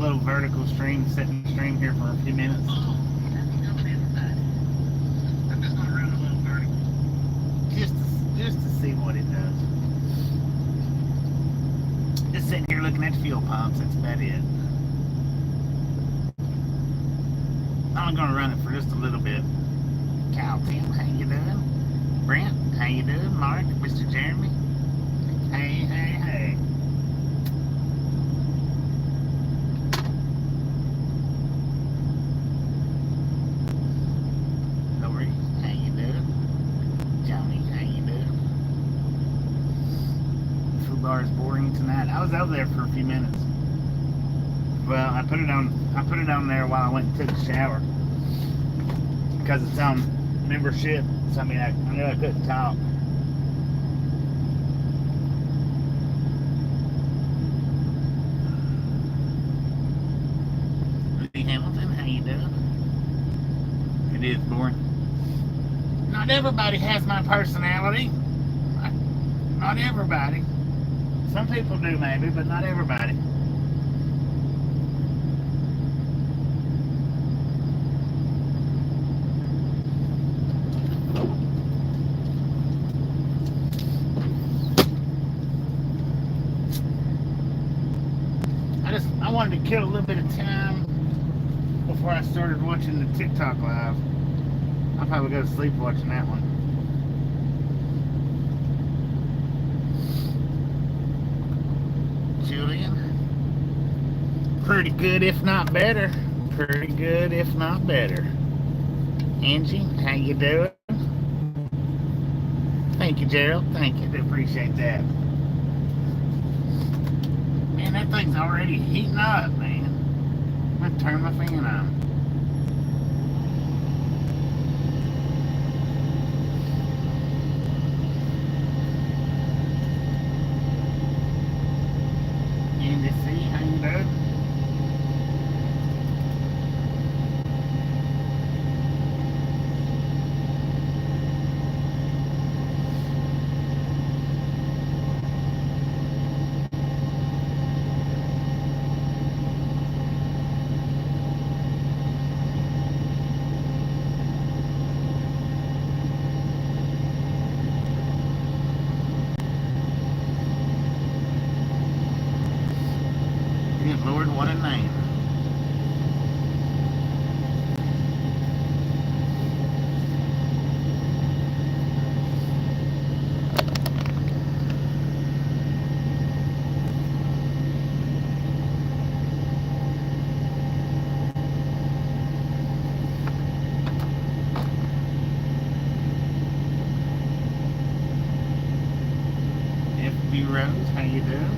little vertical stream, setting stream here for a few minutes. Just to see what it does. Just sitting here looking at fuel pumps. That's about it. I'm gonna run it for just a little bit. Cal Tim, how you doing? Brent, how you doing? Mark, Mr. Jeremy. Hey, hey, hey. Lori, how you doing? Johnny, how you doing? Food bar is boring tonight. I was over there for a few minutes. Well, I put it on there while I went and took a shower because it's on membership. So I mean, I knew I couldn't talk. Hamilton, how you doing? It is boring. Not everybody has my personality. Not everybody. Some people do maybe, but not everybody. I wanted to kill a little bit of time before I started watching the TikTok live. I'll probably go to sleep watching that one. Julian, pretty good if not better. Pretty good if not better. Angie, how you doing? Thank you, Gerald. Thank you. I appreciate that. Man, that thing's already heating up, man. I'm gonna turn my fan on. Andy C, how you doing? Good Lord, what a name. FB Rose, how you doing?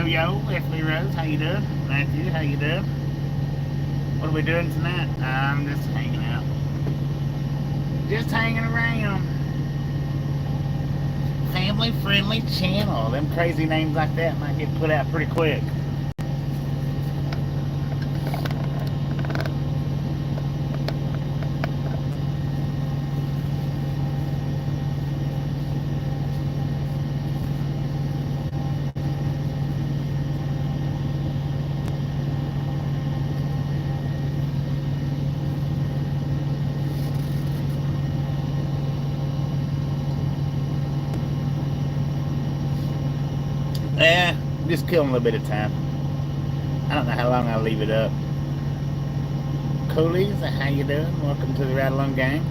Yo, FB Rose, how you doing? Matthew, how you doing? What are we doing tonight? I'm just hanging out. Just hanging around. Family friendly channel. Them crazy names like that might get put out pretty quick. Just killing a little bit of time. I don't know how long I'll leave it up. Coolies, how you doing? Welcome to the Ride Along Gang.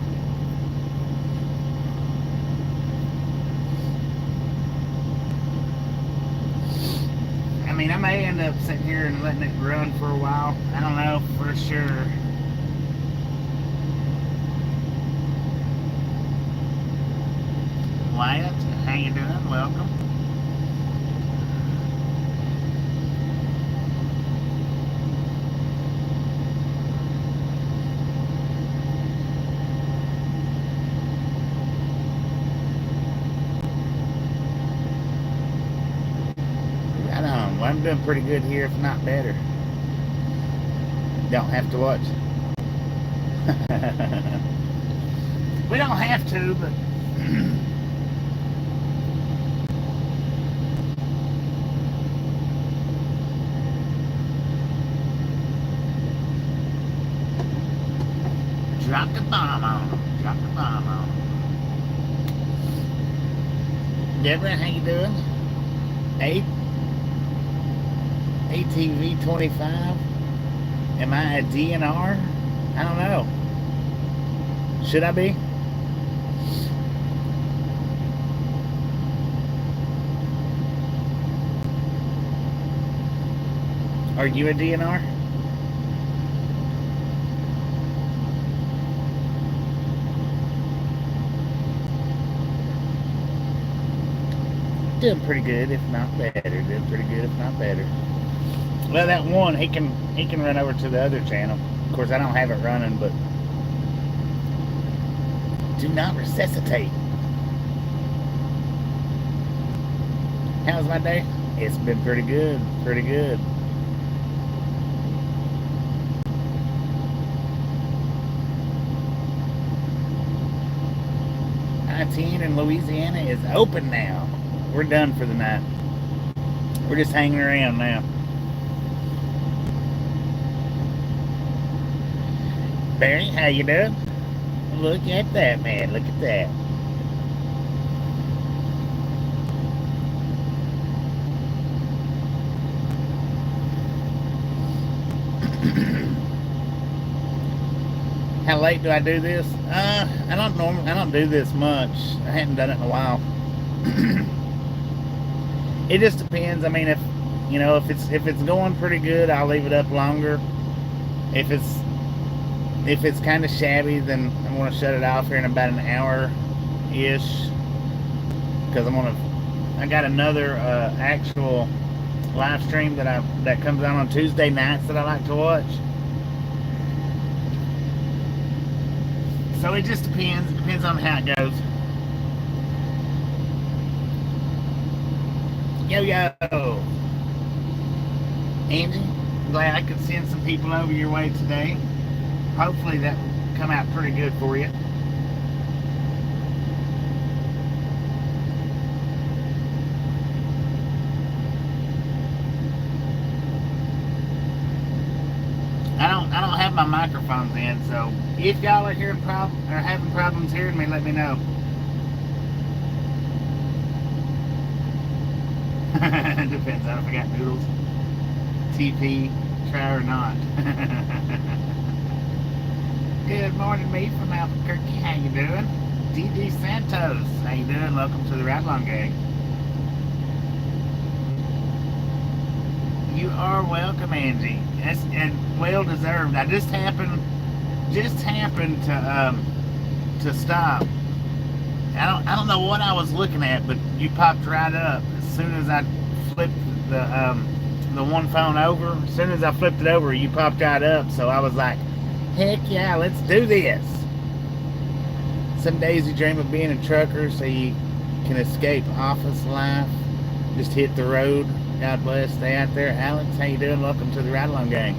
I mean, I may end up sitting here and letting it run for a while. I don't know for sure. Wyatt, how you doing? Welcome. I'm doing pretty good here, if not better. Don't have to watch. We don't have to, but Drop the bomb on them. Drop the bomb on them. Deborah, how you doing? ATV 25. Am I a DNR? I don't know. Should I be? Are you a DNR? Doing pretty good, if not better. Doing pretty good, if not better. Well, that one, he can run over to the other channel. Of course, I don't have it running, but do not resuscitate. How's my day? It's been pretty good, pretty good. I-10 in Louisiana is open now. We're done for the night. We're just hanging around now. Barry, how you doing? Look at that, man. Look at that. How late do I do this? I don't do this much. I hadn't done it in a while. It just depends. I mean, if it's going pretty good, I'll leave it up longer. If it's kind of shabby, then I'm gonna shut it off here in about an hour-ish. Because I got another actual live stream that comes out on Tuesday nights that I like to watch. So it just depends. It depends on how it goes. Yo. Angie, glad I could send some people over your way today. Hopefully that will come out pretty good for you. I don't have my microphones in, so if y'all are having problems hearing me, let me know. Depends on if I got noodles. TP, try or not. Good morning, me from Albuquerque. How you doing? DD Santos, how you doing? Welcome to the Ride Along Gang. You are welcome, Angie. And well deserved. I just happened to stop. I don't know what I was looking at, but you popped right up as soon as I flipped the one phone over. As soon as I flipped it over, you popped right up. So I was like, heck yeah, let's do this. Some days you dream of being a trucker so you can escape office life. Just hit the road. God bless. Stay out there. Alex, how you doing? Welcome to the Ride Along Gang.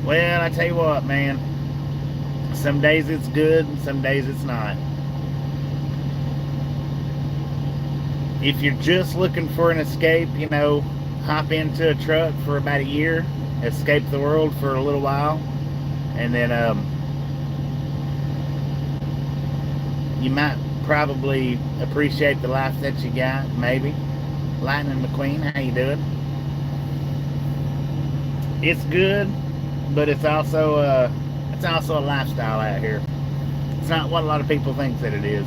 Well, I tell you what, man. Some days it's good and some days it's not. If you're just looking for an escape, hop into a truck for about a year, escape the world for a little while, and then you might probably appreciate the life that you got, maybe. Lightning McQueen, how you doing? It's good, but it's also a lifestyle out here. It's not what a lot of people think that it is.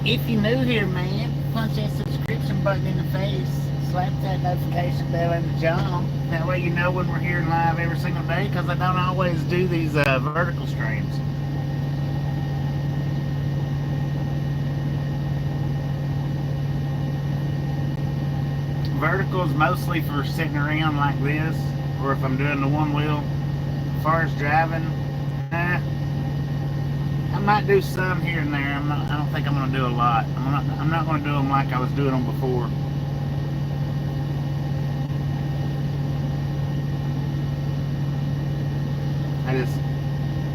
If you're new here, man, punch that subscription button in the face. Slap that notification bell in the jaw. That way you know when we're here live every single day, because I don't always do these vertical streams. Vertical is mostly for sitting around like this, or if I'm doing the one wheel. As far as driving, I might do some here and there. I don't think I'm going to do a lot. I'm not going to do them like I was doing them before.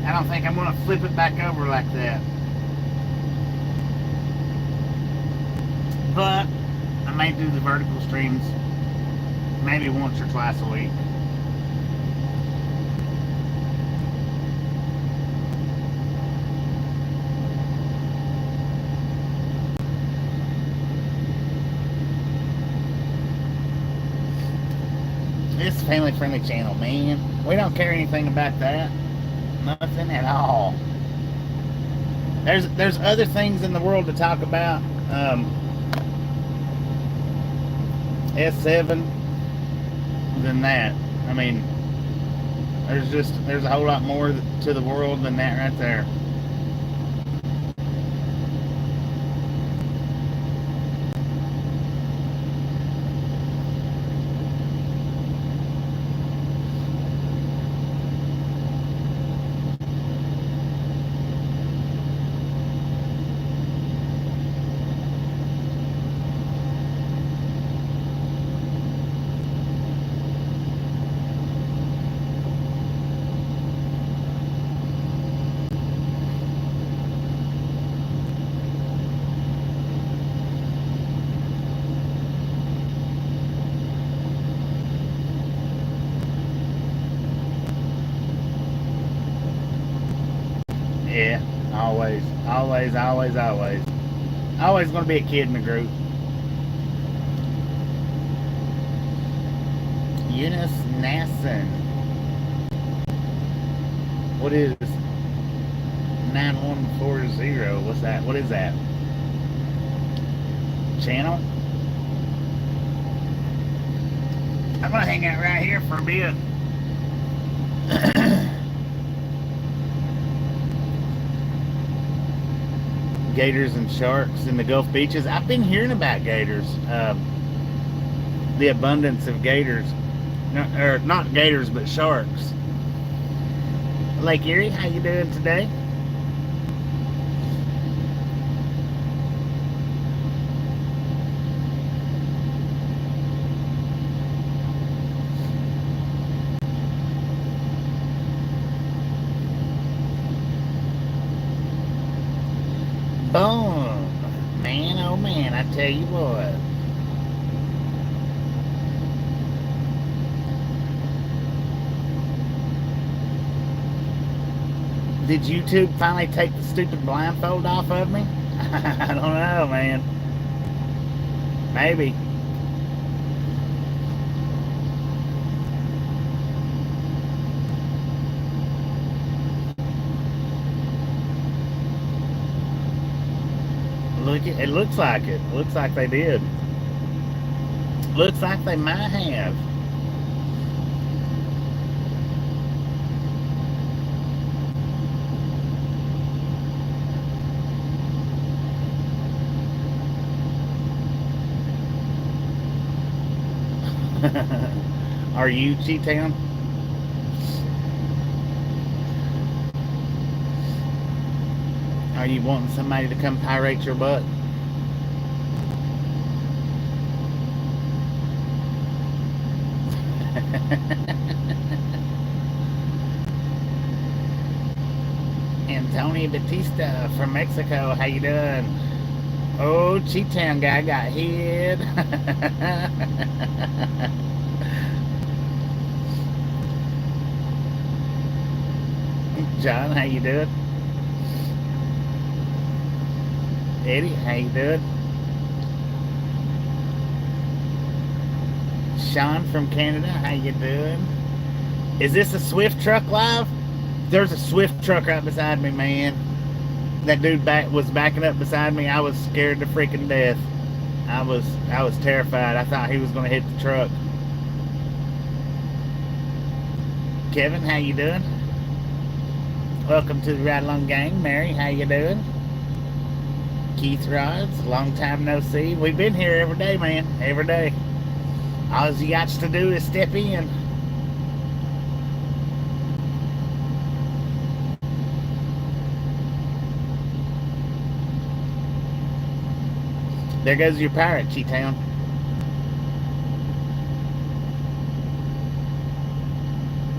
I don't think I'm going to flip it back over like that. But I may do the vertical streams maybe once or twice a week. This family friendly channel, man. We don't care anything about that. Nothing at all. There's other things in the world to talk about. S7 than that. I mean, there's a whole lot more to the world than that right there. Yeah, always. Always gonna be a kid in the group. Eunice Nasson. What is 9140? What's that? What is that? Channel? I'm gonna hang out right here for a bit. Gators and sharks in the Gulf beaches. I've been hearing about gators. The abundance of gators. Or not gators, but sharks. Lake Erie, how you doing today? Boom. Man, oh man, I tell you what. Did YouTube finally take the stupid blindfold off of me? I don't know, man. Maybe. It looks like it. Looks like they did. Looks like they might have. Are you G-Town? Are you wanting somebody to come pirate your butt? Antonio Batista from Mexico, how you doing? Oh, Cheetown guy got hit. John, how you doing? Eddie, how you doing? Sean from Canada, how you doing? Is this a Swift truck live? There's a Swift truck right beside me, man. That dude was backing up beside me. I was scared to freaking death. I was terrified. I thought he was gonna hit the truck. Kevin, how you doing? Welcome to the Ride Along Gang. Mary, how you doing? Keith Rods, long time no see. We've been here every day, man. Every day. All you got to do is step in. There goes your pirate, Cheetown.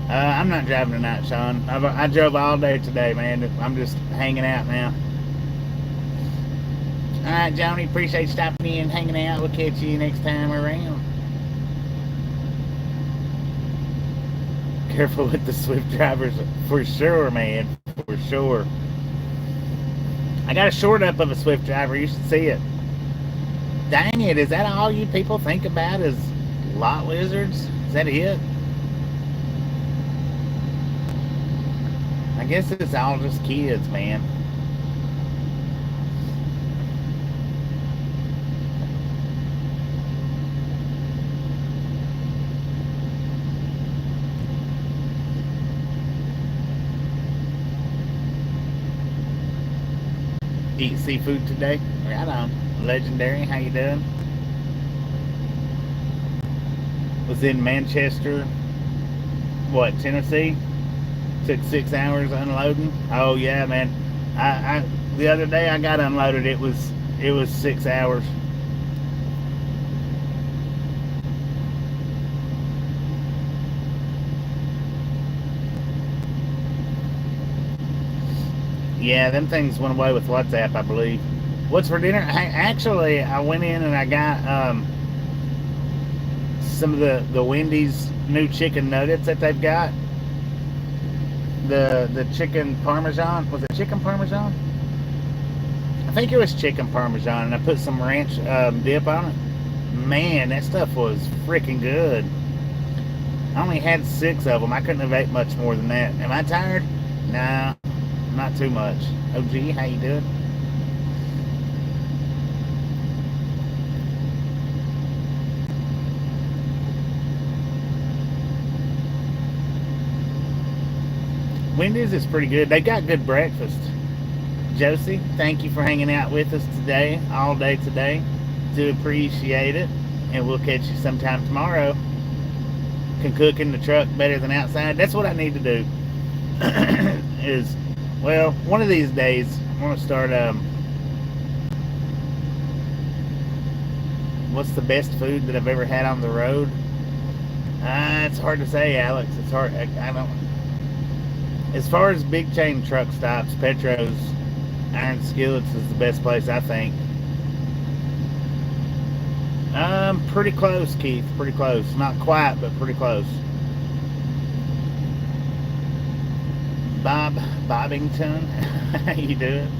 I'm not driving tonight, Sean. I drove all day today, man. I'm just hanging out now. Alright, Johnny, appreciate you stopping in, hanging out. We'll catch you next time around. Careful with the Swift drivers, for sure, man, for sure. I got a short up of a Swift driver, you should see it. Dang it, is that all you people think about is lot lizards? Is that it? I guess it's all just kids, man. Eat seafood today? Right on. Legendary, how you doing? Was in Manchester, what, Tennessee? Took 6 hours unloading. Oh yeah, man. I the other day I got unloaded. It was 6 hours. Yeah, them things went away with WhatsApp, I believe. What's for dinner? Actually, I went in and I got some of the Wendy's new chicken nuggets that they've got. The chicken parmesan. Was it chicken parmesan? I think it was chicken parmesan, and I put some ranch dip on it. Man, that stuff was freaking good. I only had 6 of them. I couldn't have ate much more than that. Am I tired? Nah, not too much. OG, how you doing? Wendy's is pretty good. They got good breakfast. Josie, thank you for hanging out with us today, all day today. Do appreciate it. And we'll catch you sometime tomorrow. Can cook in the truck better than outside. That's what I need to do. Is, well, one of these days, I want to start, what's the best food that I've ever had on the road? It's hard to say, Alex. It's hard. I don't. As far as big chain truck stops, Petro's Iron Skillets is the best place, I think. Pretty close, Keith. Pretty close. Not quite, but pretty close. Bobbington, how you doing?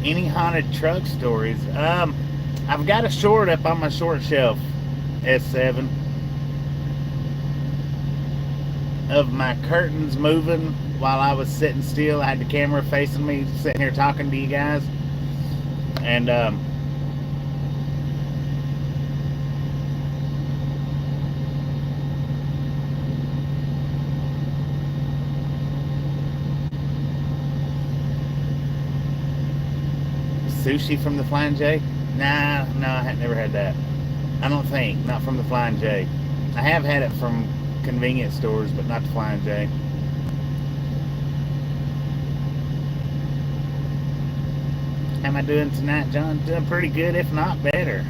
Any haunted truck stories? I've got a short up on my short shelf, S7. Of my curtains moving while I was sitting still. I had the camera facing me, sitting here talking to you guys. And sushi from the Flying J? Nah, no, I had never had that. I don't think. Not from the Flying J. I have had it from convenience stores, but not the Flying J. How am I doing tonight, John? Doing pretty good, if not better.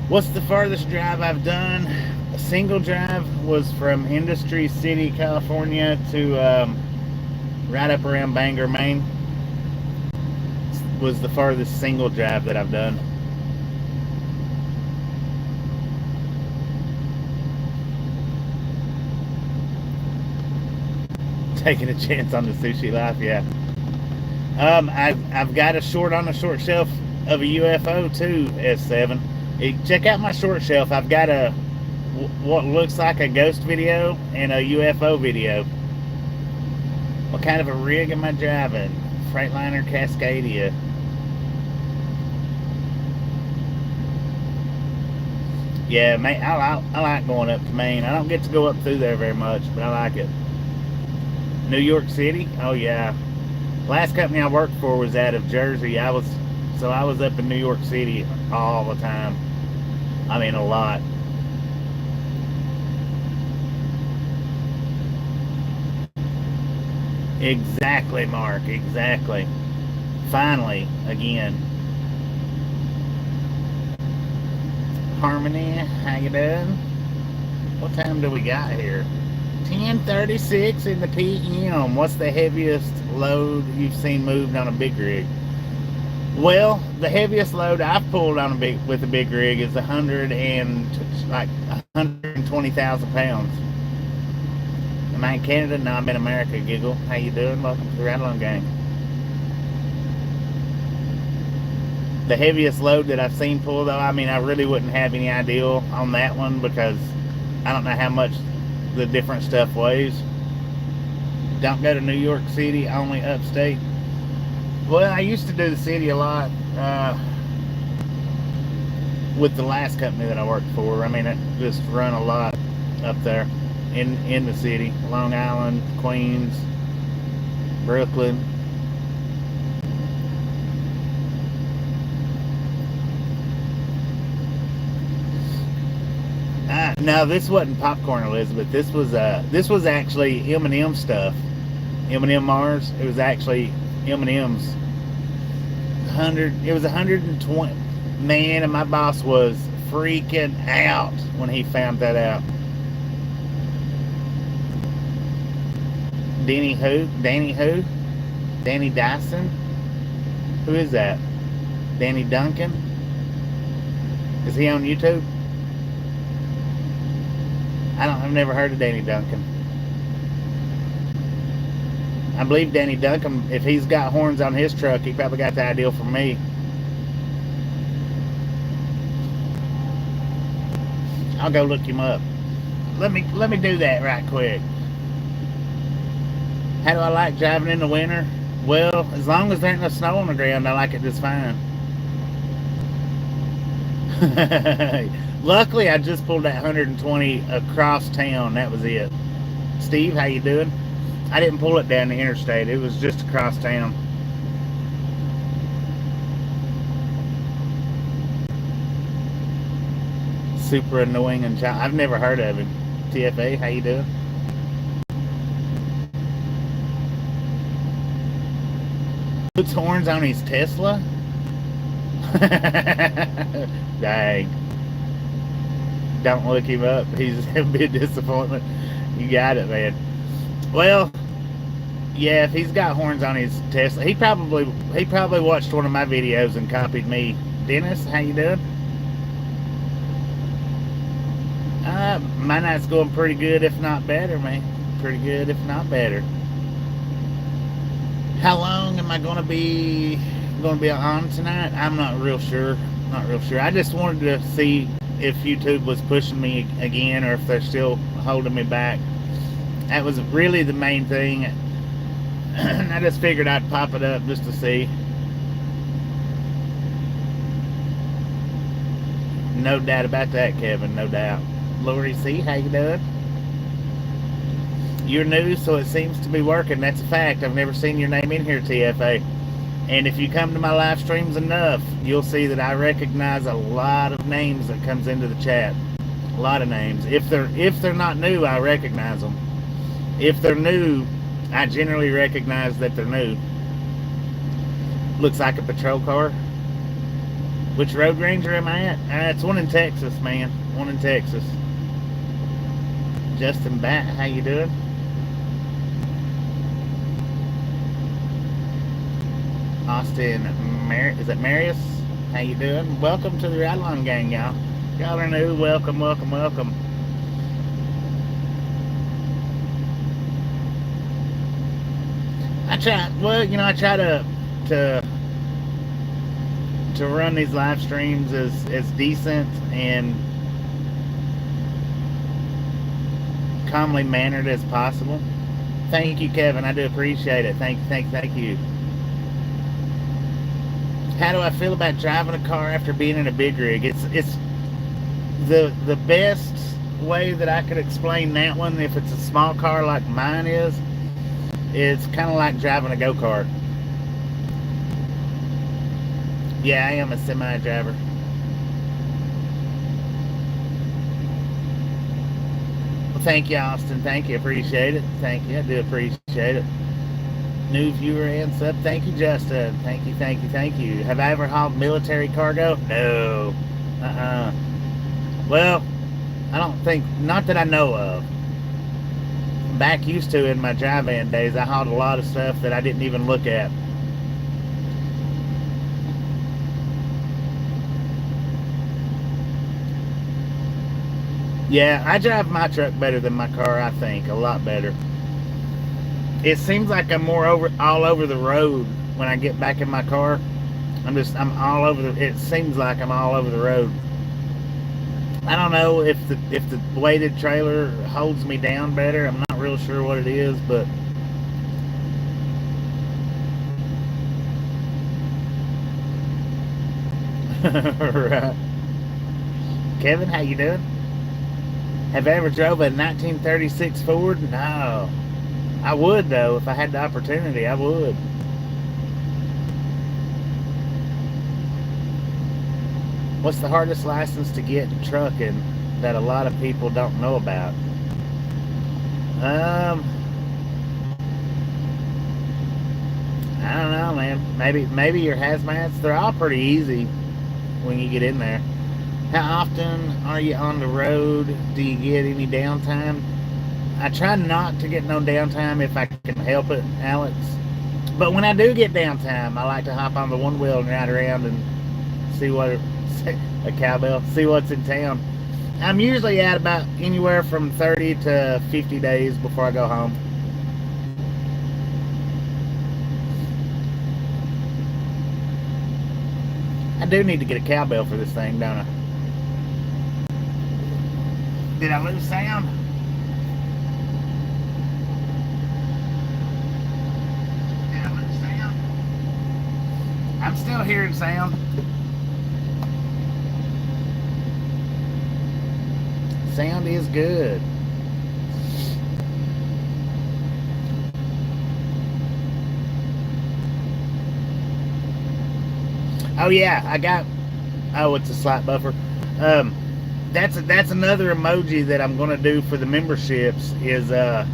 What's the farthest drive I've done? A single drive was from Industry City, California to right up around Bangor, Maine. Was the farthest single drive that I've done. Taking a chance on the sushi life, yeah. I've got a short on the short shelf of a UFO too, S7. Check out my short shelf. I've got what looks like a ghost video and a UFO video. What kind of a rig am I driving? Freightliner Cascadia. Yeah, man, I like going up to Maine. I don't get to go up through there very much, but I like it. New York City? Oh yeah. Last company I worked for was out of Jersey. I was up in New York City all the time. I mean, a lot. Exactly, Mark. Exactly. Finally, again. Harmony, how you doing? What time do we got here? 10:36 in the PM. What's the heaviest load you've seen moved on a big rig? Well, the heaviest load I've pulled on with a big rig is 120,000 pounds. Am I in Canada? No, I'm in America. Giggle. How you doing? Welcome to the Ride Along Gang. The heaviest load that I've seen pull, though, I mean, I really wouldn't have any idea on that one because I don't know how much the different stuff weighs. Don't go to New York City, only upstate. Well, I used to do the city a lot with the last company that I worked for. I mean, I just run a lot up there in the city. Long Island, Queens, Brooklyn. No, this wasn't popcorn, Elizabeth. This was actually M&M stuff. M&M Mars. It was actually M&M's. It was 120. Man, and my boss was freaking out when he found that out. Danny who? Danny Dyson? Who is that? Danny Duncan? Is he on YouTube? I've never heard of Danny Duncan. I believe Danny Duncan, if he's got horns on his truck, he probably got the idea from me. I'll go look him up. Let me do that right quick. How do I like driving in the winter? Well, as long as there ain't no snow on the ground, I like it just fine. Luckily, I just pulled that 120 across town. That was it. Steve, how you doing? I didn't pull it down the interstate. It was just across town. Super annoying and I've never heard of him. TFA, how you doing? Puts horns on his Tesla? Dang. Don't look him up. He's a bit disappointment. You got it, man. Well, yeah, if he's got horns on his Tesla, he probably watched one of my videos and copied me. Dennis, how you doing? My night's going pretty good, if not better, man. Pretty good, if not better. How long am I gonna be on tonight? I'm not real sure. Not real sure. I just wanted to see if YouTube was pushing me again or if they're still holding me back. That was really the main thing. I just figured I'd pop it up just to see. No doubt about that, Kevin. No doubt. Lori C, how you doing? You're new, so it seems to be working. That's a fact. I've never seen your name in here, TFA. And if you come to my live streams enough, you'll see that I recognize a lot of names that comes into the chat. A lot of names. If they're not new, I recognize them. If they're new, I generally recognize that they're new. Looks like a patrol car. Which road ranger am I at? It's one in Texas, man. One in Texas. Justin Bat, how you doing? Austin, is it Marius? How you doing? Welcome to the Ride Along Gang, y'all. Y'all are new. Welcome, welcome, welcome. I try to run these live streams as decent and calmly mannered as possible. Thank you, Kevin. I do appreciate it. Thank you. How do I feel about driving a car after being in a big rig? It's the best way that I could explain that one. If it's a small car like mine is, it's kind of like driving a go-kart. Yeah, I am a semi driver. Well, thank you, Austin. Thank you. Appreciate it. Thank you. I do appreciate it. New viewer and sub. Thank you, Justin. Thank you. Have I ever hauled military cargo? No. Well, I don't think, not that I know of. Back used to in my dry van days, I hauled a lot of stuff that I didn't even look at. Yeah, I drive my truck better than my car, I think. A lot better. It seems like I'm more all over the road when I get back in my car. I'm all over it seems like I'm all over the road. I don't know if the weighted trailer holds me down better. I'm not real sure what it is, but right. Kevin, how you doing? Have I ever drove a 1936 Ford? No. I would though if I had the opportunity. I would. What's the hardest license to get in trucking that a lot of people don't know about? I don't know, man. Maybe your hazmats. They're all pretty easy when you get in there. How often are you on the road? Do you get any downtime? I try not to get no downtime if I can help it, Alex. But when I do get downtime, I like to hop on the one wheel and ride around and see what a cowbell, see what's in town. I'm usually at about anywhere from 30 to 50 days before I go home. I do need to get a cowbell for this thing, don't I? Did I lose sound? Did I lose sound? I'm still hearing sound. Sound is good. Oh yeah, I got. Oh, it's a slight buffer. That's another emoji that I'm gonna do for the memberships is the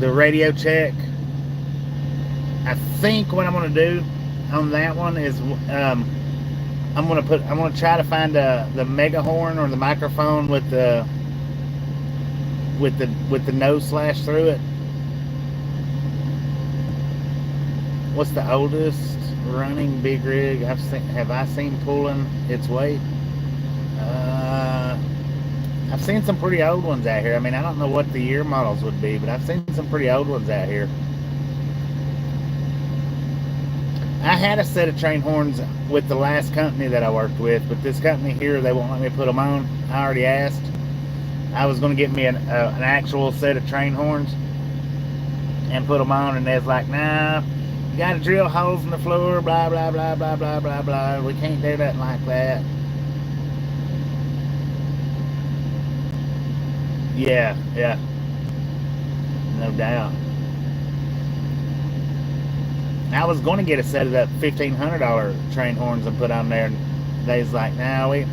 radio check. I think what I'm gonna do on that one is I'm gonna try to find the mega horn or the microphone with the nose slash through it. What's the oldest running big rig have I seen pulling its weight? I've seen some pretty old ones out here. I mean, I don't know what the year models would be, but I've seen some pretty old ones out here. I had a set of train horns with the last company that I worked with, but this company here, they won't let me put them on. I already asked. I was going to get me an actual set of train horns and put them on, and they was like, nah, you got to drill holes in the floor, blah, blah, blah, blah, blah, blah, blah. We can't do nothing like that. Yeah, yeah. No doubt. I was going to get a set of that $1,500 train horns and put on there, and they was like, nah, we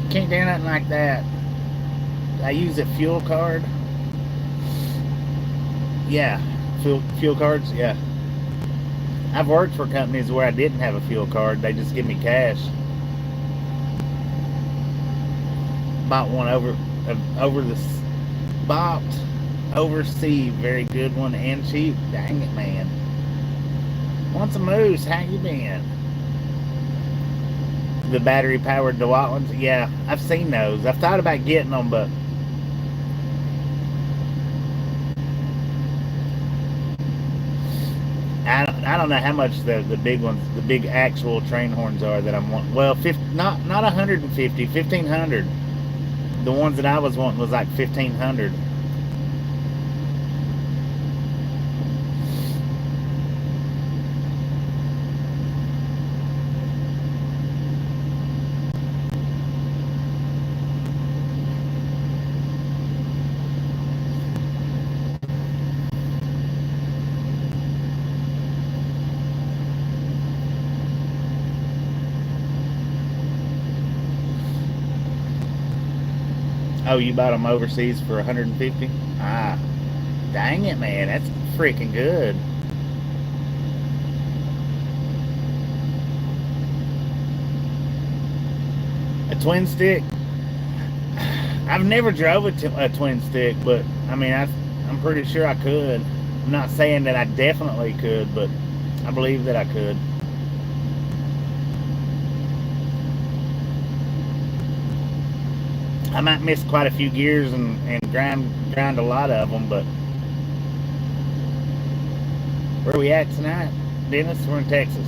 can't do nothing like that. I use a fuel card. Yeah, fuel cards, yeah. I've worked for companies where I didn't have a fuel card. They just give me cash. Bought one bought overseas, very good one and cheap. Dang it, man. Want some moose? How you been? The battery powered DeWalt ones? Yeah, I've seen those. I've thought about getting them, but I don't know how much the big ones, the big actual train horns are that I'm wanting. Well, not 150, 1,500. The ones that I was wanting was like 1,500. Oh, you bought them overseas for 150? Ah, dang it, man. That's freaking good. A twin stick? I've never drove a twin stick, but I mean, I'm pretty sure I could. I'm not saying that I definitely could, but I believe that I could. I might miss quite a few gears and grind a lot of them, but where are we at tonight, Dennis? We're in Texas.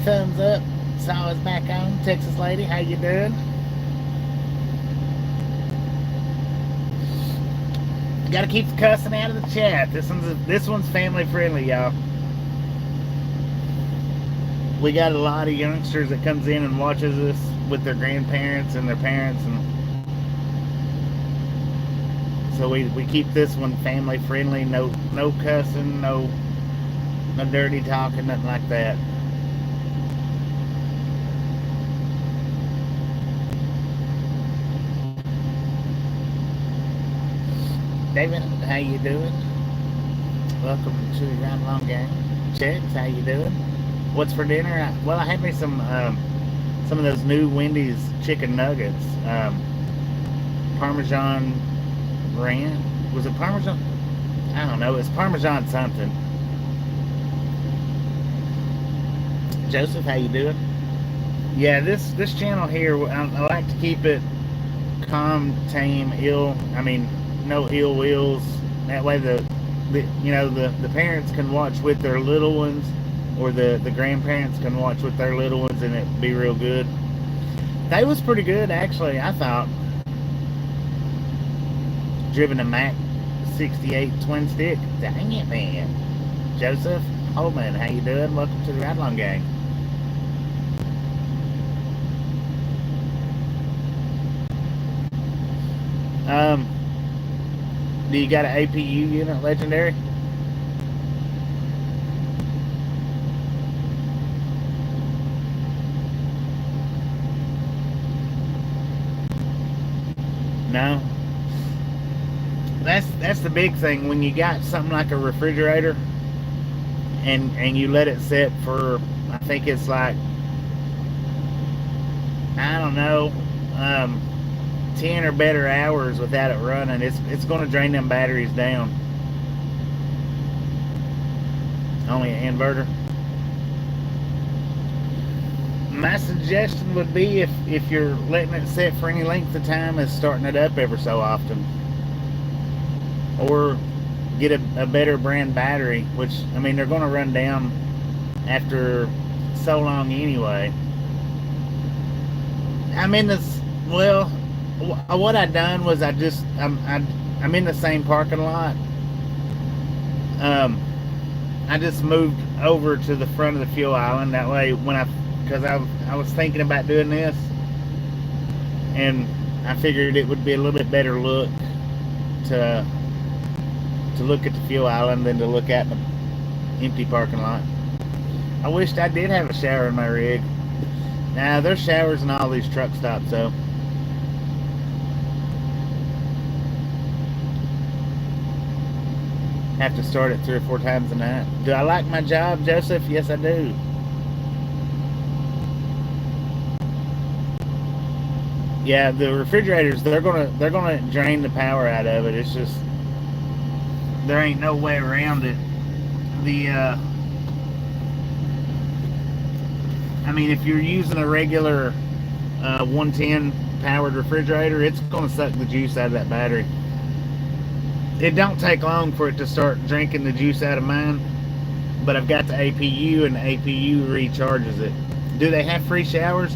Thumbs up. Saw us back on. Texas lady, how you doing? Gotta keep the cussing out of the chat. This one's family friendly, y'all. We got a lot of youngsters that comes in and watches us with their grandparents and their parents, and so we keep this one family friendly. No cussing, no dirty talking, nothing like that. David, how you doing? Welcome to the Round Long Game. Checks, how you doing? What's for dinner? Well, I had me some of those new Wendy's chicken nuggets. Parmesan ranch. Was it Parmesan? I don't know. It's Parmesan something. Joseph, how you doing? Yeah, this channel here, I like to keep it calm, tame, no ill wills. That way the parents can watch with their little ones, or the grandparents can watch with their little ones, and it be real good. They was pretty good, actually, I thought. Driven a Mac 68 twin stick. Dang it, man. Joseph Holman, how you doing? Welcome to the Ride Along Gang. Do you got an APU unit, Legendary? No. That's the big thing when you got something like a refrigerator and you let it sit for, I think it's like, I don't know, 10 or better hours without it running. It's going to drain them batteries down. Only an inverter. My suggestion would be, if you're letting it sit for any length of time, is starting it up ever so often, or get a better brand battery, which, I mean, they're going to run down after so long anyway. I'm in this, well, what I done was I'm in the same parking lot. I just moved over to the front of the fuel island. That way, because I was thinking about doing this, and I figured it would be a little bit better look to look at the fuel island than to look at the empty parking lot. I wished I did have a shower in my rig. Now, there's showers in all these truck stops, though. Have to start it 3 or 4 times a night. Do I like my job, Joseph? Yes, I do. Yeah, the refrigerators, they're gonna drain the power out of it. It's just, there ain't no way around it. I mean, if you're using a regular 110 powered refrigerator, it's gonna suck the juice out of that battery. It don't take long for it to start drinking the juice out of mine, but I've got the APU, and the APU recharges it. Do they have free showers?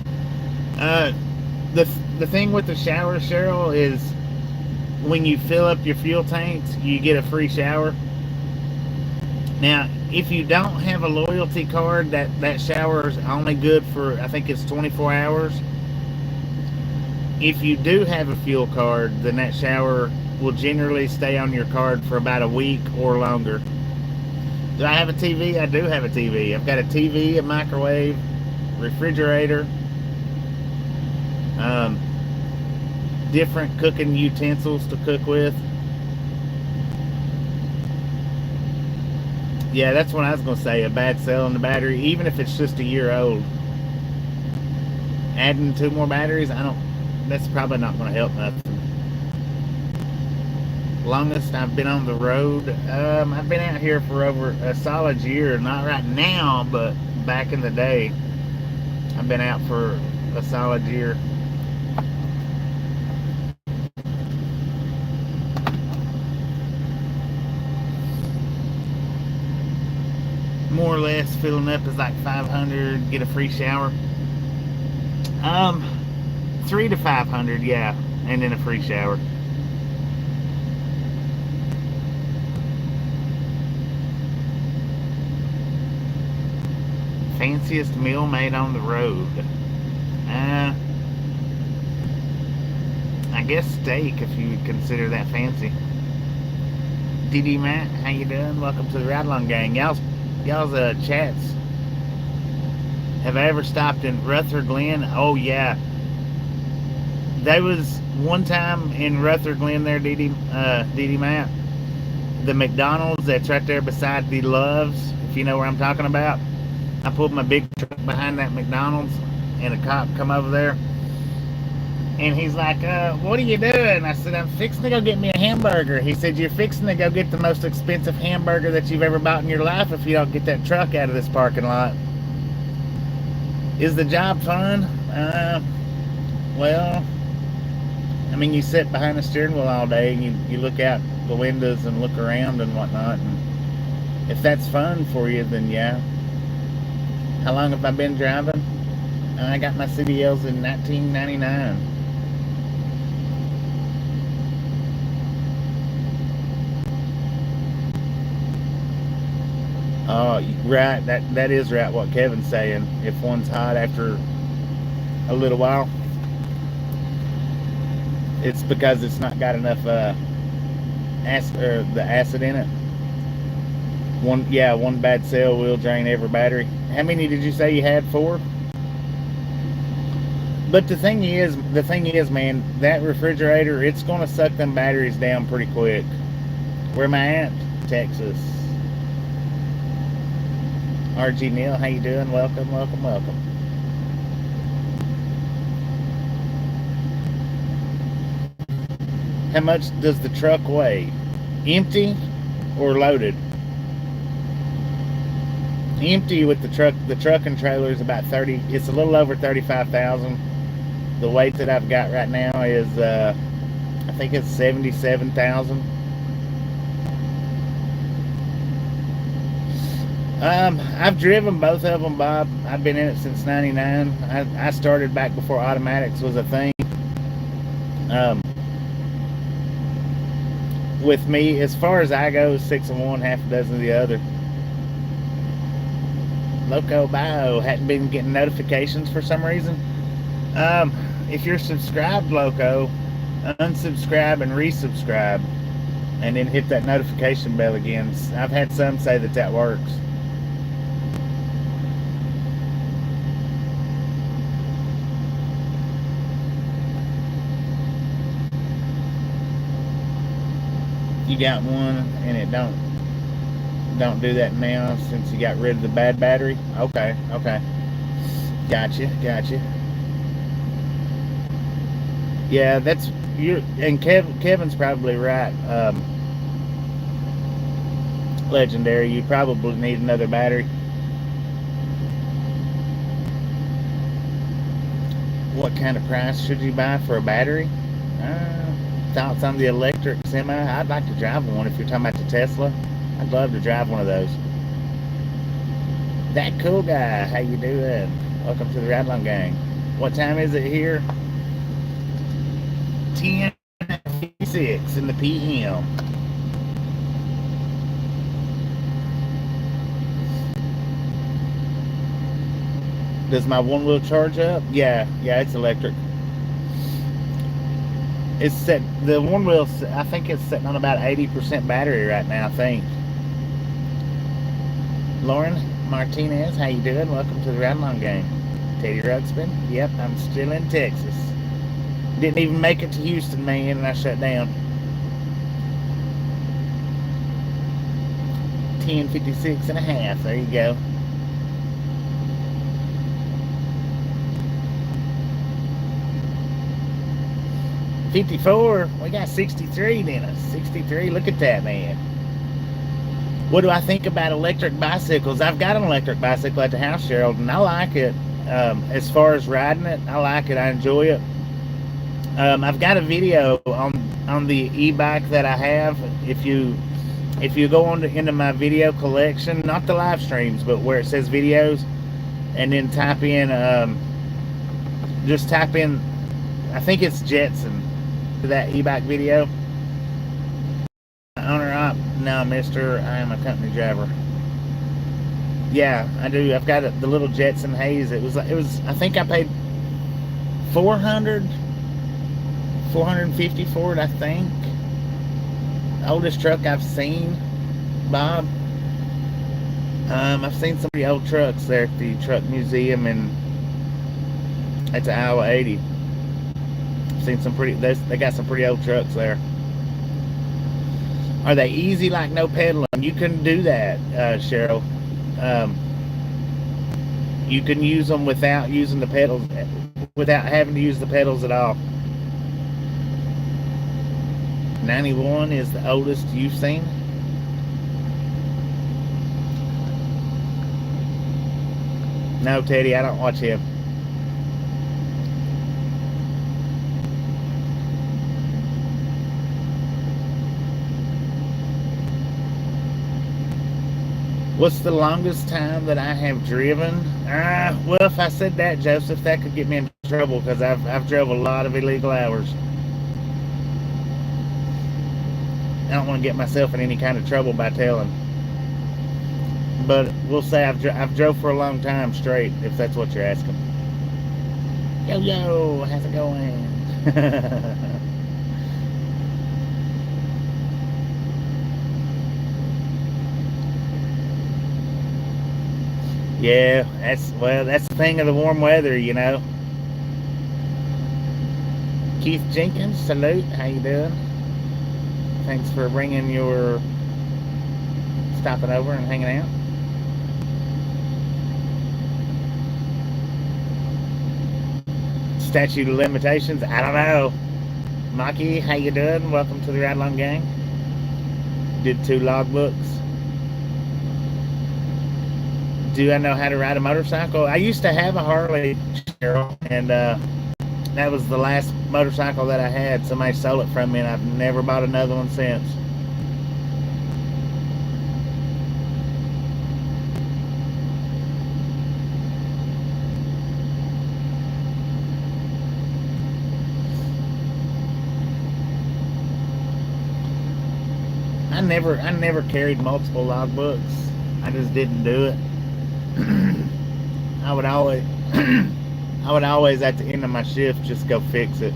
The thing with the showers, Cheryl, is when you fill up your fuel tanks, you get a free shower. Now, if you don't have a loyalty card, that shower is only good for, I think it's 24 hours. If you do have a fuel card, then that shower will generally stay on your card for about a week or longer. Do I have a TV? I do have a TV. I've got a TV, a microwave, refrigerator, different cooking utensils to cook with. Yeah, that's what I was going to say, a bad cell in the battery, even if it's just a year old. adding 2 more batteries, I don't. That's probably not going to help nothing. Longest I've been on the road, I've been out here for over a solid year. Not right now, but back in the day, I've been out for a solid year. More or less, filling up is like 500. Get a free shower. 3 to 500, yeah, and then a free shower. Fanciest meal made on the road. I guess steak, if you would consider that fancy. DD Matt, how you doing? Welcome to the Ride Along Gang. Y'all's chats. Have I ever stopped in Rutherford Glen? Oh yeah. There was one time in Rutherford Glen there, DD Matt. The McDonald's that's right there beside the Loves, if you know where I'm talking about. I pulled my big truck behind that McDonald's, and a cop come over there, and he's like, what are you doing? I said, I'm fixing to go get me a hamburger. He said, you're fixing to go get the most expensive hamburger that you've ever bought in your life if you don't get that truck out of this parking lot. Is the job fun? Well, I mean, you sit behind the steering wheel all day, and you look out the windows and look around and whatnot, and if that's fun for you, then yeah. How long have I been driving? I got my CDLs in 1999. Oh, right. That is right what Kevin's saying. If one's hot after a little while, it's because it's not got enough the acid in it. One bad cell will drain every battery. How many did you say you had? 4? But the thing is, man, that refrigerator, it's going to suck them batteries down pretty quick. Where am I at? Texas. RG Neil, how you doing? Welcome. How much does the truck weigh? Empty or loaded? Empty with the truck and trailer is about 30. It's a little over 35,000. The weight that I've got right now is I think it's 77,000. I've driven both of them, Bob. I've been in it since '99. I started back before automatics was a thing. With me, as far as I go, 6 of one, half a dozen of the other. Loco Bio hadn't been getting notifications for some reason. If you're subscribed, Loco, unsubscribe and resubscribe, and then hit that notification bell again. I've had some say that works. You got one, and it don't do that now since you got rid of the bad battery. Okay. Gotcha. Yeah, that's you. And Kevin's probably right. Legendary, you probably need another battery. What kind of price should you buy for a battery? Thoughts on the electric semi? I'd like to drive one. If you're talking about the Tesla, I'd love to drive one of those. That cool guy, how you doing? Welcome to the Ride Along Gang. What time is it here? 10:56 in the PM. Does my one wheel charge up? Yeah, it's electric. It's set, the one wheel, I think it's sitting on about 80% battery right now, I think. Lauren Martinez, how you doing? Welcome to the Ride Along Gang. Teddy Ruxpin, yep, I'm still in Texas. Didn't even make it to Houston, man, and I shut down. 10:56 and a half, there you go. 54. We got 63, Dennis. 63. Look at that, man. What do I think about electric bicycles? I've got an electric bicycle at the house, Cheryl, and I like it. As far as riding it, I like it. I enjoy it. I've got a video on the e-bike that I have. If you go into my video collection, not the live streams, but where it says videos, and then type in, just type in, I think it's Jetson, to that e-bike video. Owner op, no, mister, I am a company driver. Yeah, I do. I've got the little Jetson Haze. It was, I think I paid 450 for it, I think. Oldest truck I've seen, Bob. I've seen some pretty old trucks there at the truck museum and at the Iowa 80. I've seen some pretty, they got some pretty old trucks there. Are they easy like no pedaling? You can do that, Cheryl. You can use them without using the pedals, without having to use the pedals at all. 91 is the oldest you've seen. No, Teddy, I don't watch him. What's the longest time that I have driven? Well, if I said that, Joseph, that could get me in trouble because I've drove a lot of illegal hours. I don't want to get myself in any kind of trouble by telling. But we'll say I've drove for a long time straight, if that's what you're asking. Yo, how's it going? Yeah, that's the thing of the warm weather, you know. Keith Jenkins, salute. How you doing? Thanks for stopping over and hanging out. Statute of limitations, I don't know. Maki, how you doing? Welcome to the Ride Along Gang. Did 2 logbooks. Do I know how to ride a motorcycle? I used to have a Harley, Cheryl, and that was the last motorcycle that I had. Somebody stole it from me, and I've never bought another one since. I never carried multiple logbooks. I just didn't do it. I would always at the end of my shift just go fix it.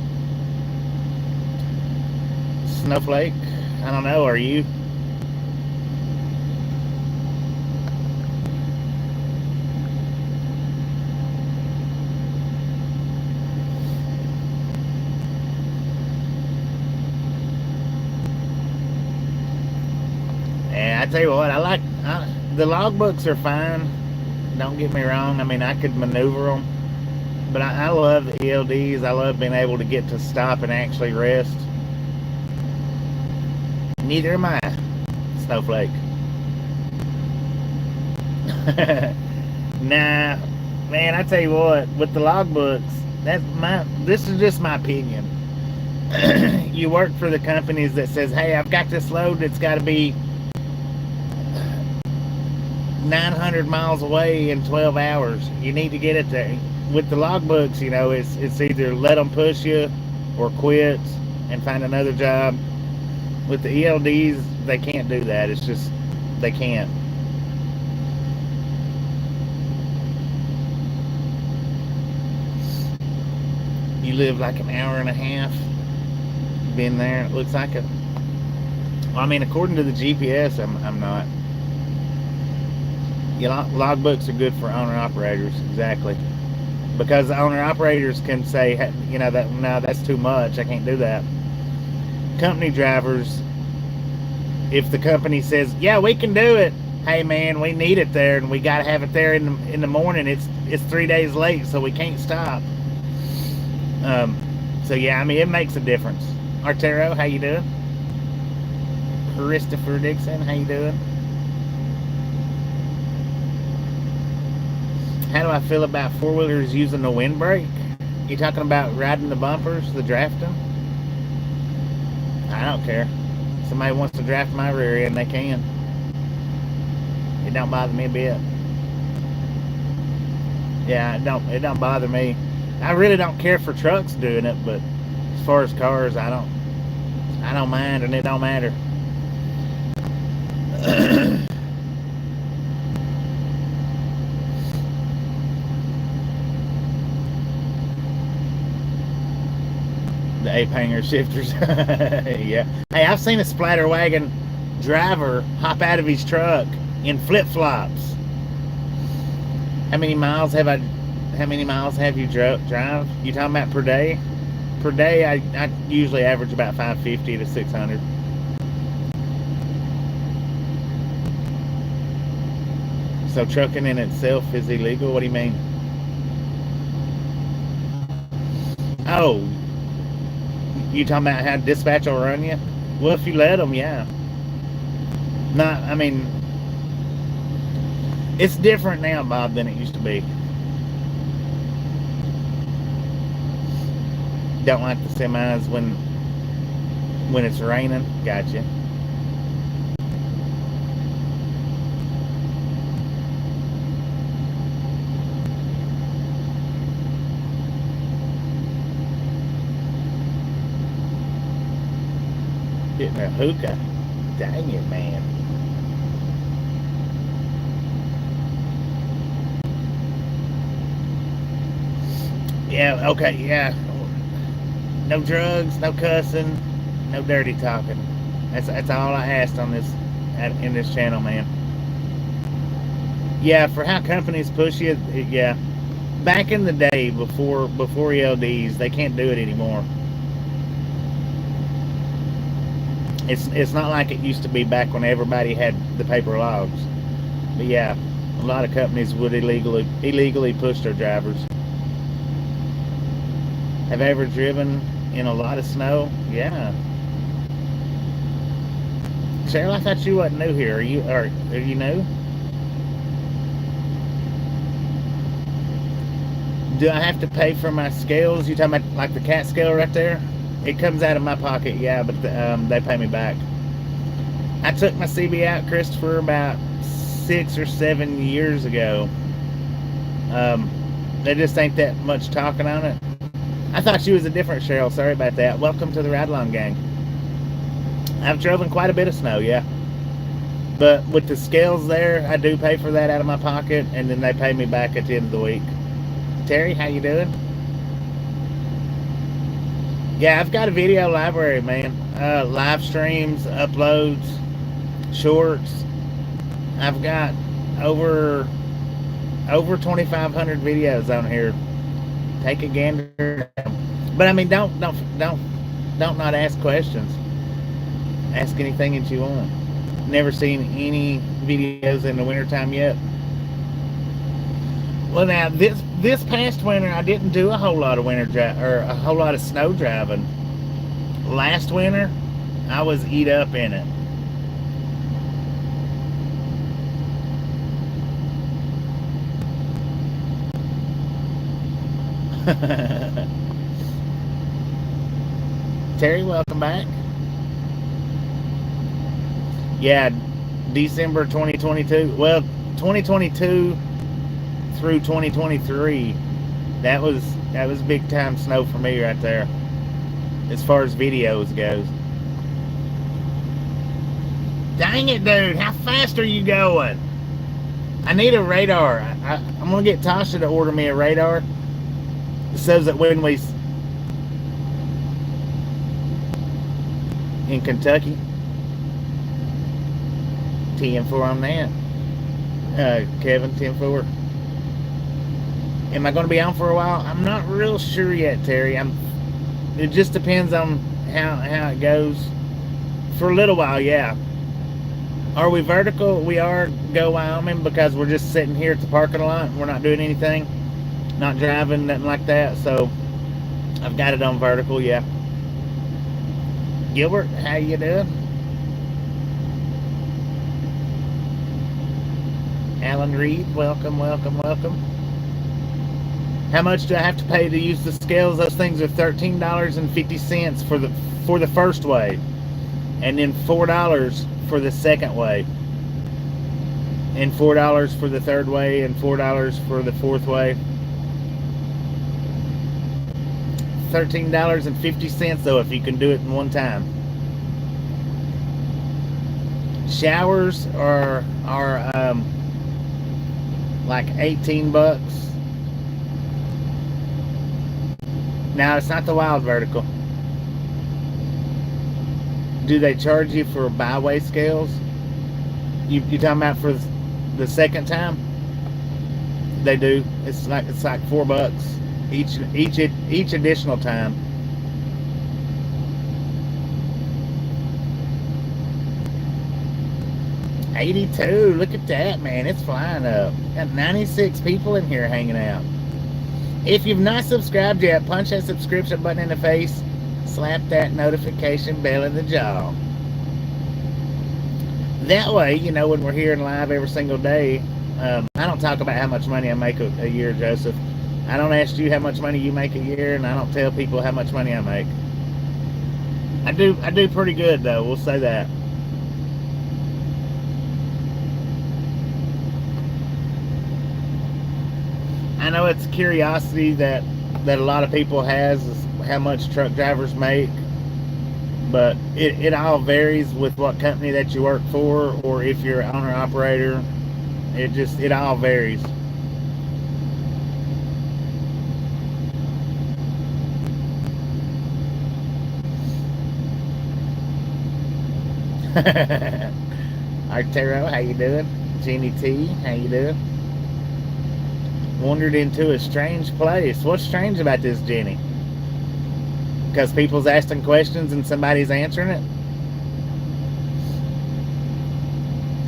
Snowflake, I don't know, are you? Yeah, I tell you what, the logbooks are fine. Don't get me wrong. I mean, I could maneuver them, but I love the ELDs. I love being able to get to stop and actually rest. Neither am I, Snowflake. Nah, man, I tell you what, with the logbooks, this is just my opinion. You work for the companies that says, hey, I've got this load that's got to be 900 miles away in 12 hours. You need to get it there. With the logbooks, you know, it's either let them push you or quit and find another job. With the ELDs, they can't do that. It's just, they can't. You live like an hour and a half. Been there. It looks like it. Well, I mean, according to the GPS, I'm not. Logbooks are good for owner-operators, exactly. Because the owner-operators can say, you know, that no, that's too much, I can't do that. Company drivers, if the company says, yeah, we can do it, hey man, we need it there, and we got to have it there in the morning, it's 3 days late, so we can't stop. So yeah, I mean, it makes a difference. Arturo, how you doing? Christopher Dixon, how you doing? How do I feel about four-wheelers using the windbreak? You talking about riding the bumpers, the drafting? I don't care. Somebody wants to draft my rear end, they can. It don't bother me a bit. Yeah, it don't bother me. I really don't care for trucks doing it, but as far as cars, I don't mind, and it don't matter. The ape hanger shifters. Yeah. Hey, I've seen a splatter wagon driver hop out of his truck in flip-flops. How many miles have you drive? You talking about per day? Per day, I usually average about 550 to 600. So trucking in itself is illegal? What do you mean? Oh, you talking about how dispatch will run you? Well, if you let them, yeah. I mean, it's different now, Bob, than it used to be. Don't like the semis when it's raining. Gotcha. Getting a hookah. Dang it, man. Yeah, okay, yeah. No drugs, no cussing, no dirty talking. That's all I asked on in this channel, man. Yeah, for how companies push you, yeah. Back in the day, before ELDs, they can't do it anymore. It's not like it used to be back when everybody had the paper logs. But yeah, a lot of companies would illegally push their drivers. Have I ever driven in a lot of snow? Yeah. Cheryl, I thought you wasn't new here. Are you new? Do I have to pay for my scales? You talking about like the cat scale right there? It comes out of my pocket, yeah, but they pay me back. I took my CB out, Christopher, about 6 or 7 years ago. There just ain't that much talking on it. I thought she was a different Cheryl. Sorry about that. Welcome to the Ride Along Gang. I've driven quite a bit of snow, yeah. But with the scales there, I do pay for that out of my pocket, and then they pay me back at the end of the week. Terry, how you doing? Yeah, I've got a video library, man. Live streams, uploads, shorts. I've got over 2,500 videos on here. Take a gander. But I mean, don't not ask questions. Ask anything that you want. Never seen any videos in the wintertime yet. Well, now this past winter, I didn't do a whole lot of a whole lot of snow driving. Last winter, I was eat up in it. Terry, welcome back. Yeah, December 2022. Well, 2022 through 2023, that was big time snow for me right there, as far as videos goes. Dang it, dude! How fast are you going? I need a radar. I'm gonna get Tasha to order me a radar. It says that when we in Kentucky, 10-4 on that. Kevin, 10-4. Am I going to be on for a while? I'm not real sure yet, Terry. It just depends on how it goes. For a little while, yeah. Are we vertical? We are Go Wyoming, because we're just sitting here at the parking lot. We're not doing anything. Not driving, nothing like that. So I've got it on vertical, yeah. Gilbert, how you doing? Alan Reed, welcome, welcome, welcome. How much do I have to pay to use the scales? Those things are $13.50 for the first weigh, and then $4 for the second weigh, and $4 for the third weigh, and $4 for the fourth weigh. $13.50 though if you can do it in one time. Showers are like 18 bucks. Now it's not the wild vertical. Do they charge you for byway scales? You talking about for the second time? They do. It's like $4 each additional time. $82. Look at that, man. It's flying up. Got 96 people in here hanging out. If you've not subscribed yet, punch that subscription button in the face. Slap that notification bell in the jaw. That way, you know, when we're here and live every single day, I don't talk about how much money I make a year, Joseph. I don't ask you how much money you make a year, and I don't tell people how much money I make. I do pretty good, though. We'll say that. I know it's a curiosity that a lot of people has is how much truck drivers make, but it all varies with what company that you work for, or if you're an owner operator. It all varies. Artero, how you doing? Jeannie T, how you doing? Wandered into a strange place. What's strange about this, Jenny? Because people's asking questions and somebody's answering it?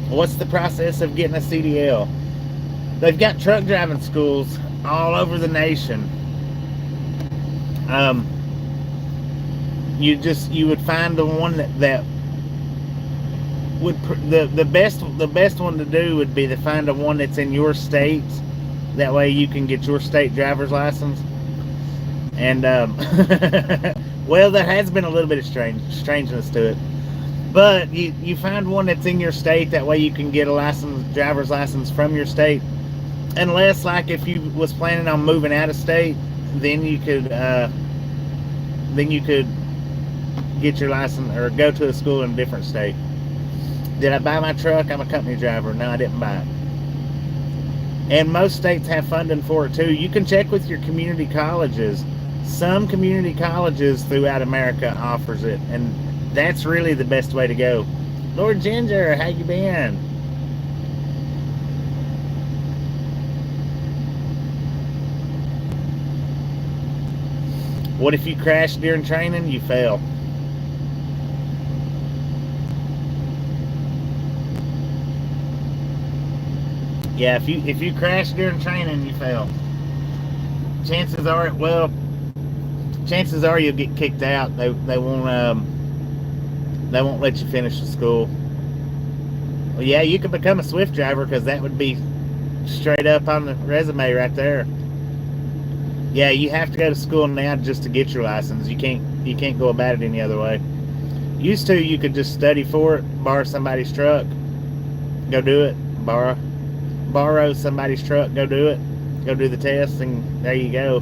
What's the process of getting a CDL? They've got truck driving schools all over the nation. You would find the one that would the best one to do would be to find the one that's in your state. That way you can get your state driver's license. And well, there has been a little bit of strangeness to it, but you find one that's in your state. That way you can get a driver's license from your state. Unless, like, if you was planning on moving out of state, then you could get your license or go to a school in a different state. Did I buy my truck? I'm a company driver. No, I didn't buy it. And most states have funding for it too. You can check with your community colleges. Some community colleges throughout America offers it, and that's really the best way to go. Lord Ginger, how you been? What if you crash during training? You fail. Yeah, if you crash during training, you fail. Chances are you'll get kicked out. They won't let you finish the school. Well, yeah, you can become a Swift driver, because that would be straight up on the resume right there. Yeah, you have to go to school now just to get your license. You can't go about it any other way. Used to, you could just study for it, borrow somebody's truck, go do it, borrow somebody's truck, go do it, go do the test, and there you go.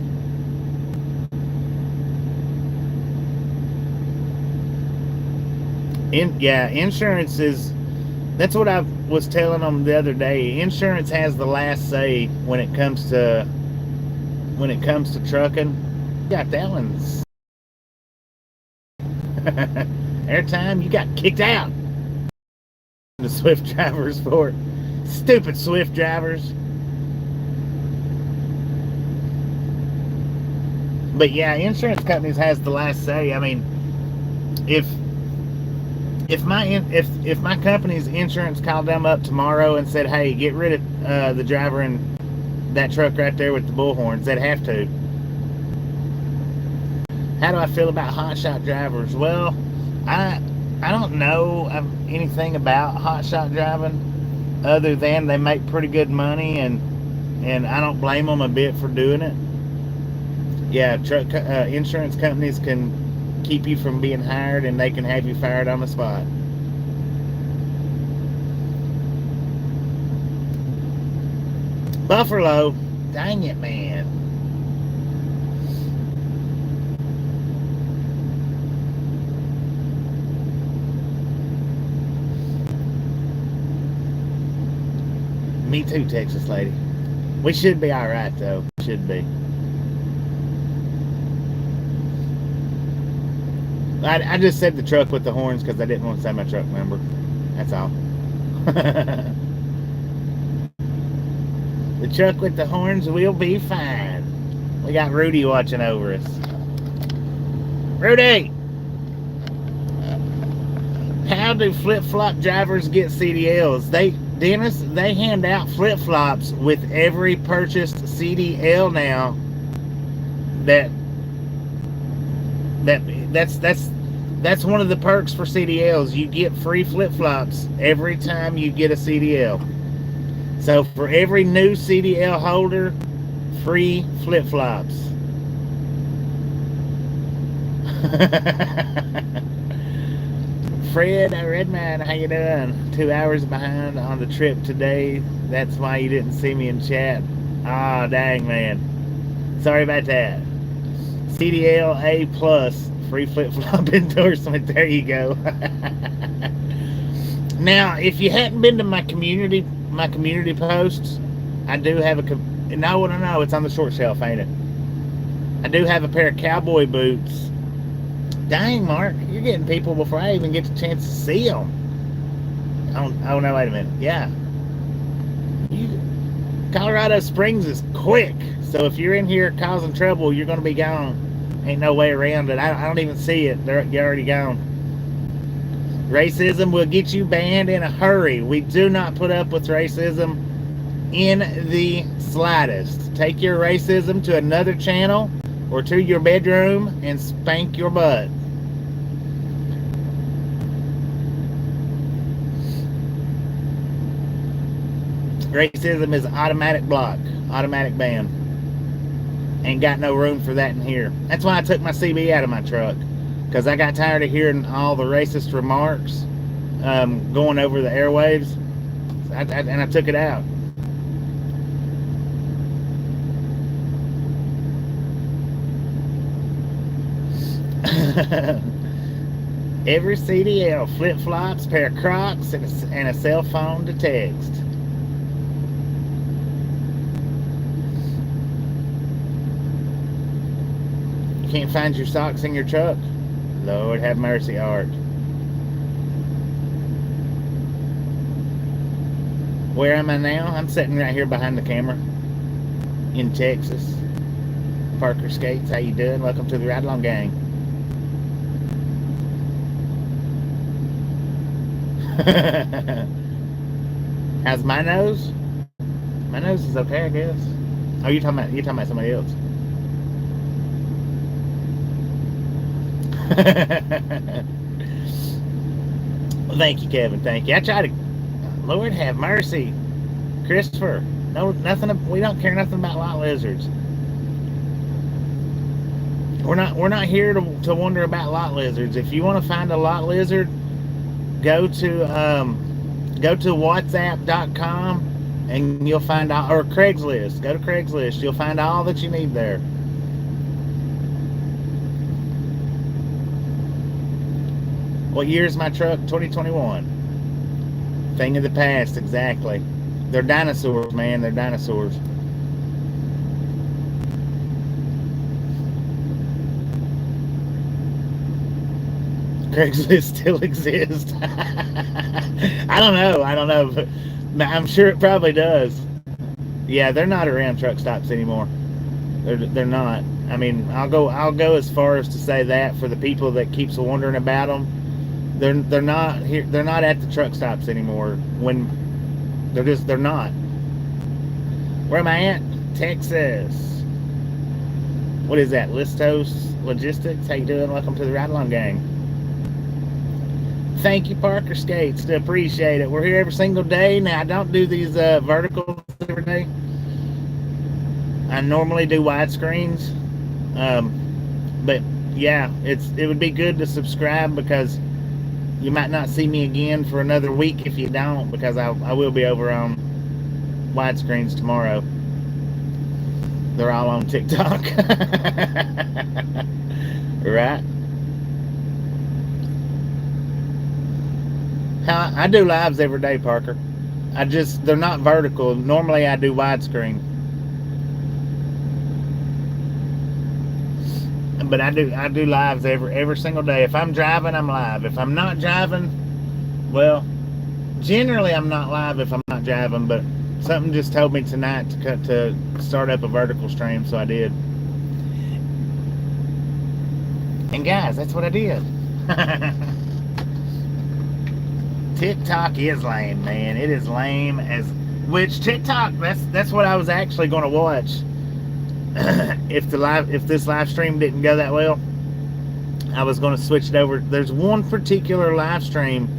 Insurance is, that's what I was telling them the other day. Insurance has the last say when it comes to trucking. Got that one. Airtime, you got kicked out. The Swift drivers for it. Stupid Swift drivers. But yeah, insurance companies has the last say. I mean, if my company's insurance called them up tomorrow and said, "Hey, get rid of the driver in that truck right there with the bullhorns," they'd have to. How do I feel about hotshot drivers? Well, I don't know anything about hotshot driving other than they make pretty good money, and I don't blame them a bit for doing it. Yeah, insurance companies can keep you from being hired, and they can have you fired on the spot. Buffalo, dang it, man. Me too, Texas lady. We should be all right, though. Should be. I just said the truck with the horns because I didn't want to say my truck number. That's all. The truck with the horns will be fine. We got Rudy watching over us. Rudy! How do flip-flop drivers get CDLs? Dennis, they hand out flip-flops with every purchased CDL now. That's one of the perks for CDLs. You get free flip-flops every time you get a CDL. So for every new CDL holder, free flip-flops. Fred, Redman, how you doing? 2 hours behind on the trip today. That's why you didn't see me in chat. Ah, dang, man. Sorry about that. CDL A plus, free flip-flop endorsement. There you go. Now, if you hadn't been to my community posts, I do have no, it's on the short shelf, ain't it? I do have a pair of cowboy boots. Dang, Mark, you're getting people before I even get the chance to see them. Oh no, wait a minute. Yeah. Colorado Springs is quick. So if you're in here causing trouble, you're going to be gone. Ain't no way around it. I don't even see it. You're already gone. Racism will get you banned in a hurry. We do not put up with racism in the slightest. Take your racism to another channel or to your bedroom and spank your butt. Racism is automatic block, automatic ban. Ain't got no room for that in here. That's why I took my CB out of my truck, because I got tired of hearing all the racist remarks going over the airwaves, and I took it out. Every CDL, flip-flops, pair of Crocs, and a cell phone to text. You can't find your socks in your truck? Lord have mercy, Art. Where am I now? I'm sitting right here behind the camera in Texas. Parker Skates, how you doing? Welcome to the Ride Along Gang. How's my nose? My nose is okay, I guess. Oh, you're talking about somebody else. Well, thank you, Kevin. Thank you. I try to. Lord have mercy, Christopher. No, nothing. We don't care nothing about lot lizards. We're not here to wonder about lot lizards. If you want to find a lot lizard, go to whatsapp.com and you'll find all, or Craigslist. Go to Craigslist. You'll find all that you need there. What year is my truck? 2021. Thing of the past, exactly. They're dinosaurs, man. They're dinosaurs. Craigslist still exists. I don't know, but I'm sure it probably does. Yeah, they're not around truck stops anymore. They're not. I mean, I'll go as far as to say that for the people that keeps wondering about them. They're not here. They're not at the truck stops anymore. When they're not. Where am I at? Texas. What is that? Listos Logistics? How you doing? Welcome to the Ride Along Gang. Thank you, Parker Skates. To appreciate it. We're here every single day. Now, I don't do these verticals every day. I normally do widescreens. But yeah, it would be good to subscribe, because you might not see me again for another week if you don't, because I will be over on widescreens tomorrow. They're all on TikTok. Right? I do lives every day, Parker. They're not vertical. Normally I do widescreen. But I do lives every single day. If I'm driving, I'm live. If I'm not driving, well, generally I'm not live if I'm not driving, but something just told me tonight to start up a vertical stream, so I did. And guys, that's what I did. TikTok is lame, man. It is lame as which TikTok. That's what I was actually going to watch. If this live stream didn't go that well, I was going to switch it over. There's one particular live stream,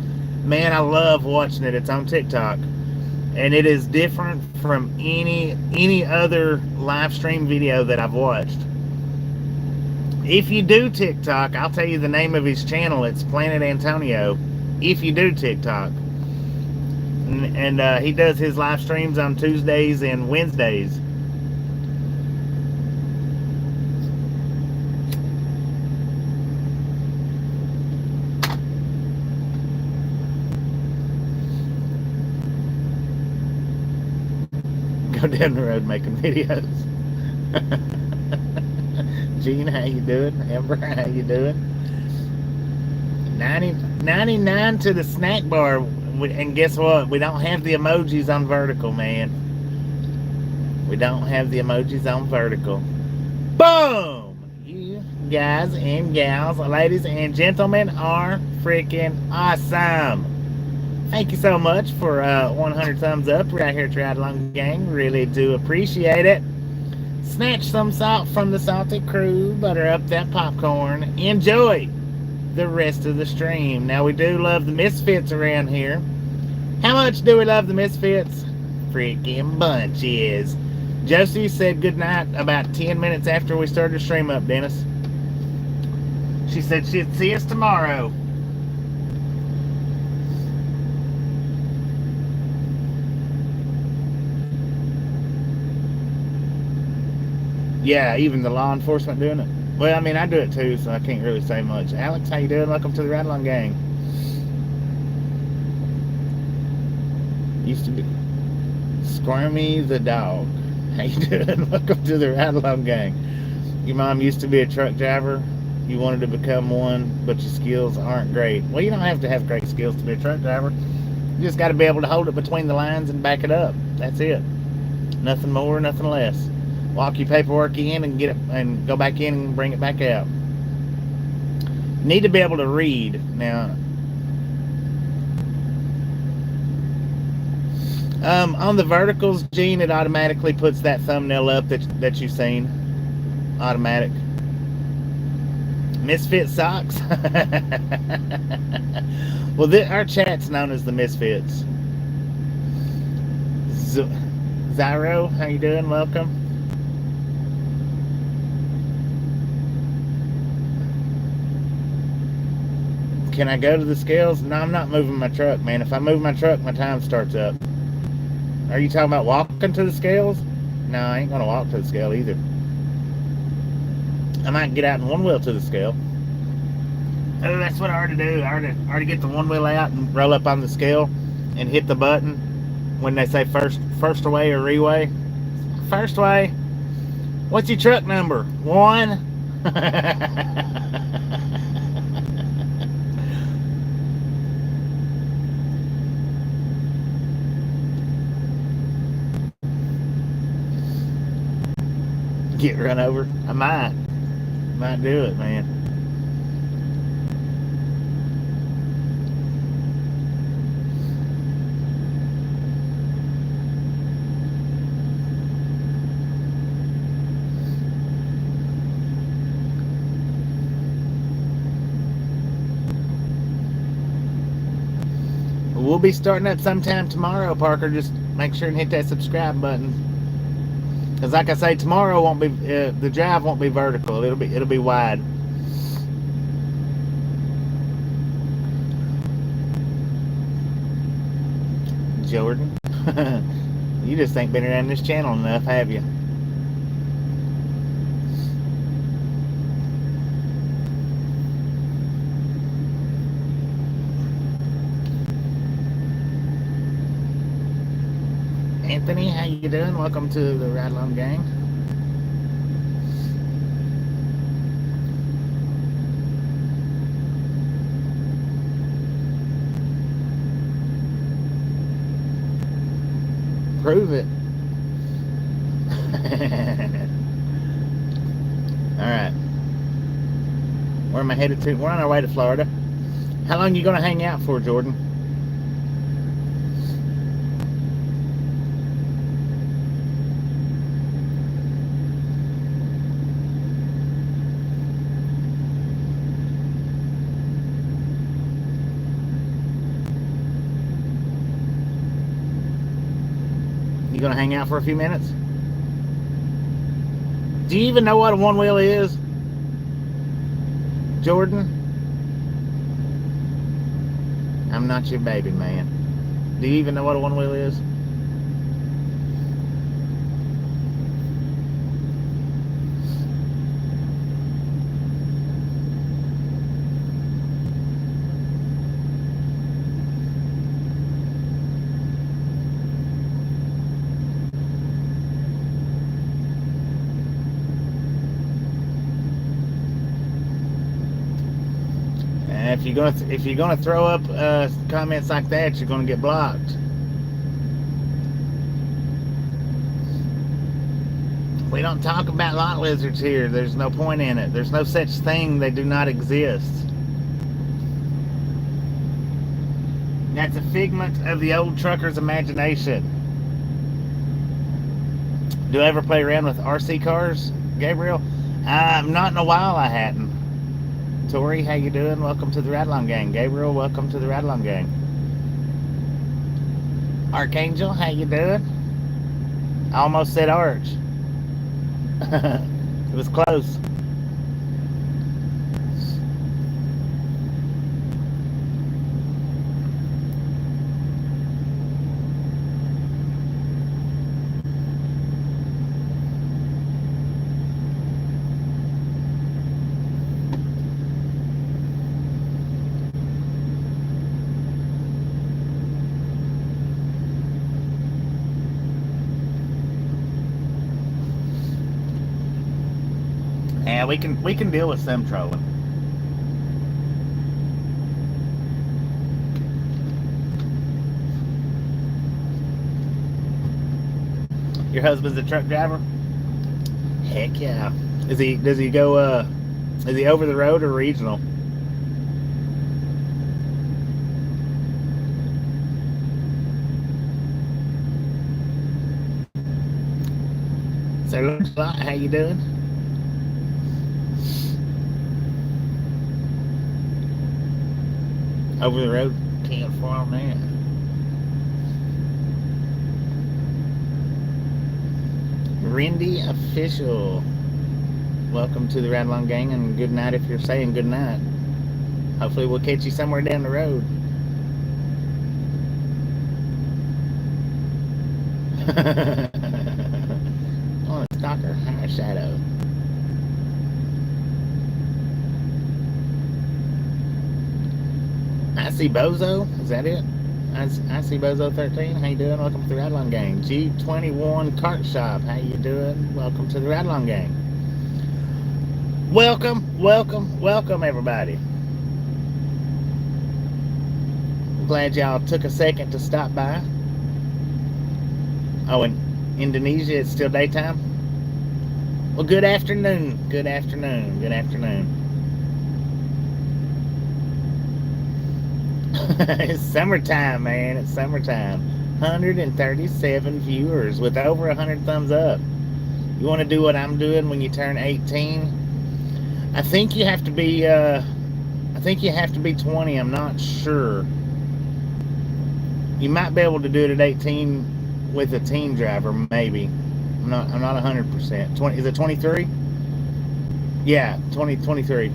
man, I love watching it. It's on TikTok, and it is different from any other live stream video that I've watched. If you do TikTok, I'll tell you the name of his channel. It's Planet Antonio. If you do TikTok, and he does his live streams on Tuesdays and Wednesdays. Go down the road making videos. Gene, how you doing? Amber, how you doing? 99 to the snack bar, and guess what? We don't have the emojis on vertical, man. We don't have the emojis on vertical. Boom! You guys and gals, ladies and gentlemen, are freaking awesome. Thank you so much for 100 thumbs up right here at Ride Along Gang. Really do appreciate it. Snatch some salt from the salty crew, butter up that popcorn. Enjoy the rest of the stream. Now, we do love the Misfits around here. How much do we love the Misfits? Freaking bunches. Josie said goodnight about 10 minutes after we started the stream up, Dennis. She said she'd see us tomorrow. Yeah, even the law enforcement doing it. Well, I mean, I do it too, so I can't really say much. Alex, how you doing? Welcome to the Ride Along Gang. Used to be Squirmy the dog. How you doing? Welcome to the Ride Along Gang. Your mom used to be a truck driver. You wanted to become one, but your skills aren't great. Well, you don't have to have great skills to be a truck driver. You just got to be able to hold it between the lines and back it up. That's it. Nothing more, nothing less. Walk your paperwork in and get it, and go back in and bring it back out. You need to be able to read. Now, on the verticals, Gene, it automatically puts that thumbnail up that you've seen. Automatic. Misfit socks. Well, our chat's known as the Misfits. Zyro, how you doing? Welcome. Can I go to the scales? No, I'm not moving my truck, man. If I move my truck, my time starts up. Are you talking about walking to the scales? No, I ain't gonna walk to the scale either. I might get out in one wheel to the scale. Oh, that's what I already do. I already get the one wheel out and roll up on the scale and hit the button when they say first away or reway. First way. What's your truck number? 1. Get run over? I might do it, man. we'll be starting up sometime tomorrow, Parker. Just make sure and hit that subscribe button. Because like I say, tomorrow won't be the drive won't be vertical. It'll be wide. Jordan, you just ain't been around this channel enough, have you? Anthony, how you doing? Welcome to the Ride Along Gang. Prove it. Alright. Where am I headed to? We're on our way to Florida. How long are you going to hang out for, Jordan? You gonna hang out for a few minutes? Do you even know what a one wheel is, Jordan? I'm not your baby, man. Do you even know what a one wheel is? If you're gonna throw up comments like that, you're gonna get blocked. We don't talk about lot lizards here. There's no point in it. There's no such thing. They do not exist. That's a figment of the old trucker's imagination. Do I ever play around with RC cars, Gabriel? Not in a while. I hadn't. Tori, how you doing? Welcome to the Ride Along Gang. Gabriel, welcome to the Ride Along Gang. Archangel, how you doing? I almost said Arch. It was close. Yeah, we can deal with some trolling. Your husband's a truck driver? Heck yeah. Does he go is he over the road or regional? So how you doing? Over the road, can't farm that. Rindy Official, welcome to the Ride Along Gang, and good night if you're saying good night. Hopefully we'll catch you somewhere down the road. On a stalker high shadow. I see Bozo, is that it? I see Bozo 13. How you doing? Welcome to the Ride Along Gang. G21 Cart Shop. How you doing? Welcome to the Ride Along Gang. Welcome, welcome, welcome, everybody. I'm glad y'all took a second to stop by. Oh, in Indonesia, it's still daytime? Well, good afternoon. Good afternoon. Good afternoon. It's summertime, man. It's summertime. 137 viewers with over 100 thumbs up. You want to do what I'm doing when you turn 18? I think you have to be 20. I'm not sure. You might be able to do it at 18 with a teen driver, maybe. I'm not 100%. 20, is it 23? Yeah, 23.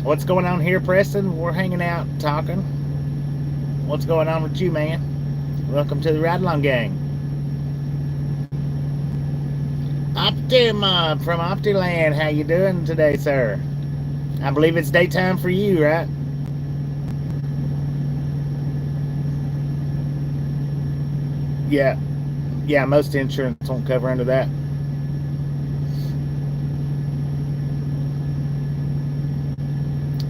What's going on here, Preston? We're hanging out, talking. What's going on with you, man? Welcome to the Ride Along Gang. Optima from Optiland, how you doing today, sir? I believe it's daytime for you, right? Yeah, most insurance won't cover under that.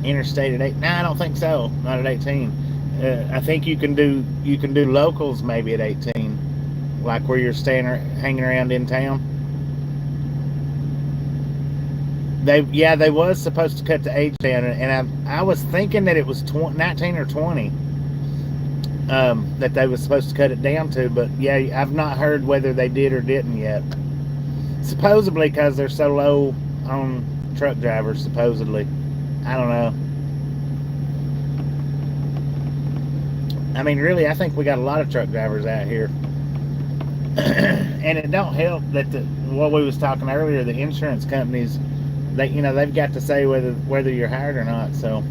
Interstate at 8? No, I don't think so. Not at 18. I think you can do locals maybe at 18, like where you're staying or hanging around in town. They was supposed to cut the age down, and I was thinking that it was 19 or 20 that they was supposed to cut it down to, but yeah, I've not heard whether they did or didn't yet. Supposedly because they're so low on truck drivers, supposedly. I don't know. I mean, really, I think we got a lot of truck drivers out here. And it don't help that what we was talking earlier, the insurance companies, they've got to say whether you're hired or not, so.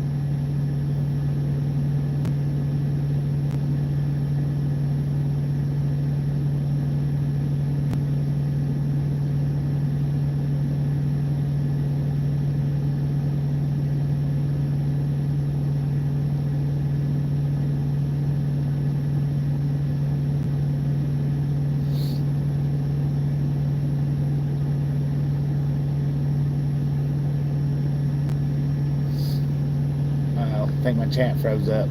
I think my chat froze up.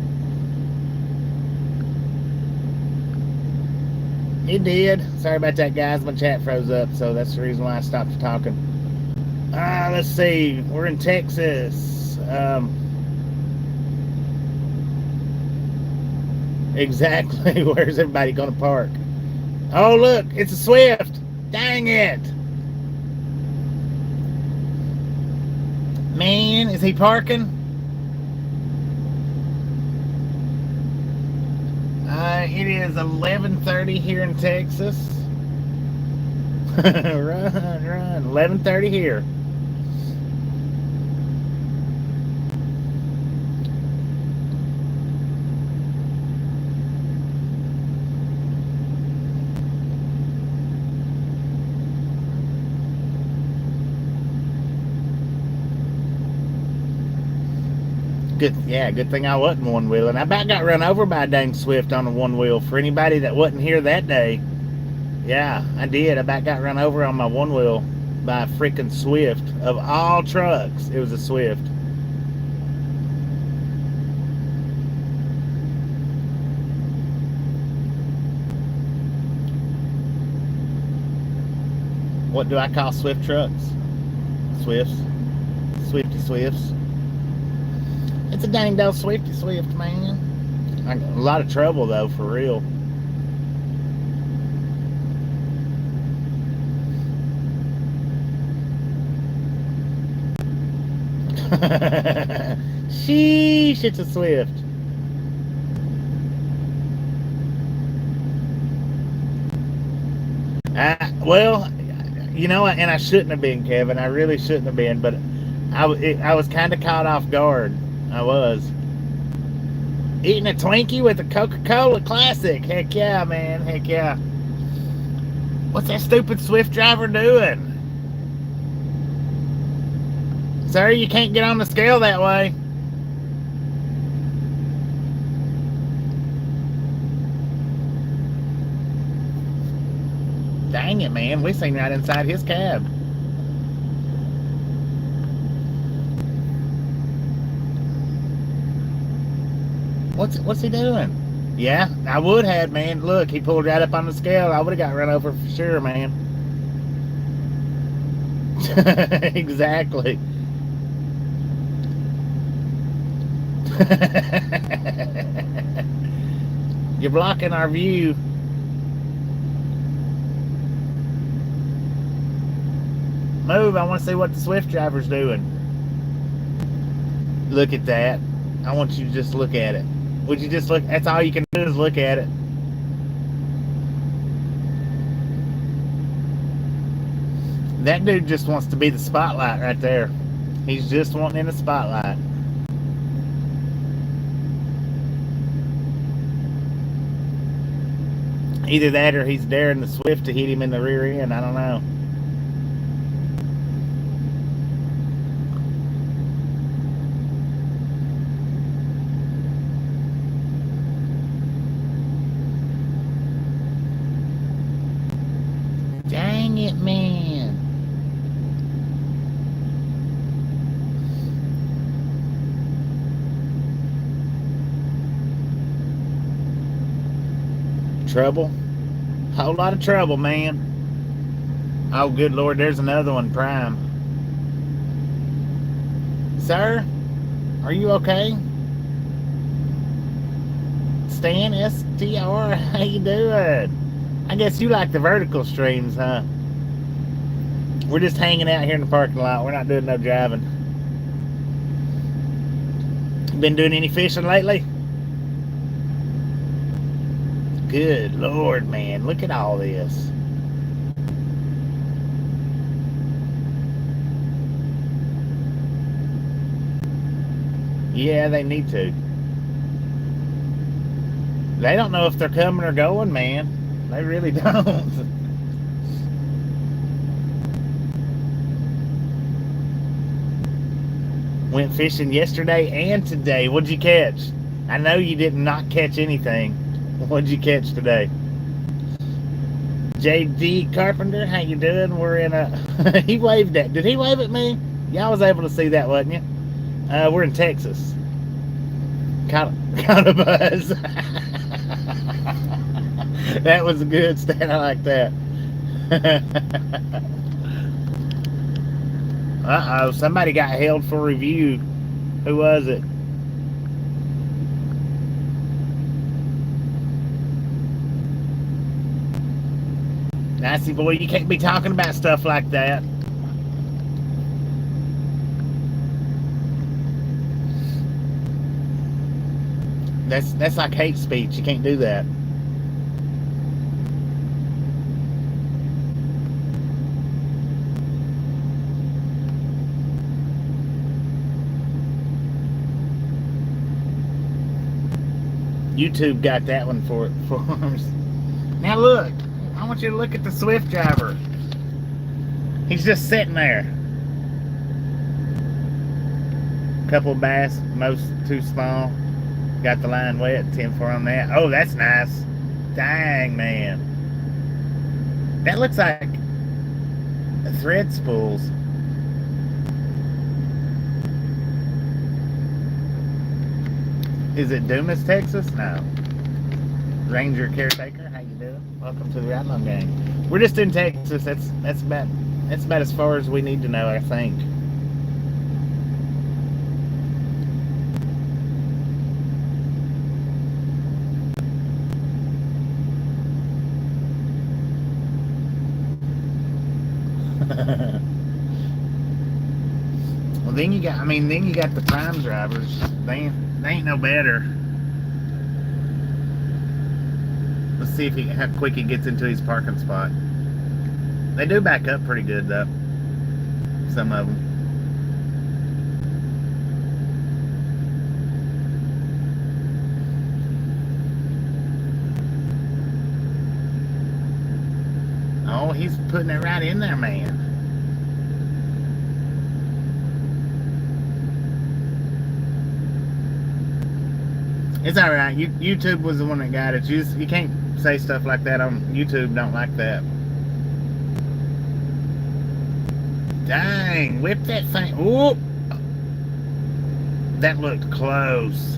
It did. Sorry about that, guys. My chat froze up, so that's the reason why I stopped talking. Let's see. We're in Texas. Exactly. Where's everybody going to park? Oh, look. It's a Swift. Dang it. Man, is he parking? It is 11:30 here in Texas. Run. 11:30 here. Good thing I wasn't one wheeling. I about got run over by a dang Swift on a one wheel. For anybody that wasn't here that day, yeah, I did. I about got run over on my one wheel by a freaking Swift. Of all trucks, it was a Swift. What do I call Swift trucks? Swifts. Swifty Swifts. It's a dang old Swifty Swift, man. I got a lot of trouble, though, for real. Sheesh, it's a Swift. Well, you know, and I shouldn't have been, Kevin. I really shouldn't have been, but I was kind of caught off guard. I was eating a Twinkie with a Coca-Cola Classic. Heck yeah, man. Heck yeah. What's that stupid Swift driver doing? Sir, you can't get on the scale that way. Dang it, man. We seen right inside his cab. What's he doing? Yeah, I would have, man. Look, he pulled right up on the scale. I would have got run over for sure, man. Exactly. You're blocking our view. Move, I want to see what the Swift driver's doing. Look at that. I want you to just look at it. Would you just look? That's all you can do is look at it. That dude just wants to be the spotlight right there. He's just wanting in the spotlight. Either that or he's daring the Swift to hit him in the rear end. I don't know. Dang it, man. Trouble? Whole lot of trouble, man. Oh, good Lord, there's another one, Prime. Sir, are you okay? Stan, STR, how you doing? I guess you like the vertical streams, huh? We're just hanging out here in the parking lot. We're not doing no driving. Been doing any fishing lately? Good Lord, man. Look at all this. Yeah, they need to. They don't know if they're coming or going, man. They really don't. Went fishing yesterday and today. What'd you catch? I know you did not catch anything. What'd you catch today? JD Carpenter, how you doing? We're in a... He waved at... Did he wave at me? Y'all was able to see that, wasn't you? We're in Texas. Kind of buzz. That was a good stand. I like that. Uh-oh, somebody got held for review. Who was it? Nasty boy, you can't be talking about stuff like that. That's like hate speech. You can't do that. YouTube got that one for us. Now look, I want you to look at the Swift driver. He's just sitting there. Couple bass, most too small. Got the line wet, 10-4 on that. Oh, that's nice. Dang, man. That looks like thread spools. Is it Dumas, Texas? No. Ranger Caretaker, how you doing? Welcome to the Outlaw Gang. We're just in Texas. That's about as far as we need to know, I think. Well, then you got the prime drivers. They ain't no better. Let's see if how quick he gets into his parking spot. They do back up pretty good though. Some of them. Oh, he's putting it right in there, man. It's all right. YouTube was the one that got it. You can't say stuff like that on YouTube. Don't like that. Dang, whip that thing. Ooh, that looked close.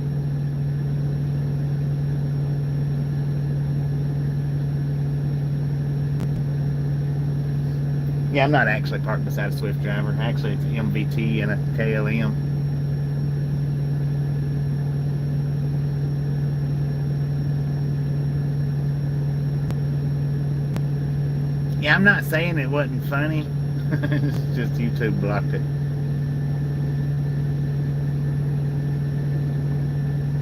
Yeah, I'm not actually parked beside a Swift driver. Actually, it's MVT and a KLM. Yeah, I'm not saying it wasn't funny. It's just YouTube blocked it.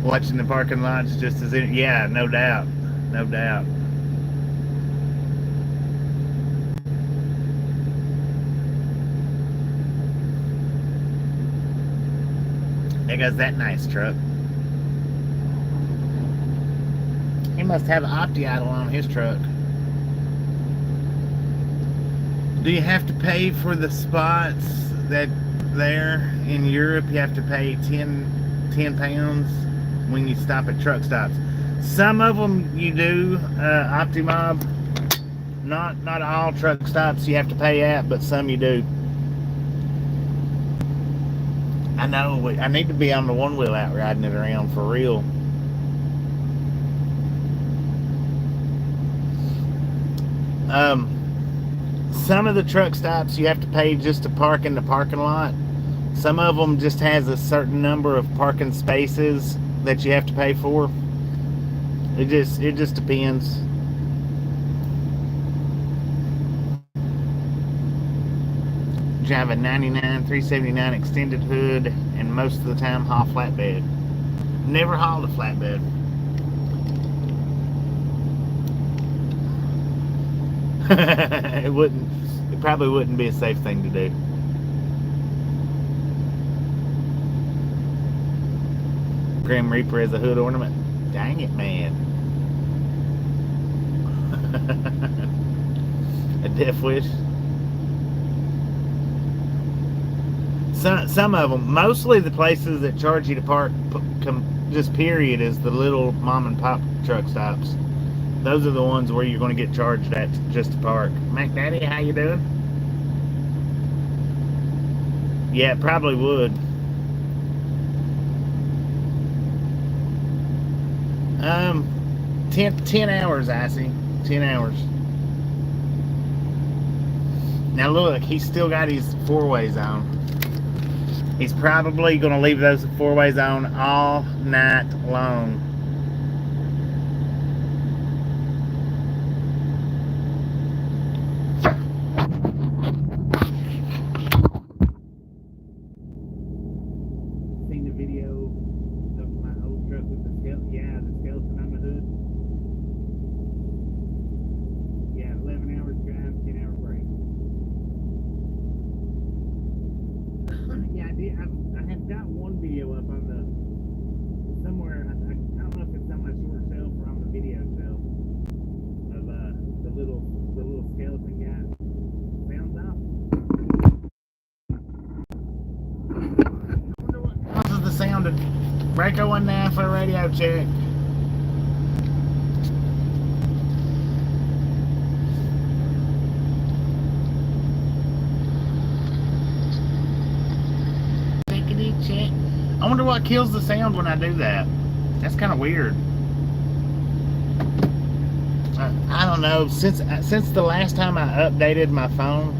Watching the parking lots just as it, yeah, no doubt. No doubt. There goes that nice truck. He must have an Opti-idle on his truck. Do you have to pay for the spots that there in Europe? You have to pay 10 pounds when you stop at truck stops. Some of them you do, OptiMob. Not all truck stops you have to pay at, but some you do. I know, I need to be on the one wheel out riding it around for real. Some of the truck stops you have to pay just to park in the parking lot. Some of them just has a certain number of parking spaces that you have to pay for. It just depends. Drive a 99 379 extended hood and most of the time haul flatbed. Never hauled a flatbed. It probably wouldn't be a safe thing to do. Grim Reaper as a hood ornament. Dang it, man. A death wish. Some of them, mostly the places that charge you to park, just period, is the little mom and pop truck stops. Those are the ones where you're going to get charged at just to park. Mac Daddy, how you doing? Yeah, it probably would. 10 hours, Icy. 10 hours. Now look, he's still got his four-ways on. He's probably going to leave those four-ways on all night long. Seen the video of my old truck with the skeleton? Yeah, the skeleton on the hood. Yeah, 11 hours drive, 10-hour break. Yeah, I did. I have got one video up on the somewhere. I don't know if it's on my short shelf or on the video shelf of the little skeleton guy. Sounds off. I wonder what causes the sound of Breaker 19 for a radio check. Check. I wonder what kills the sound when I do that. That's kind of weird. I don't know. Since the last time I updated my phone,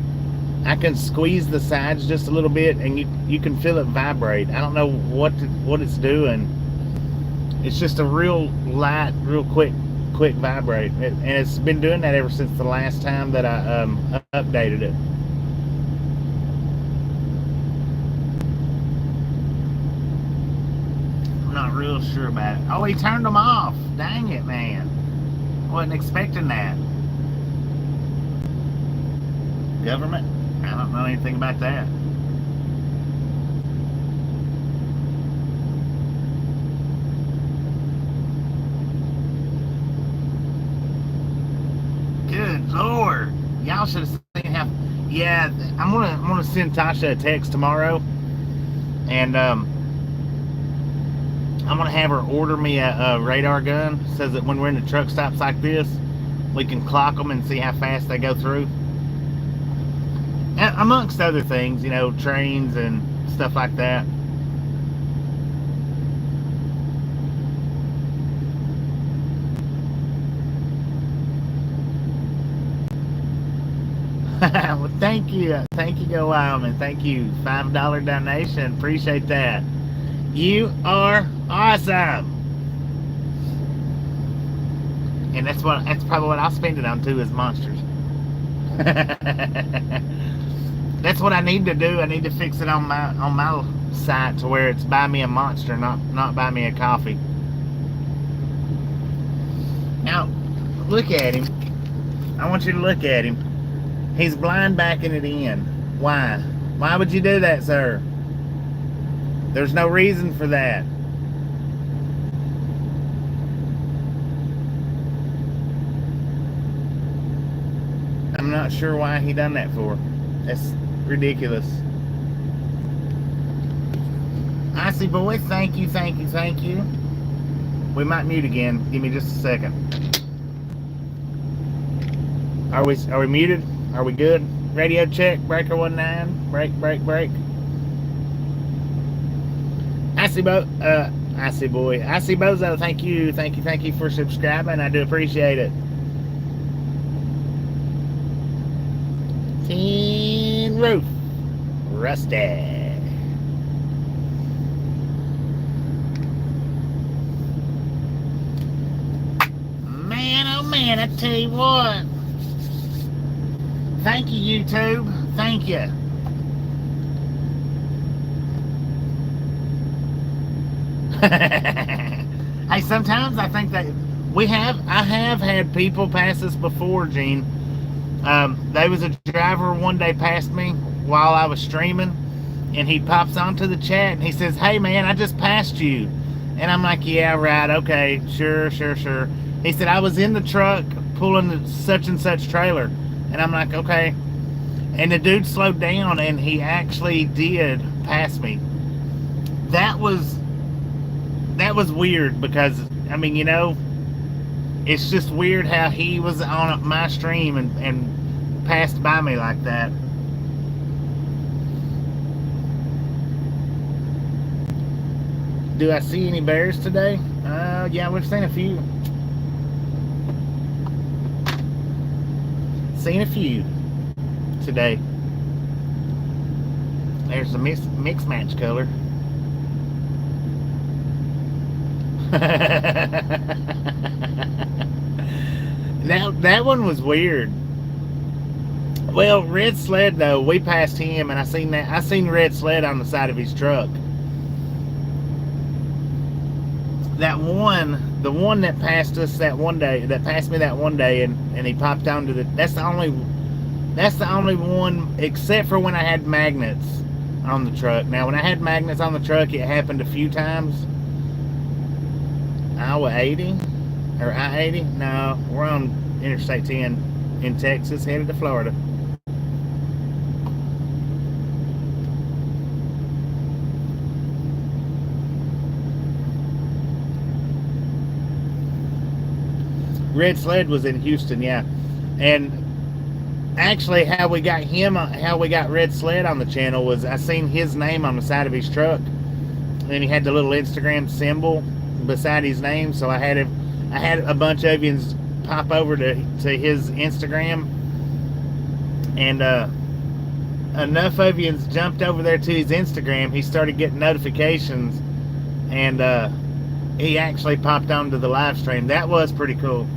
I can squeeze the sides just a little bit, and you can feel it vibrate. I don't know what it's doing. It's just a real light, real quick vibrate, and it's been doing that ever since the last time that I updated it. Not real sure about it. Oh, he turned them off. Dang it, man. Wasn't expecting that. Government? I don't know anything about that. Good Lord. Y'all should have seen how... Yeah, I'm gonna send Tasha a text tomorrow. And, I'm going to have her order me a radar gun so that when we're in the truck stops like this, we can clock them and see how fast they go through. And amongst other things, you know, trains and stuff like that. Well, thank you. Thank you, Go Wyoming. Thank you. $5 donation. Appreciate that. You are awesome. And that's probably what I'll spend it on too, is monsters. That's what I need to do. I need to fix it on my site to where it's buy me a monster, not buy me a coffee. Now, look at him. I want you to look at him. He's blind backing it in. Why? Why would you do that, sir? There's no reason for that. I'm not sure why he done that for. That's ridiculous. Icy boy, thank you, thank you, thank you. We might mute again. Give me just a second. Are we muted? Are we good? Radio check, breaker 19. Break. Icy boy, Icy Bozo, thank you for subscribing. I do appreciate it. Tin Roof, Rusty. Man, I tell you what. Thank you, YouTube. Thank you. Hey, sometimes I think that I have had people pass us before, Gene. There was a driver one day passed me while I was streaming, and he pops onto the chat and he says, "Hey man, I just passed you." And I'm like, "Yeah, right, okay, sure. He said, "I was in the truck pulling the such and such trailer." And I'm like, "Okay." And the dude slowed down and he actually did pass me. That was weird because, I mean, you know, it's just weird how he was on my stream and passed by me like that. Do I see any bears today? Yeah, we've seen a few. Seen a few today. There's the mix match color. That one was weird. Well, Red Sled though, we passed him, and I seen Red Sled on the side of his truck. The one that passed us that one day, that passed me that one day, and he popped onto the. That's the only one, except for when I had magnets on the truck. Now, when I had magnets on the truck, it happened a few times. I-80 or I-80? No, we're on Interstate 10 in Texas, headed to Florida. Red Sled was in Houston, yeah. And actually, how we got Red Sled on the channel was I seen his name on the side of his truck, and he had the little Instagram symbol beside his name. So I had a bunch of you pop over to his Instagram, and enough of you jumped over there to his Instagram. He started getting notifications, and he actually popped onto the live stream. That was pretty cool.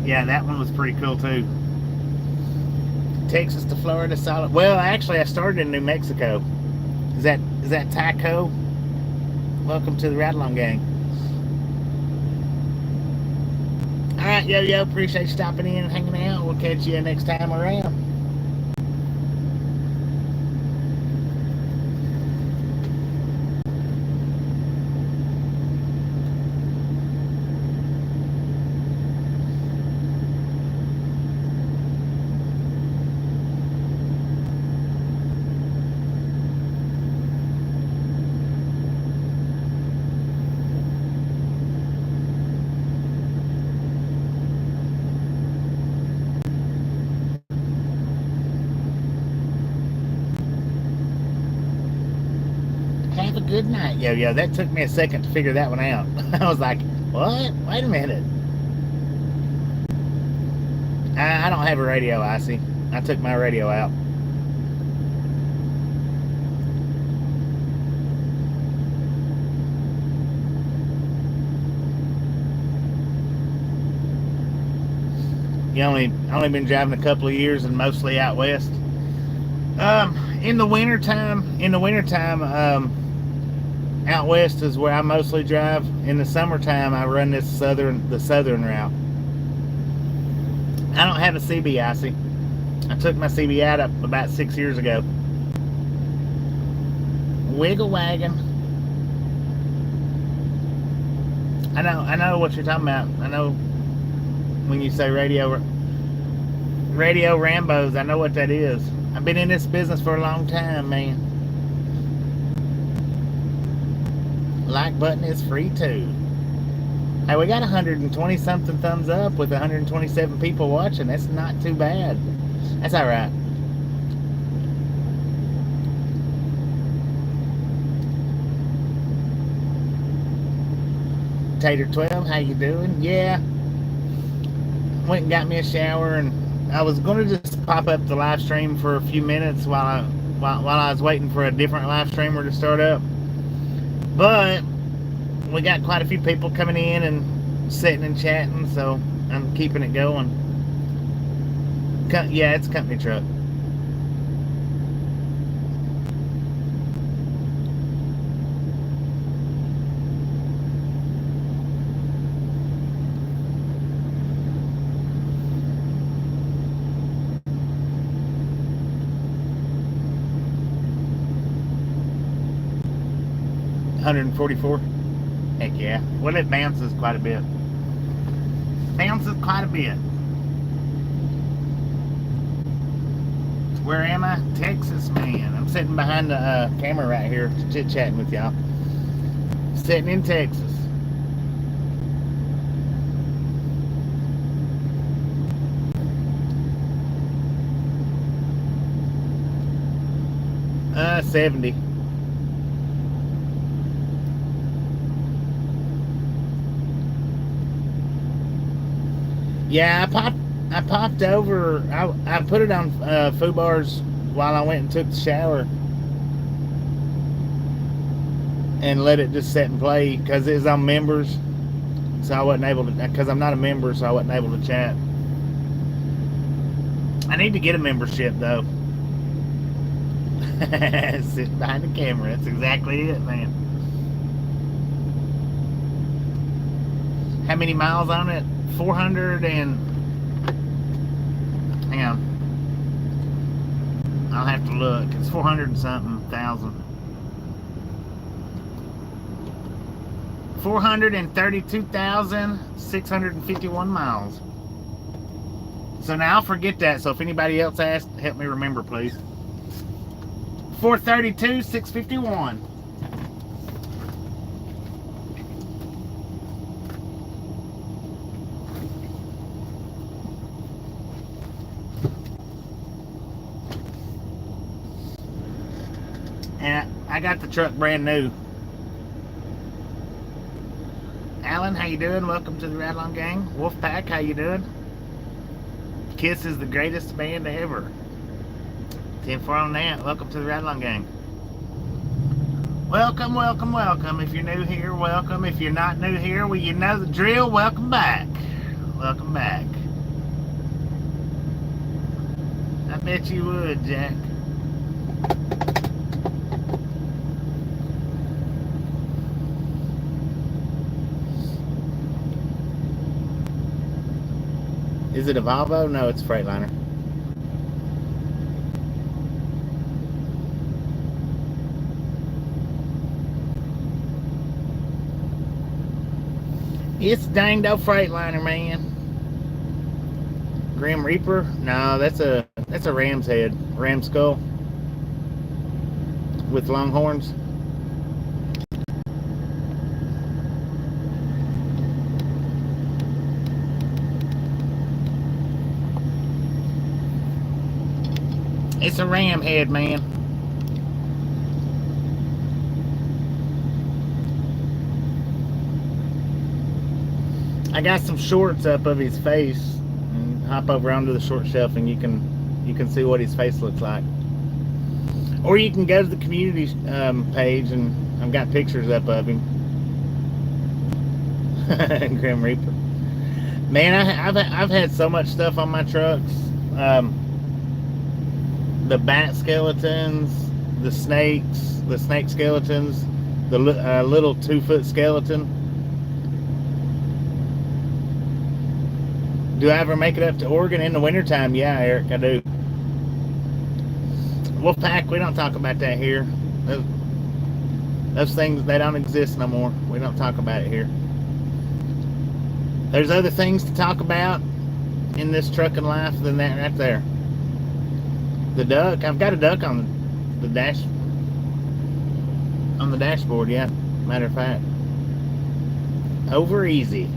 Yeah, that one was pretty cool too. Texas to Florida, solid. Well, actually, I started in New Mexico. Is that Taco? Welcome to the Ride Along Gang. All right, yo, appreciate you stopping in and hanging out. We'll catch you next time around. Have a good night, yo. That took me a second to figure that one out. I was like, what? Wait a minute. I don't have a radio, Icy. I took my radio out. You only been driving a couple of years and mostly out west. In the wintertime, out west is where I mostly drive. In the summertime, I run the southern route. I don't have a CB, Icy. I took my CB out about 6 years ago. Wiggle wagon. I know what you're talking about. I know when you say radio Rambos, I know what that is. I've been in this business for a long time, man. Like button is free too. Hey, we got 120 something thumbs up with 127 people watching. That's not too bad. That's all right. Tater 12, how you doing? Yeah. Went and got me a shower, and I was gonna just pop up the live stream for a few minutes while I was waiting for a different live streamer to start up. But we got quite a few people coming in and sitting and chatting, so I'm keeping it going. Yeah, it's a company truck. $144. Heck yeah. Well, it bounces quite a bit. Bounces quite a bit. Where am I? Texas, man. I'm sitting behind the camera right here, chit-chatting with y'all. Sitting in Texas. $70. Yeah, I popped over. I put it on FUBARs while I went and took the shower, and let it just sit and play because it was on members, so I wasn't able to. Because I'm not a member, so I wasn't able to chat. I need to get a membership though. Sitting behind the camera. That's exactly it, man. How many miles on it? 400 and... Hang on. I'll have to look. It's 400 and something thousand. 432,651 miles. So now I'll forget that. So if anybody else asks, help me remember, please. 432,651. And I got the truck brand new. Alan, how you doing? Welcome to the Ride Along Gang. Wolfpack, how you doing? Kiss is the greatest band ever. 10-4 on that. Welcome to the Ride Along Gang. Welcome, welcome, welcome. If you're new here, welcome. If you're not new here, well, you know the drill. Welcome back. Welcome back. I bet you would, Jack. Is it a Volvo? No, it's a Freightliner. It's a danged old Freightliner, man. Grim Reaper? No, that's a ram's head, ram skull with long horns. It's a ram head, man. I got some shorts up of his face, and hop over onto the short shelf, and you can see what his face looks like. Or you can go to the community page, and I've got pictures up of him. Grim Reaper. Man, I've had so much stuff on my trucks. The bat skeletons, the snake skeletons, the little 2-foot skeleton. Do I ever make it up to Oregon in the wintertime? Yeah, Eric, I do. Wolfpack, we don't talk about that here. Those things, they don't exist no more. We don't talk about it here. There's other things to talk about in this trucking life than that right there. The duck, I've got a duck on the dashboard, yeah. Matter of fact. Over easy.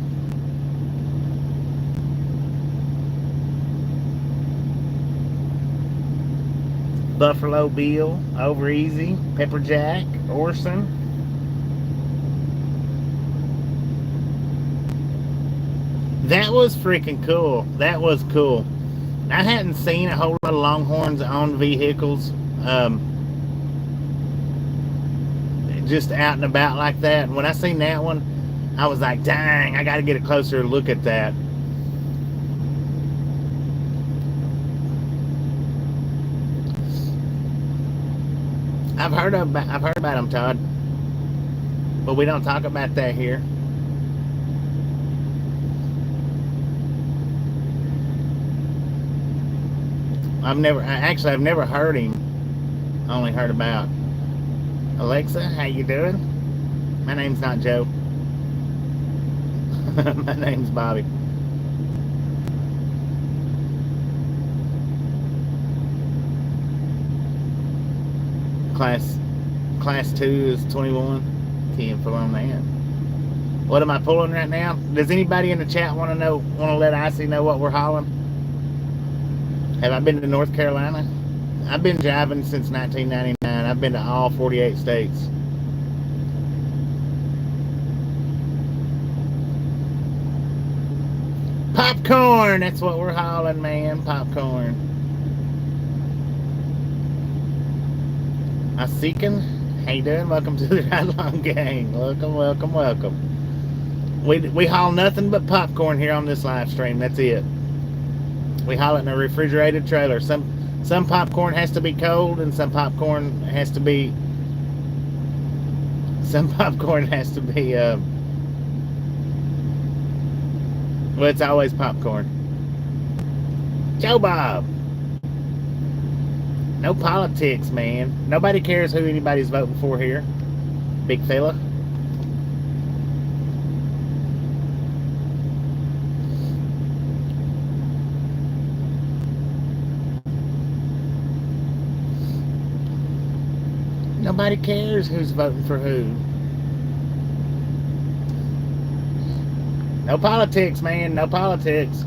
Buffalo Bill, over easy, Pepper Jack, Orson. That was freaking cool. That was cool. I hadn't seen a whole lot of Longhorns on vehicles, just out and about like that. And when I seen that one, I was like, dang, I got to get a closer look at that. I've heard about them, Todd, but we don't talk about that here. I've never heard him. I only heard about. Alexa, how you doing? My name's not Joe. My name's Bobby. Class 2 is 21. 10 for on that. What am I pulling right now? Does anybody in the chat want to let Icy know what we're hauling? Have I been to North Carolina? I've been driving since 1999. I've been to all 48 states. Popcorn! That's what we're hauling, man. Popcorn. Seeking, how you doing? Welcome to the Ride Along Gang. Welcome, welcome, welcome. We haul nothing but popcorn here on this live stream. That's it. We haul it in a refrigerated trailer. Some popcorn has to be cold, and some popcorn has to be well, it's always popcorn. Joe Bob. No politics, man. Nobody cares who anybody's voting for here. Big fella. Nobody cares who's voting for who. No politics, man. No politics.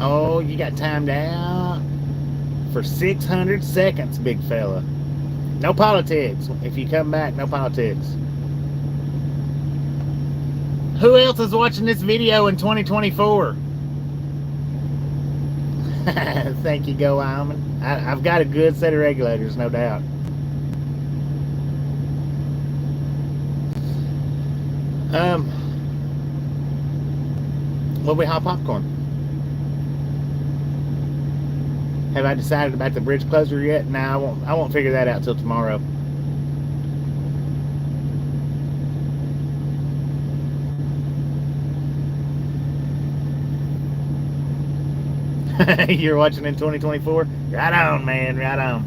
Oh, you got timed out for 600 seconds, big fella. No politics. If you come back, no politics. Who else is watching this video in 2024? Thank you, Go Wyoming. I've got a good set of regulators, no doubt. Will we haul popcorn? Have I decided about the bridge closure yet? No, I won't figure that out till tomorrow. You're watching in 2024? Right on, man, right on.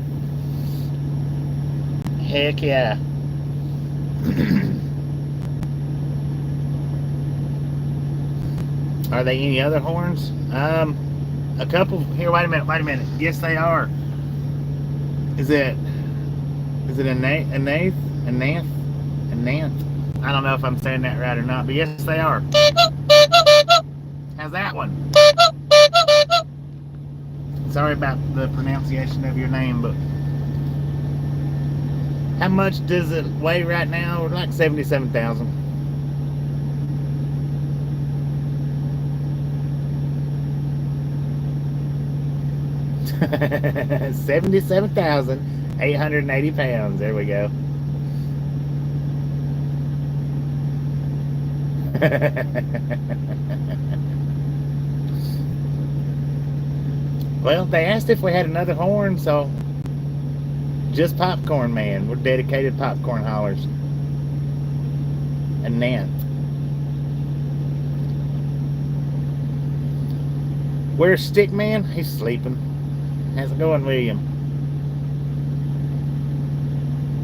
Heck yeah. Are they any other horns? A couple here. Wait a minute. Yes, they are. Is it a Nath? I don't know if I'm saying that right or not, but yes, they are. How's that one? Sorry about the pronunciation of your name, but how much does it weigh right now? Like 77,000. £77,880. There we go. Well, they asked if we had another horn, so just popcorn, man. We're dedicated popcorn haulers. And Nant. Where's Stickman? He's sleeping. How's it going, William?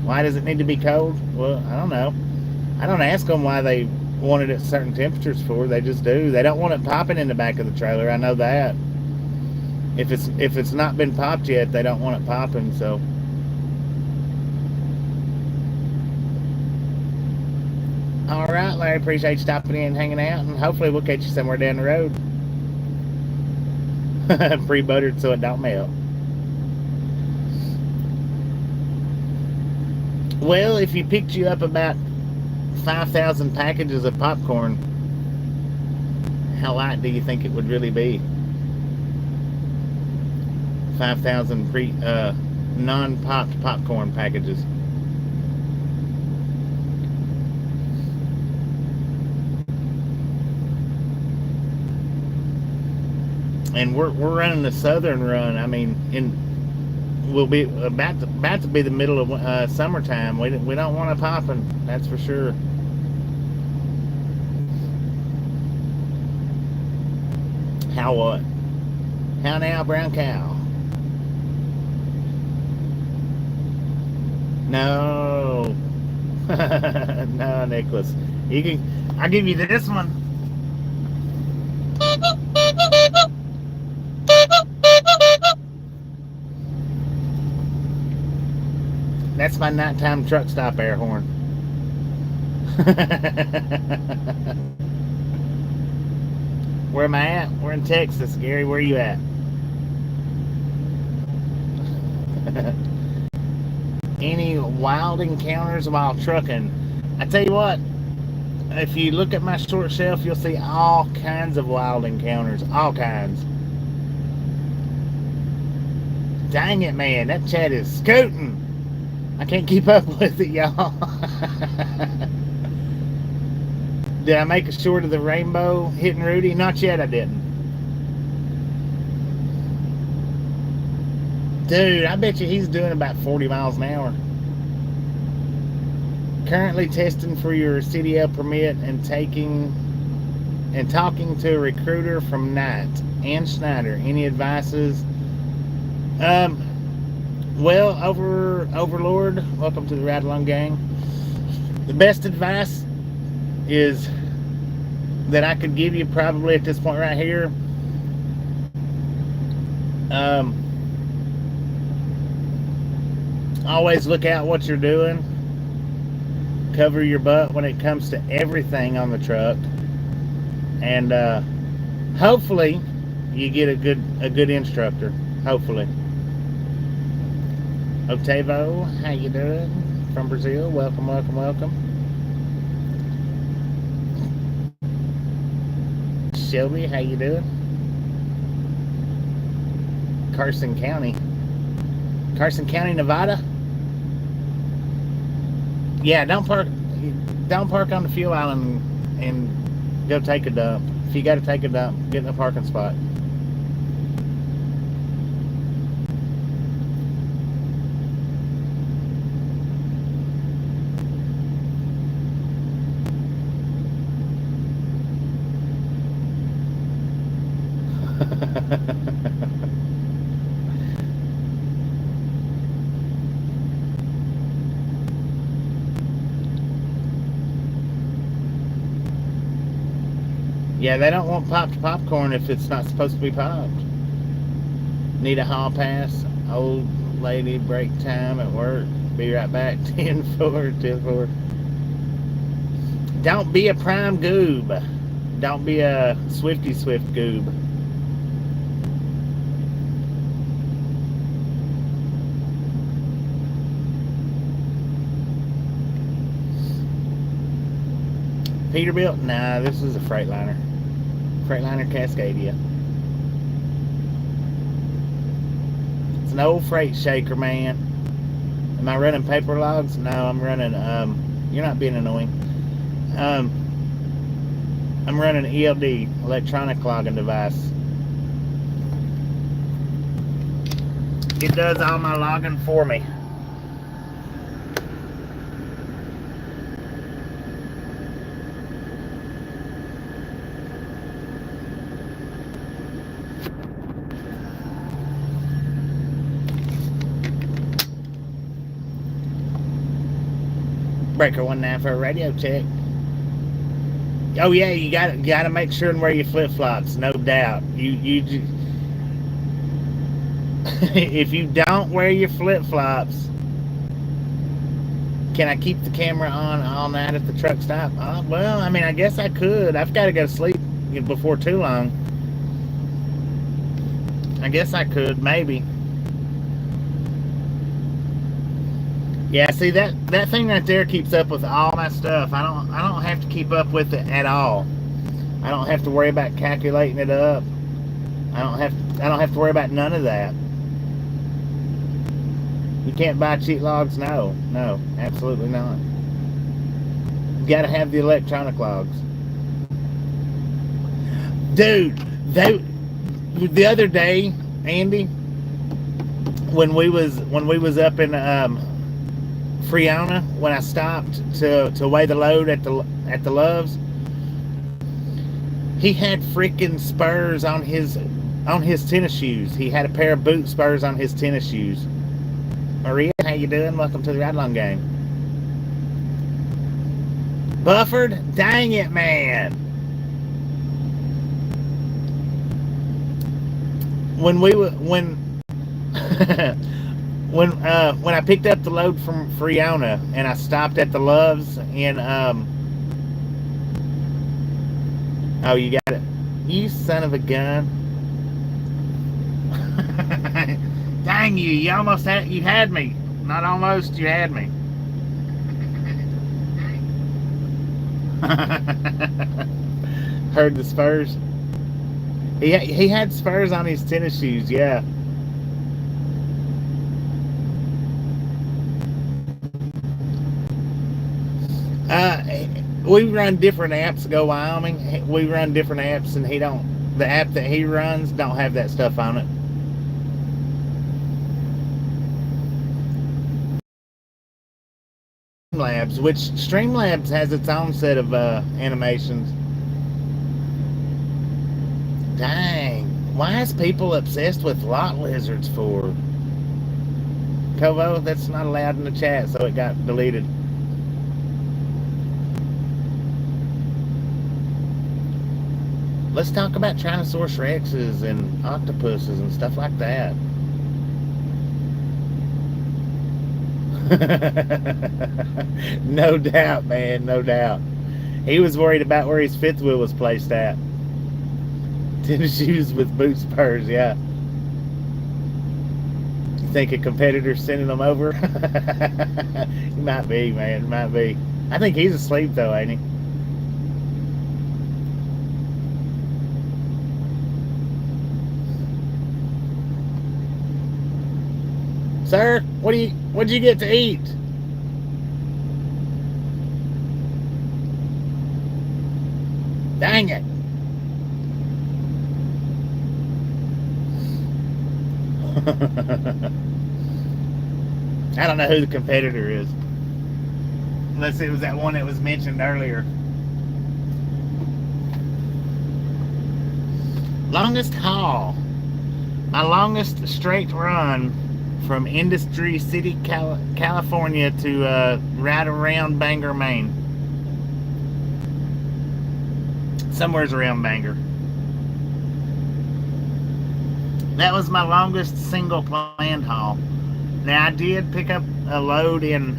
Why does it need to be cold? Well, I don't know. I don't ask them why they want it at certain temperatures for. They just do. They don't want it popping in the back of the trailer. I know that. If it's not been popped yet, they don't want it popping. So. All right, Larry. Appreciate you stopping in and hanging out, and hopefully we'll catch you somewhere down the road. Pre-buttered so it don't melt. Well, if you picked you up about 5,000 packages of popcorn, how light do you think it would really be? 5,000 non-popped popcorn packages. And we're running the southern run. I mean, we'll be about to be the middle of summertime. We don't want to popping, that's for sure. How what? How now, brown cow? No. No, Nicholas. You can. I'll give you this one. That's my nighttime truck stop air horn. Where am I at? We're in Texas. Gary, where are you at? Any wild encounters while trucking? I tell you what, if you look at my short shelf, you'll see all kinds of wild encounters. All kinds. Dang it, man. That chat is scooting. I can't keep up with it, y'all. Did I make a short of the rainbow hitting Rudy? Not yet, I didn't. Dude, I bet you he's doing about 40 miles an hour. Currently testing for your CDL permit and talking to a recruiter from Knight and Schneider. Any advices? Well, Overlord, welcome to the Ride Along Gang. The best advice is that I could give you probably at this point right here. Always look out what you're doing. Cover your butt when it comes to everything on the truck, and hopefully you get a good instructor. Hopefully. Otavo, how you doing? From Brazil, welcome. Shelby, how you doing? Carson County, Nevada. Yeah, don't park on the fuel island and go take a dump. If you got to take a dump, get in a parking spot. Yeah, they don't want popped popcorn if it's not supposed to be popped. Need a hall pass. Old lady break time at work. Be right back. 10-4. Don't be a prime goob. Don't be a Swifty Swift goob. Peterbilt? Nah, this is a Freightliner. Freightliner Cascadia. It's an old freight shaker, man. Am I running paper logs? No, I'm running, you're not being annoying. I'm running ELD, electronic logging device. It does all my logging for me. Breaker 19 for a radio check. Oh yeah, you gotta make sure and wear your flip flops, no doubt. You if you don't wear your flip flops, can I keep the camera on all night if the truck stops? Well, I mean, I guess I could. I've got to go to sleep before too long. I guess I could, maybe. Yeah, see that thing right there keeps up with all my stuff. I don't have to keep up with it at all. I don't have to worry about calculating it up. I don't have to worry about none of that. You can't buy cheat logs? No, absolutely not. You gotta have the electronic logs. Dude, the other day, Andy, when we was up in Friona, when I stopped to weigh the load at the Loves, he had freaking spurs on his tennis shoes. He had a pair of boot spurs on his tennis shoes. Maria, how you doing? Welcome to the Ride Along game. Bufford? Dang it, man. When I picked up the load from Friona and I stopped at the Loves in oh, you got it. You son of a gun. Dang you, you had me. Not almost, you had me. Heard the spurs. He had spurs on his tennis shoes, yeah. We run different apps. Go Wyoming. We run different apps, and the app that he runs don't have that stuff on it. Streamlabs, which Streamlabs has its own set of animations. Dang, why is people obsessed with lot lizards for? Kovo, that's not allowed in the chat, so it got deleted. Let's talk about Tyrannosaurus Rexes and octopuses and stuff like that. No doubt, man, no doubt. He was worried about where his fifth wheel was placed at. Tennis shoes with boot spurs, yeah. You think a competitor's sending them over? He might be, man, might be. I think he's asleep though, ain't he? Sir, what'd you get to eat? Dang it. I don't know who the competitor is. Unless it was that one that was mentioned earlier. Longest haul. My longest straight run from Industry City, California to right around Bangor, Maine. Somewhere's around Bangor. That was my longest single planned haul. Now I did pick up a load in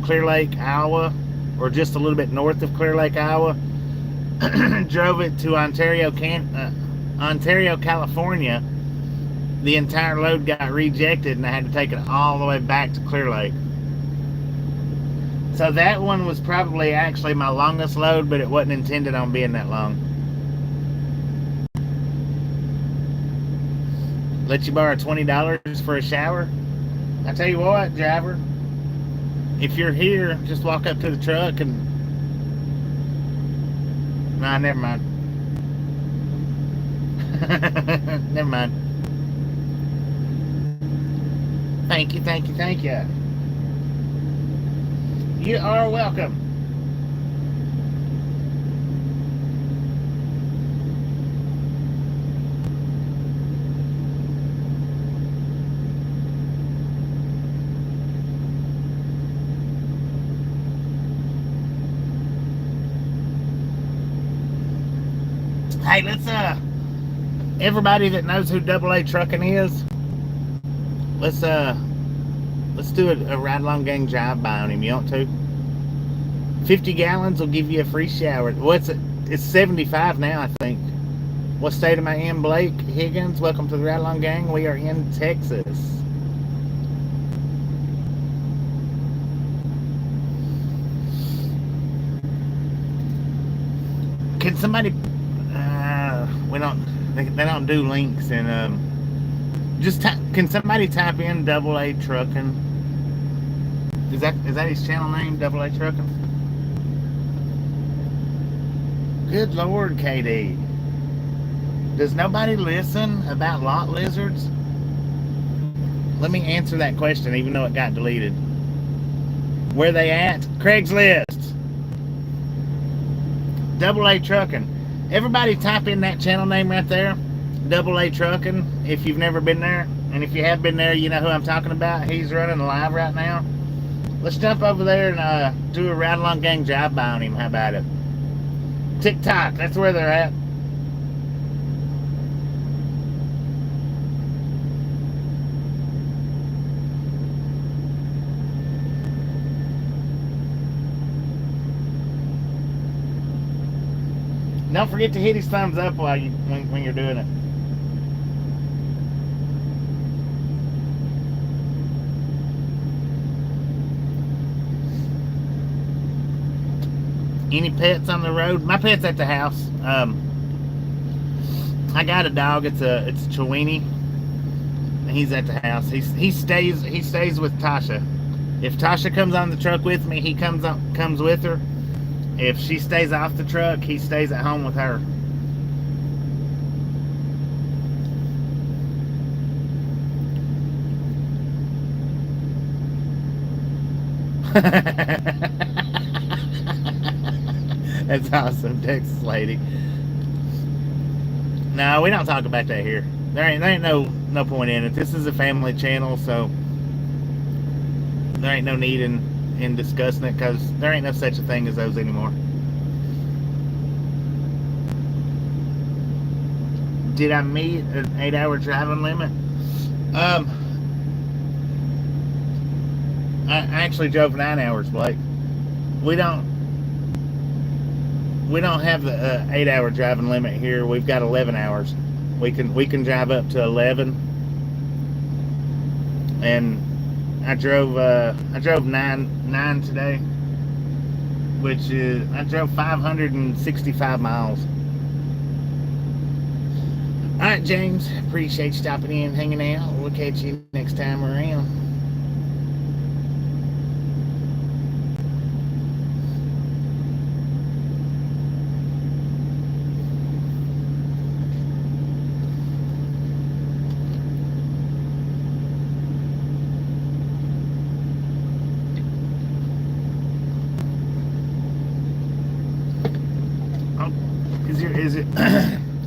Clear Lake, Iowa, or just a little bit north of Clear Lake, Iowa. Drove it to Ontario, California. The entire load got rejected and I had to take it all the way back to Clear Lake. So that one was probably actually my longest load, but it wasn't intended on being that long. Let you borrow $20 for a shower? I tell you what, driver, if you're here, just walk up to the truck and... Nah, never mind. Never mind. Thank you, thank you, thank you. You are welcome. Hey, let's everybody that knows who Double A Trucking is, let's do a ride along gang drive by on him. You want to? 50 gallons will give you a free shower. What's it? It's 75 now, I think. What state am I in? Blake Higgins, welcome to the Ride Along Gang. We are in Texas. Can somebody? We don't. They don't do links, and just can somebody type in Double A Trucking? Is that his channel name? Double A Trucking. Good Lord, KD. Does nobody listen about lot lizards? Let me answer that question, even though it got deleted. Where they at? Craigslist. Double A Trucking. Everybody type in that channel name right there. Double A Trucking. If you've never been there, and if you have been there, you know who I'm talking about. He's running live right now. Let's jump over there and do a Ride Along Gang drive-by on him. How about it? TikTok. That's where they're at. Don't forget to hit his thumbs up while when you're doing it. Any pets on the road? My pet's at the house. I got a dog. It's a Chiweenie. He's at the house. He stays with Tasha. If Tasha comes on the truck with me, he comes with her. If she stays off the truck, he stays at home with her. That's awesome, Texas lady. No, we don't talk about that here. There ain't no point in it. This is a family channel, so there ain't no need in discussing it, because there ain't no such a thing as those anymore. Did I meet an 8-hour driving limit? I actually drove 9 hours, Blake. We don't have the 8-hour driving limit here. We've got 11 hours. We can drive up to 11. And I drove 9 today, which is I drove 565 miles. All right, James, appreciate you stopping in, hanging out. We'll catch you next time around.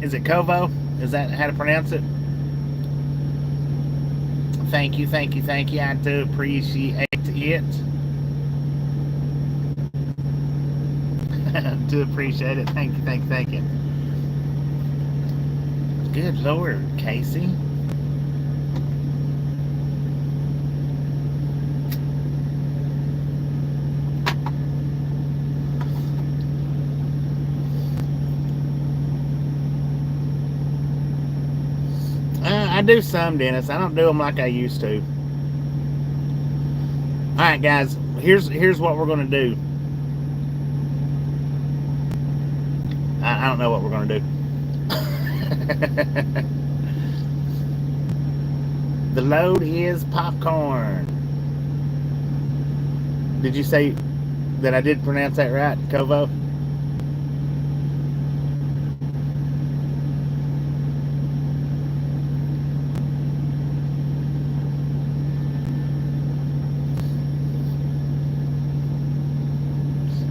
Is it Kovo? Is that how to pronounce it? Thank you. I do appreciate it. Do appreciate it. Thank you. Good Lord, Casey. I do some, Dennis. I don't do them like I used to. Alright, guys. Here's what we're going to do. I don't know what we're going to do. The load is popcorn. Did you say that I did pronounce that right, Kovo?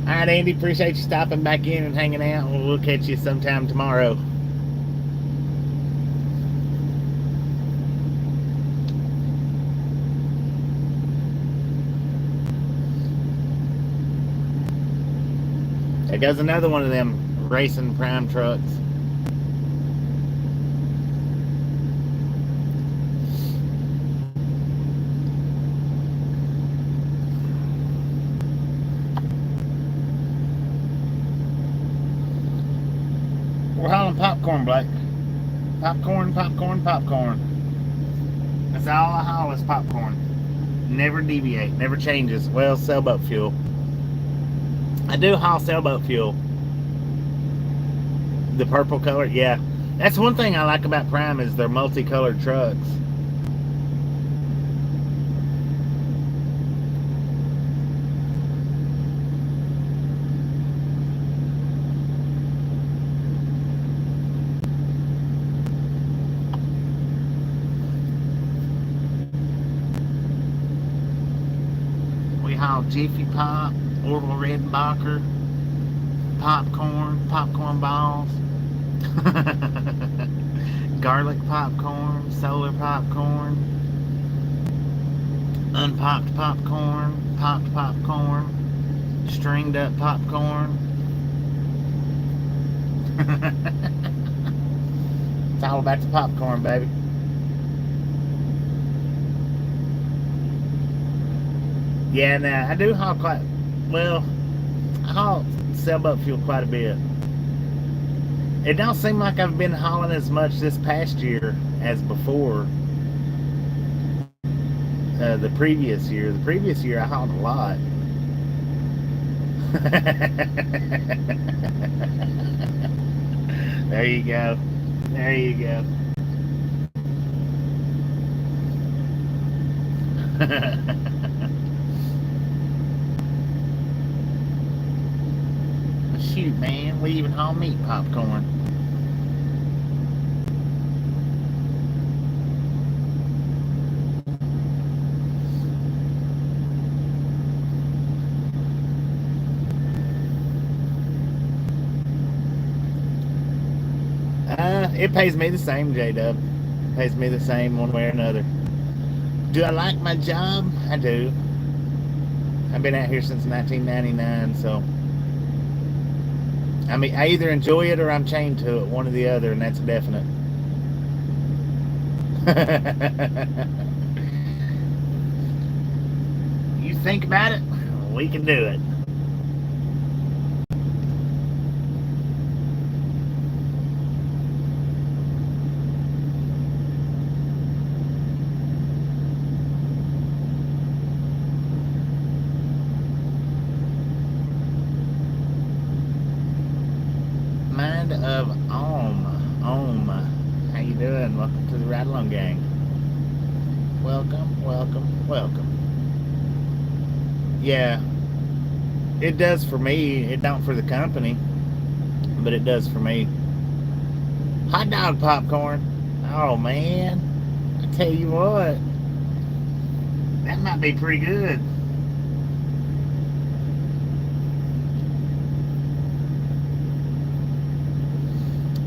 Alright, Andy, appreciate you stopping back in and hanging out. We'll catch you sometime tomorrow. There goes another one of them racing prime trucks. popcorn, Blake. Popcorn, popcorn, popcorn. That's all I haul is popcorn. Never deviate, never changes. Well, sailboat fuel. I do haul sailboat fuel. The purple color, yeah. That's one thing I like about Prime is their multicolored trucks. We haul Jiffy Pop, Orville Redenbacher, popcorn balls, garlic popcorn, solar popcorn, unpopped popcorn, popped popcorn, stringed up popcorn. It's all about the popcorn, baby. Yeah, now I do haul quite well. I haul sailboat fuel quite a bit. It don't seem like I've been hauling as much this past year as before. The previous year. The previous year I hauled a lot. There you go. There you go. Shoot, man, we even haul meat popcorn. It pays me the same, J-Dub. Pays me the same one way or another. Do I like my job? I do. I've been out here since 1999, so I mean, I either enjoy it or I'm chained to it, one or the other, and that's definite. You think about it, we can do it. Mind of Om. How you doing? Welcome to the Ride Along Gang. Welcome, welcome, welcome. Yeah, it does for me. It don't for the company, but it does for me. Hot dog popcorn. Oh man, I tell you what, that might be pretty good.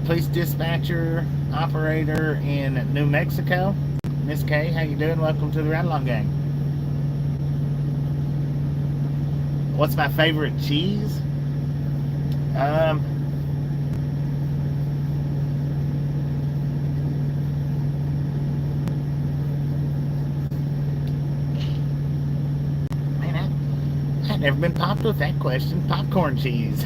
Police dispatcher operator in New Mexico. Miss K, how you doing? Welcome to the Ride Along Gang. What's my favorite cheese? Man, I've never been popped with that question. Popcorn cheese.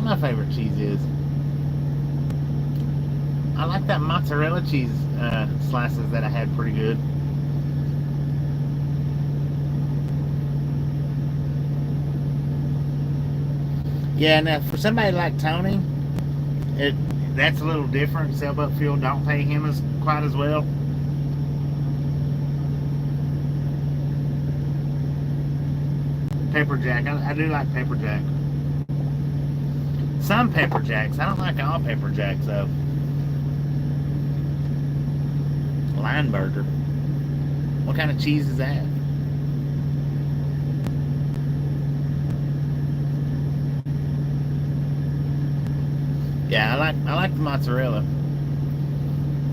My favorite cheese is. I like that mozzarella cheese slices that I had pretty good. Yeah, now for somebody like Tony, that's a little different. Sailboat fuel don't pay him as quite as well. Pepper jack, I do like pepper jack. Some pepper jacks. I don't like all pepper jacks though. Lineburger. What kind of cheese is that? Yeah, I like the mozzarella.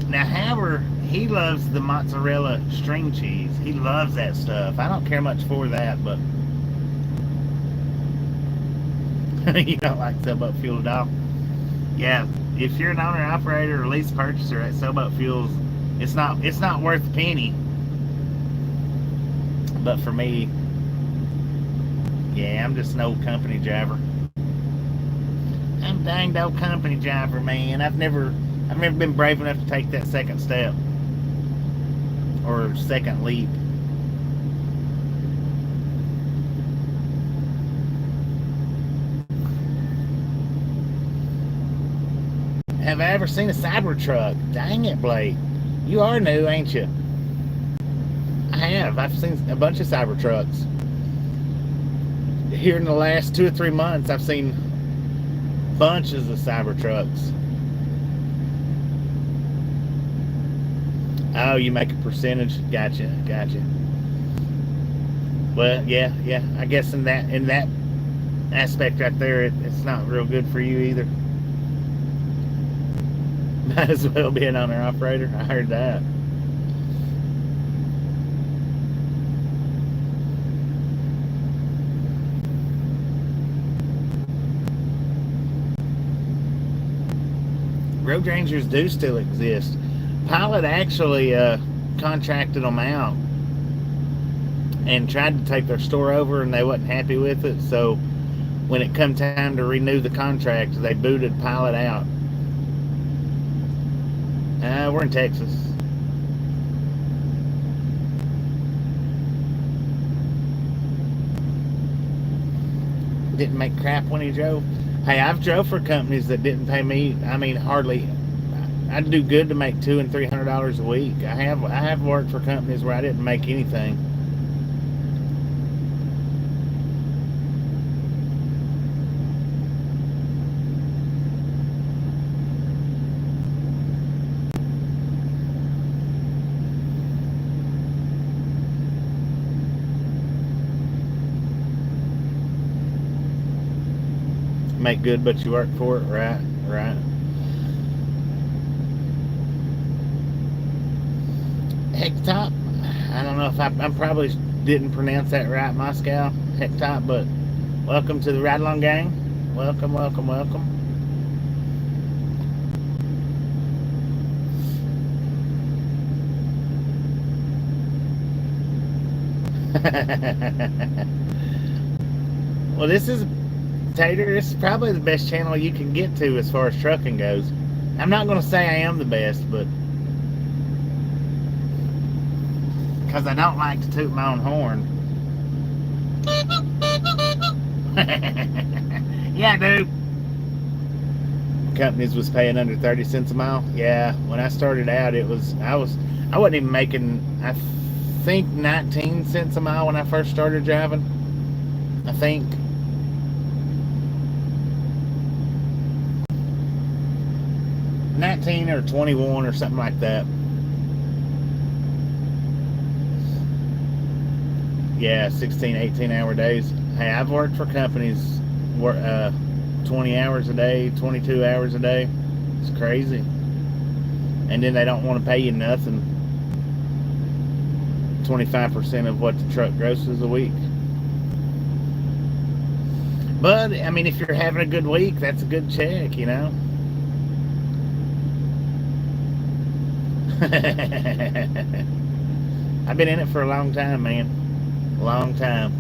Now Howard, he loves the mozzarella string cheese. He loves that stuff. I don't care much for that, but you don't like sailboat fuel at all? Yeah, if you're an owner, operator, or lease purchaser at sailboat fuels, it's not worth a penny. But for me, yeah, I'm just an old company driver. I'm a danged old company driver, man. I've never been brave enough to take that second step or second leap. Have I ever seen a Cybertruck? Dang it, Blake. You are new, ain't you? I have. I've seen a bunch of Cybertrucks. Here in the last 2 or 3 months, I've seen bunches of Cybertrucks. Oh, you make a percentage? Gotcha. Well, yeah. I guess in that aspect right there, it's not real good for you either. Might as well be an owner operator. I heard that. Road Rangers do still exist. Pilot actually contracted them out and tried to take their store over, and they wasn't happy with it. So when it come time to renew the contract, they booted Pilot out. We're in Texas. Didn't make crap when he drove. Hey, I've drove for companies that didn't pay me. I mean, hardly. I'd do good to make $200 and $300 a week. I have worked for companies where I didn't make anything. Make good, but you work for it, right? Hectop. I don't know if I probably didn't pronounce that right, Moscow. Hectop, but welcome to the Ride Along Gang. Welcome. Well, this is Tater. This is probably the best channel you can get to as far as trucking goes. I'm not going to say I am the best, but because I don't like to toot my own horn. Yeah, dude. Companies was paying under 30 cents a mile. Yeah, when I started out, I wasn't even making, I think 19 cents a mile when I first started driving. I think. $19 or $21 or something like that. Yeah, 16, 18-hour days. Hey, I've worked for companies 20 hours a day, 22 hours a day. It's crazy. And then they don't want to pay you nothing. 25% of what the truck grosses a week. But, I mean, if you're having a good week, that's a good check, you know? I've been in it for a long time, man. Long time.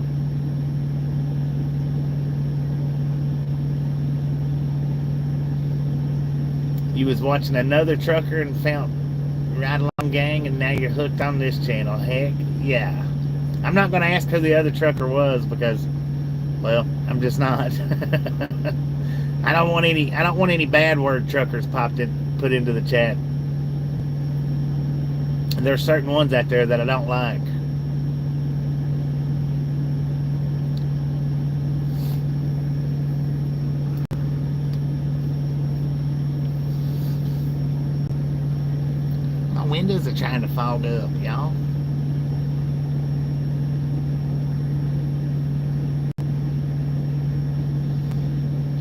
You was watching another trucker and found Ride Along Gang, and now you're hooked on this channel. Heck yeah. I'm not going to ask who the other trucker was because, well, I'm just not. I don't want any bad word truckers put into the chat. There are certain ones out there that I don't like. My windows are trying to fog up, y'all.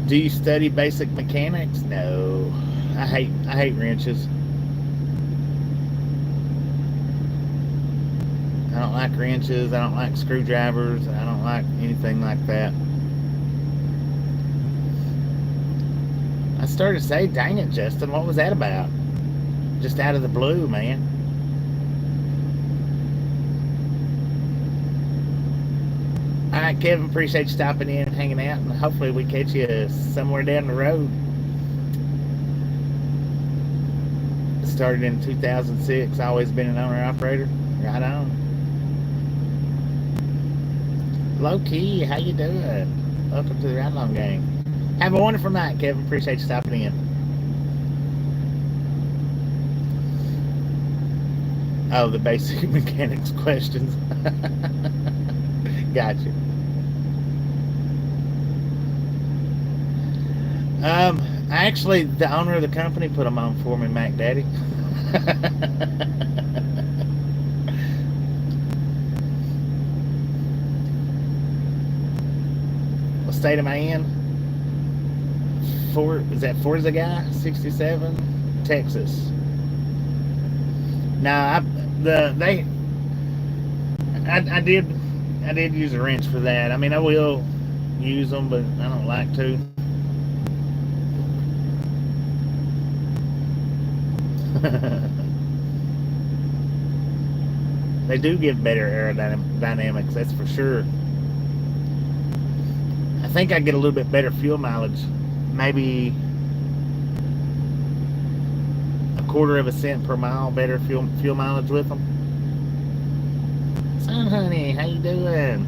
Do you study basic mechanics? No. I hate wrenches. I don't like wrenches. I don't like screwdrivers. I don't like anything like that. I started to say, dang it, Justin, what was that about? Just out of the blue, man. right, Kevin, appreciate you stopping in and hanging out, and hopefully we catch you somewhere down the road. Started in 2006, always been an owner-operator. Right on. Low Key, how you doing? Welcome to the Ride Along Gang. Have a wonderful night, Kevin. Appreciate you stopping in. Oh, the basic mechanics questions. Gotcha. Actually, the owner of the company put them on for me, Mac Daddy. What state am I in? Is that Forza guy? 67, Texas. No, I did use a wrench for that. I mean, I will use them, but I don't like to. They do give better aerodynamics, that's for sure. I think I get a little bit better fuel mileage, maybe a quarter of a cent per mile better fuel mileage with them. Son, honey, how you doing?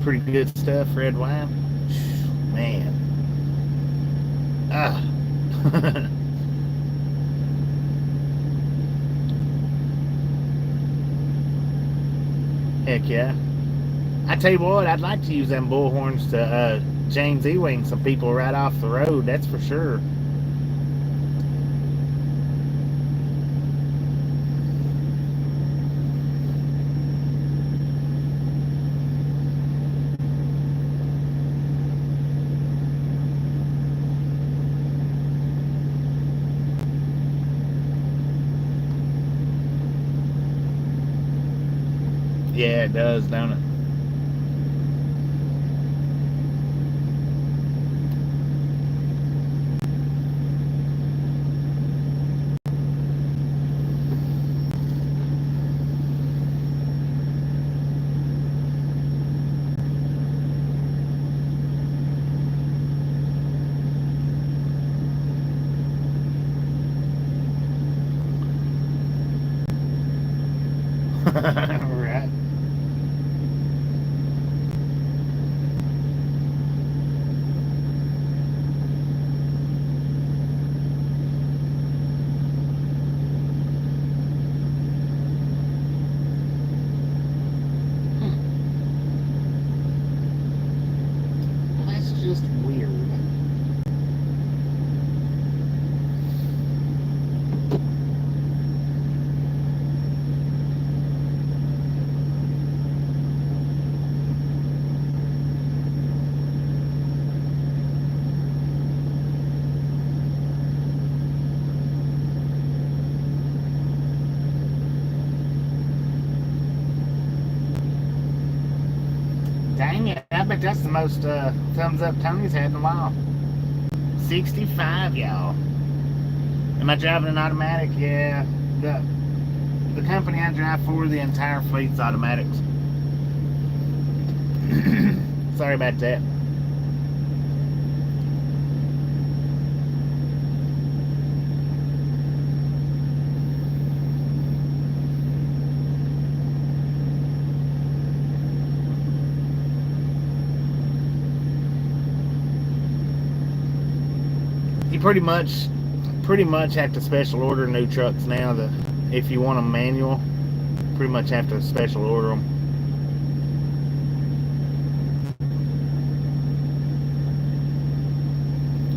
Pretty good stuff, red wine. Man. Ah. Heck yeah. I tell you what, I'd like to use them bullhorns to James E-wing some people right off the road, that's for sure. Yeah, it does, don't it? Right. Well, that's just weird. Dang it, I bet that's the most thumbs up Tony's had in a while. 65, y'all. Am I driving an automatic? Yeah. The company I drive for, the entire fleet's automatics. Sorry about that. You pretty much have to special order new trucks now. If you want them manual, pretty much have to special order them.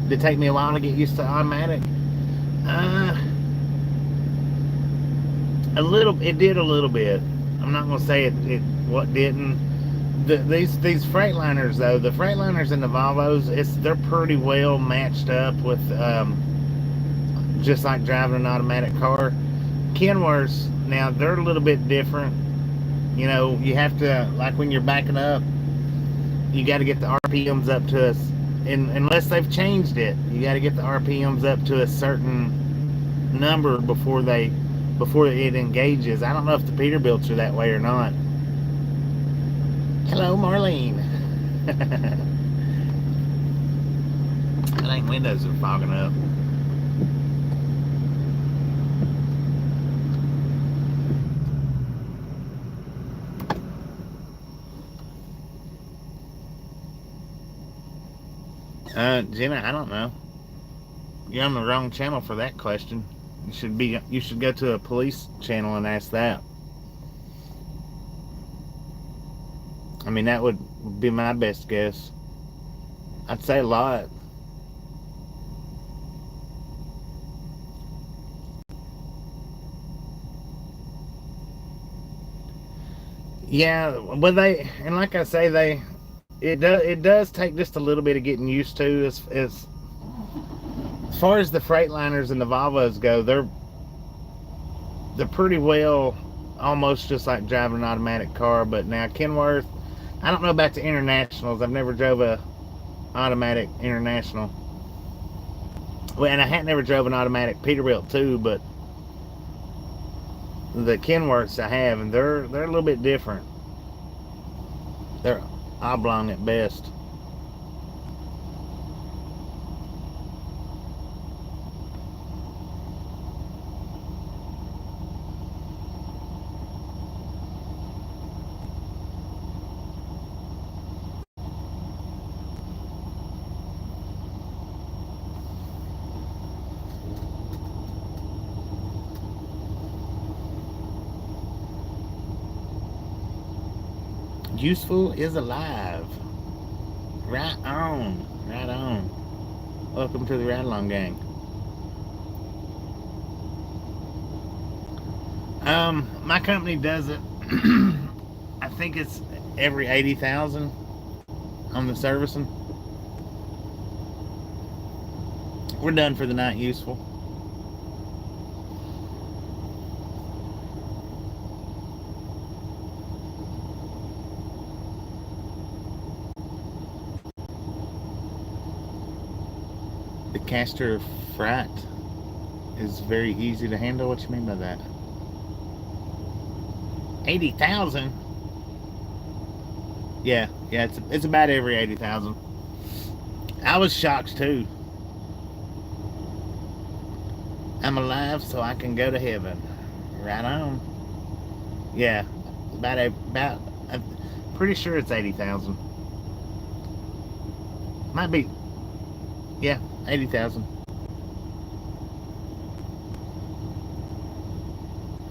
Did it take me a while to get used to automatic? It did a little bit. I'm not gonna say what didn't. These Freightliners though, the Freightliners and the Volvos, they're pretty well matched up with just like driving an automatic car. Kenworths now, they're a little bit different. You know, you have to, like when you're backing up, you got to get the RPMs up to us. And unless they've changed it, you got to get the RPMs up to a certain number before it engages. I don't know if the Peterbilts are that way or not. Hello, Marlene. I think windows are fogging up. Jenna, I don't know. You're on the wrong channel for that question. You should go to a police channel and ask that. I mean, that would be my best guess. I'd say a lot. Yeah, but and like I say, it does take just a little bit of getting used to. As far as the Freightliners and the Volvos go, they're pretty well almost just like driving an automatic car. But now Kenworth, I don't know about the Internationals. I've never drove a automatic International. Well, and I had never drove an automatic Peterbilt too, but the Kenworths I have, and they're a little bit different. They're oblong at best. Useful is alive. Right on. Right on. Welcome to the Ride Along Gang. My company does it. I think it's every 80,000 on the servicing. We're done for the night, Useful. The caster frat is very easy to handle. What you mean by that? 80,000? Yeah, it's about every 80,000. I was shocked too. I'm alive so I can go to heaven. Right on. Yeah, I'm pretty sure it's 80,000. Might be. Yeah, 80,000.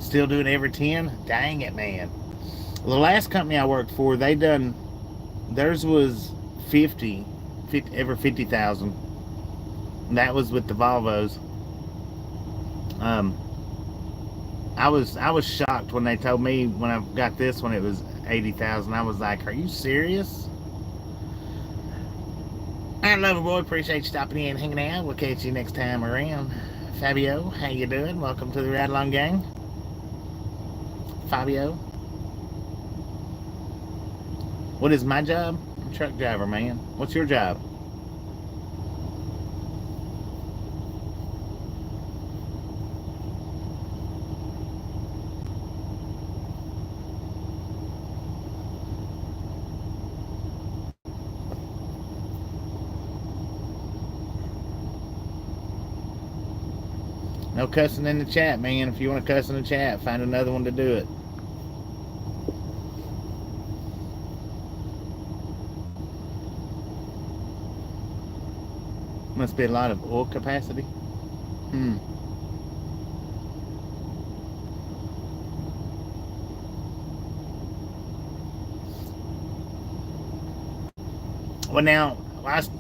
Still doing every 10? Dang it, man. The last company I worked for, theirs was 50 every 50,000. That was with the Volvos. I was shocked when they told me when I got this one it was 80,000. I was like, are you serious? Alright, Loverboy, appreciate you stopping in and hanging out. We'll catch you next time around. Fabio, how you doing? Welcome to the Ride Along Gang. Fabio. What is my job? I'm a truck driver, man. What's your job? No cussing in the chat, man. If you want to cuss in the chat, find another one to do it. Must be a lot of oil capacity. Well, now, last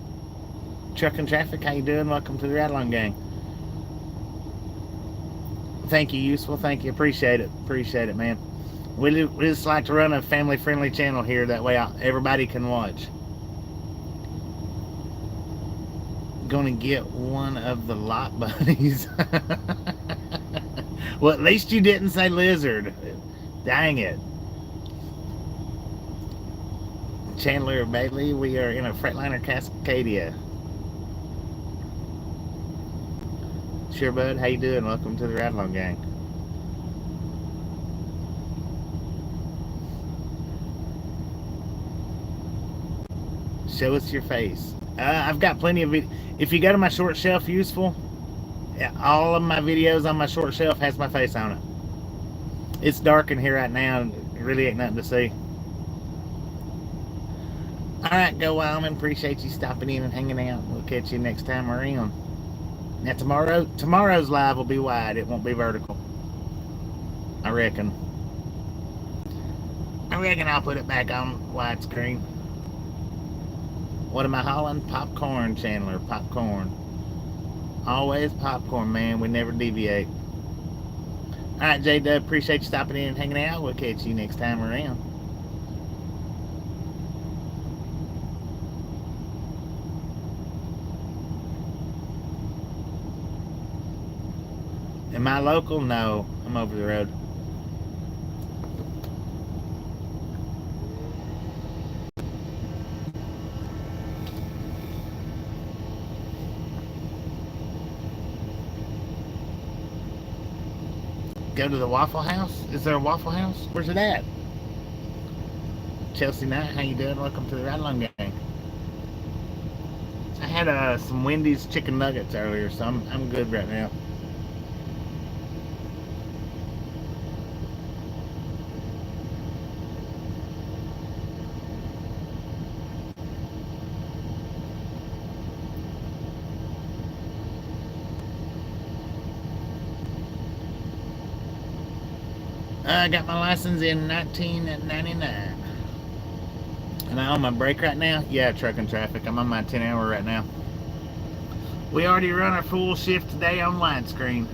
Truck and Traffic, how you doing? Welcome to the Ride Along Gang. Thank you, Useful. Thank you. Appreciate it. Appreciate it, man. We just like to run a family-friendly channel here. That way everybody can watch. Gonna get one of the lot buddies. Well, at least you didn't say lizard. Dang it. Chandler Bailey, we are in a Freightliner Cascadia. Sure, bud. How you doing? Welcome to the Ride Along Gang. Show us your face. I've got plenty of it. If you go to my short shelf useful, all of my videos on my short shelf has my face on it. It's dark in here right now, and it really ain't nothing to see. Alright, go Wyoming. Appreciate you stopping in and hanging out. We'll catch you next time we're in. Now tomorrow's live will be wide. It won't be vertical. I reckon I'll put it back on widescreen. What am I hauling? Popcorn, Chandler. Popcorn. Always popcorn, man. We never deviate. Alright, J-Dub. Appreciate you stopping in and hanging out. We'll catch you next time around. Am I local? No. I'm over the road. Go to the Waffle House? Is there a Waffle House? Where's it at? Chelsea Knight, how you doing? Welcome to the Ride Along Gang. I had some Wendy's chicken nuggets earlier, so I'm good right now. I got my license in 1999. Am I on my break right now? Yeah, truck and traffic. I'm on my 10-hour right now. We already run our full shift today on widescreen.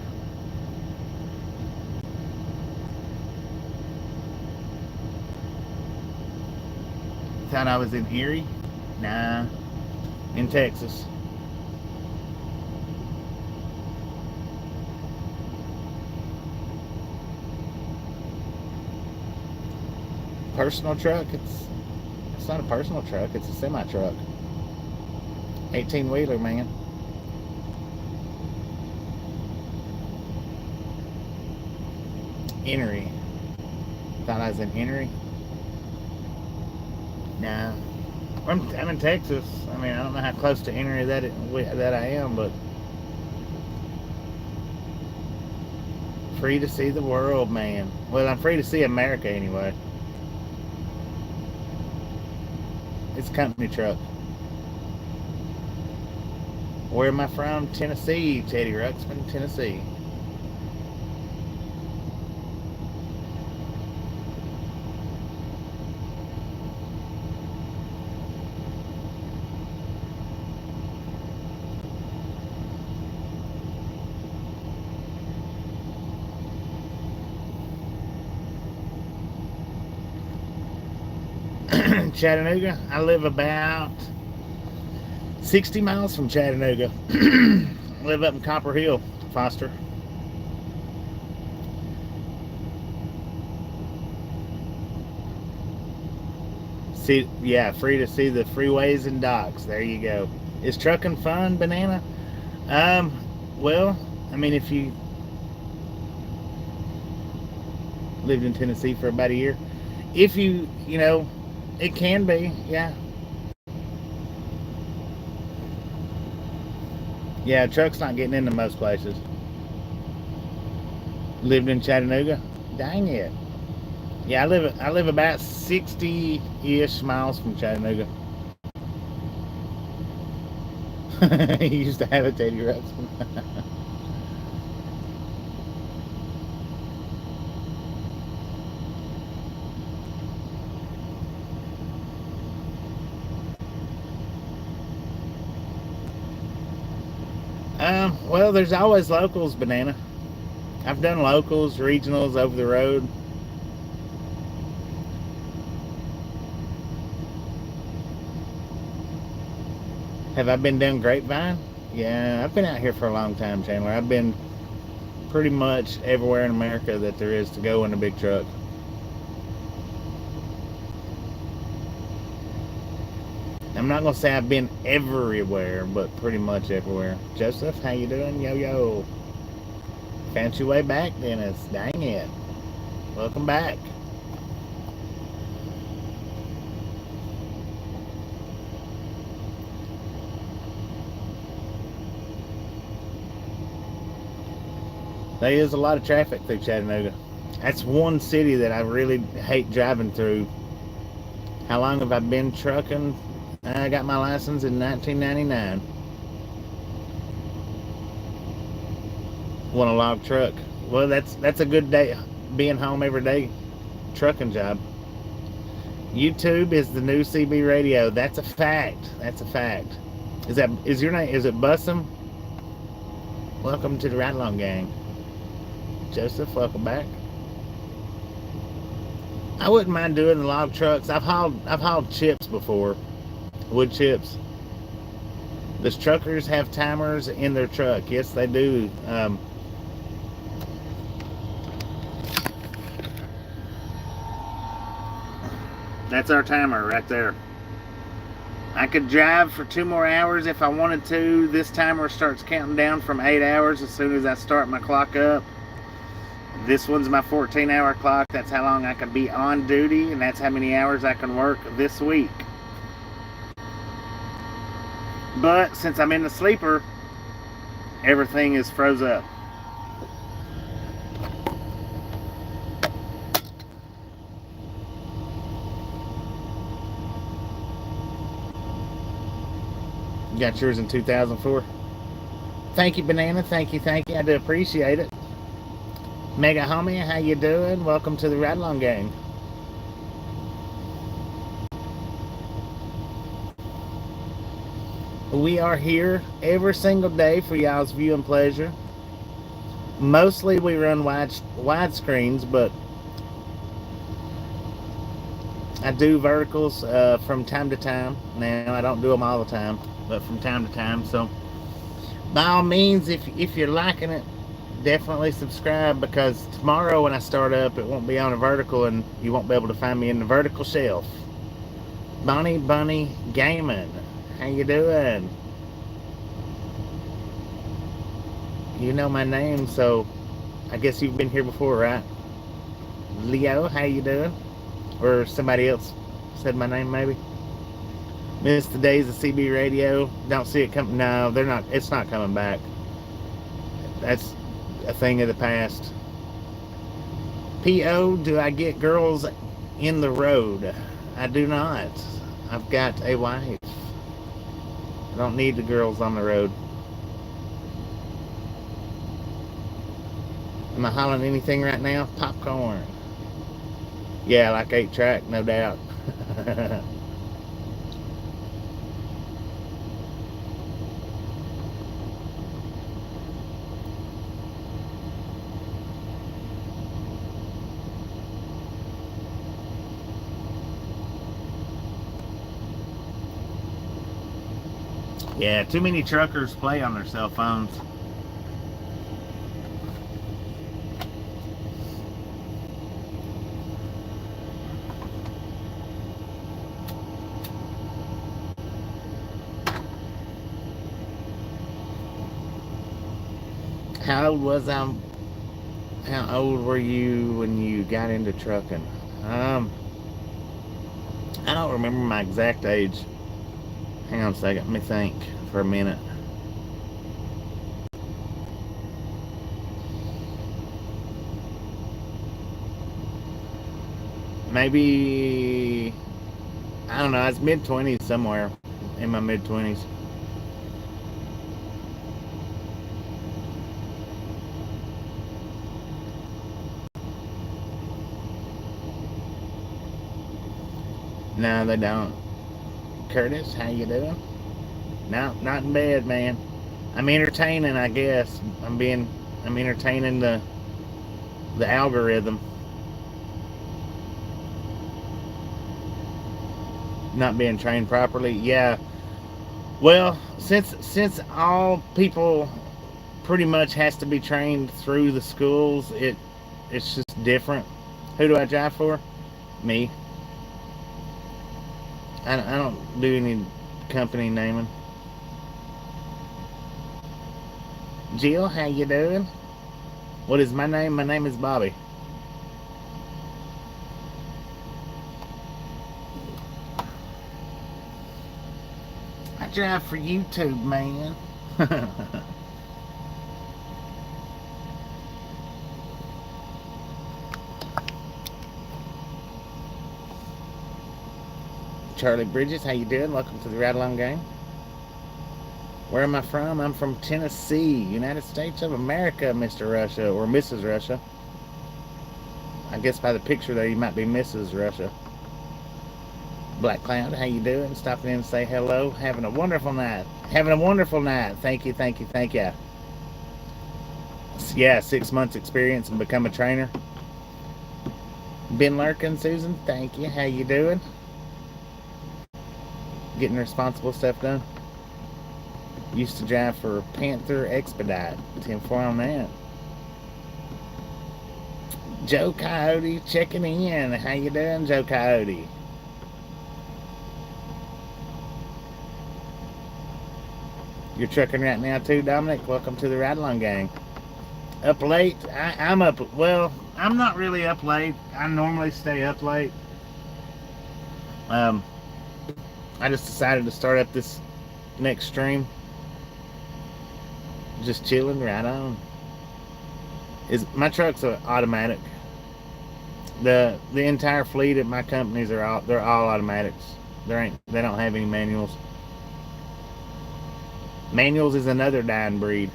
Thought I was in Erie? Nah, in Texas. Personal truck? It's not a personal truck, it's a semi-truck. 18-wheeler, man. Erie. Thought I was in Erie? Nah. I'm in Texas. I mean, I don't know how close to Erie that I am, but free to see the world, man. Well, I'm free to see America anyway. It's a company truck. Where am I from? Tennessee, Teddy Ruxpin, Tennessee. Chattanooga. I live about 60 miles from Chattanooga. I live up in Copper Hill, Foster. See, yeah, free to see the freeways and docks. There you go. Is trucking fun, Banana? Well, I mean, if you lived in Tennessee for about a year, if you know, it can be, yeah. Yeah, truck's not getting into most places. Lived in Chattanooga? Dang it. Yeah, I live about 60-ish miles from Chattanooga. He used to have a Teddy Ruxpin. Well, there's always locals, Banana. I've done locals, regionals, over the road. Have I been down Grapevine? Yeah, I've been out here for a long time, Chandler. I've been pretty much everywhere in America that there is to go in a big truck. I'm not gonna say I've been everywhere, but pretty much everywhere. Joseph, how you doing? Yo yo. Found your way back, Dennis. Dang it. Welcome back. There is a lot of traffic through Chattanooga. That's one city that I really hate driving through. How long have I been trucking? I got my license in 1999. Want a log truck? Well, that's a good day. Being home every day, trucking job. YouTube is the new CB radio. That's a fact. That's a fact. Is your name? Is it Bussum? Welcome to the Ride Along Gang. Joseph, welcome back. I wouldn't mind doing the log trucks. I've hauled chips before, wood chips. Does truckers have timers in their truck? Yes, they do. That's our timer right there. I could drive for 2 more hours if I wanted to. This timer starts counting down from 8 hours as soon as I start my clock up. This one's my 14-hour clock. That's how long I can be on duty, and that's how many hours I can work this week. But since I'm in the sleeper, everything is froze up. You got yours in 2004. Thank you, Banana. Thank you. I do appreciate it. Mega Homie, how you doing? Welcome to the Ride Along Gang. We are here every single day for y'all's viewing pleasure. Mostly we run wide screens, but I do verticals from time to time. Now, I don't do them all the time, but from time to time. So, by all means, if you're liking it, definitely subscribe, because tomorrow when I start up, it won't be on a vertical and you won't be able to find me in the vertical shelf. Bonnie Bunny Gaming, how you doing? You know my name, so I guess you've been here before, right? Leo, how you doing? Or somebody else said my name, maybe. Miss the days of CB radio. Don't see it come. No, they're not. It's not coming back. That's a thing of the past. P.O. Do I get girls in the road? I do not. I've got a wife. I don't need the girls on the road. Am I hollering anything right now? Popcorn. Yeah, like 8-track, no doubt. Yeah, too many truckers play on their cell phones. How old were you when you got into trucking? I don't remember my exact age. Hang on a second, let me think for a minute. Maybe, I don't know, I was mid-20s somewhere, in my mid-20s. No, they don't. Curtis, how you doing? No, not in bed, man. I'm entertaining, I guess. I'm entertaining the algorithm. Not being trained properly. Yeah. Well, since all people pretty much has to be trained through the schools, it's just different. Who do I drive for? Me. I don't do any company naming. Jill, how you doing? What is my name? My name is Bobby. I drive for YouTube, man. Charlie Bridges, how you doing? Welcome to the Ride Along Gang. Where am I from? I'm from Tennessee, United States of America, Mr. Russia, or Mrs. Russia. I guess by the picture there, you might be Mrs. Russia. Black Cloud, how you doing? Stopping in to say hello. Having a wonderful night. Having a wonderful night. Thank you, thank you, thank you. Yeah, 6 months experience and become a trainer. Been lurking, Susan. Thank you. How you doing? Getting responsible stuff done. Used to drive for Panther Expedite. 10-4 on that. Joe Coyote checking in. How you doing, Joe Coyote? You're trucking right now too, Dominic? Welcome to the Ride Along Gang. Up late? I'm up. Well, I'm not really up late. I normally stay up late. I just decided to start up this next stream. Just chilling, right on. My truck's are automatic. The entire fleet at my companies they're all automatics. They don't have any manuals. Manuals is another dying breed.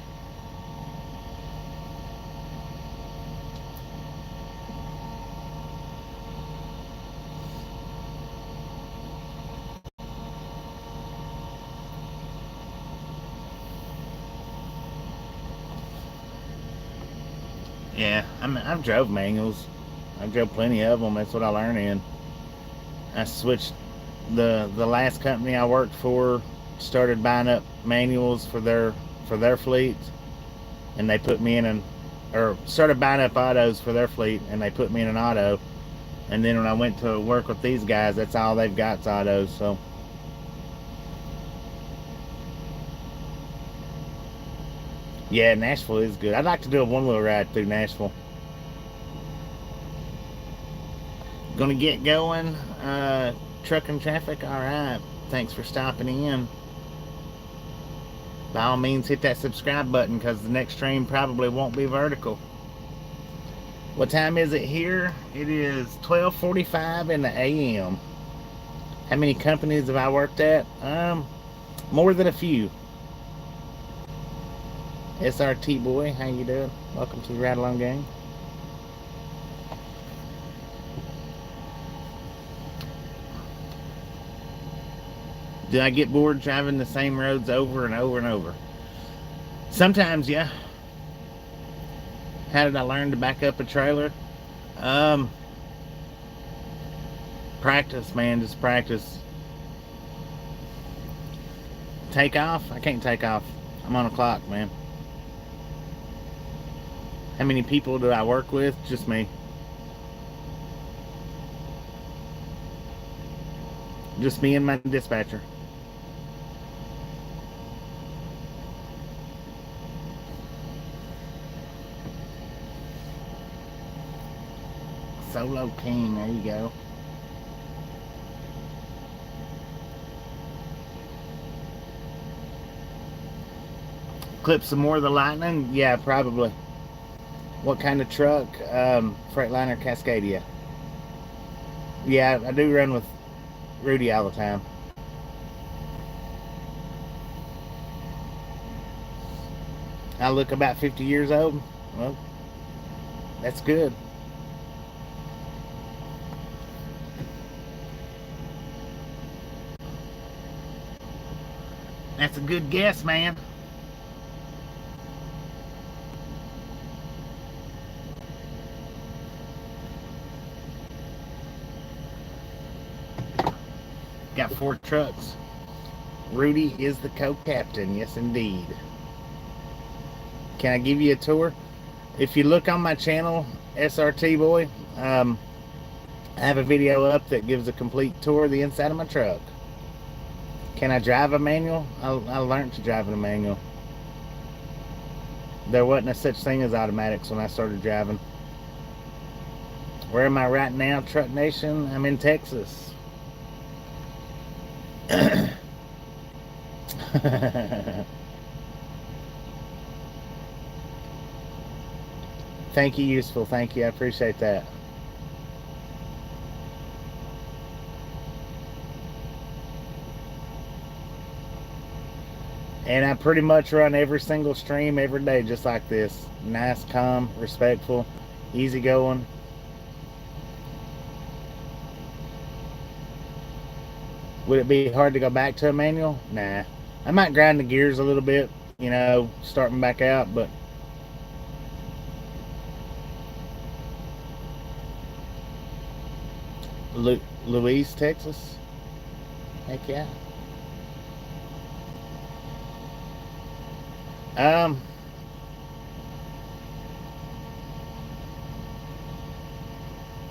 Yeah, I've drove manuals. I've drove plenty of them. That's what I learned in. I switched the last company I worked for started buying up manuals for their fleet, and they put me in or started buying up autos for their fleet, and they put me in an auto. And then when I went to work with these guys, that's all they've got's autos. So. Yeah, Nashville is good. I'd like to do a one-wheel ride through Nashville. Gonna get going. Trucking traffic. All right. Thanks for stopping in. By all means, hit that subscribe button because the next stream probably won't be vertical. What time is it here? It is 12:45 in the a.m. How many companies have I worked at? More than a few. SRT boy, how you doing? Welcome to the Ride Along Gang. Do I get bored driving the same roads over and over and over? Sometimes, yeah. How did I learn to back up a trailer? Practice, man, just practice. Take off? I can't take off. I'm on a clock, man. How many people do I work with? Just me. Just me and my dispatcher. Solo King, there you go. Clip some more of the lightning? Yeah, probably. What kind of truck? Freightliner Cascadia. Yeah, I do run with Rudy all the time. I look about 50 years old. Well, that's good. That's a good guess, man. Got 4 trucks. Rudy is the co-captain. Yes, indeed. Can I give you a tour? If you look on my channel, SRT Boy, I have a video up that gives a complete tour of the inside of my truck. Can I drive a manual? I learned to drive in a manual. There wasn't a such thing as automatics when I started driving. Where am I right now, Truck Nation? I'm in Texas. Thank you, Useful. Thank you. I appreciate that. And I pretty much run every single stream every day just like this. Nice, calm, respectful, easy going. Would it be hard to go back to a manual? Nah. I might grind the gears a little bit, you know, starting back out, but Louise, Texas? Heck yeah.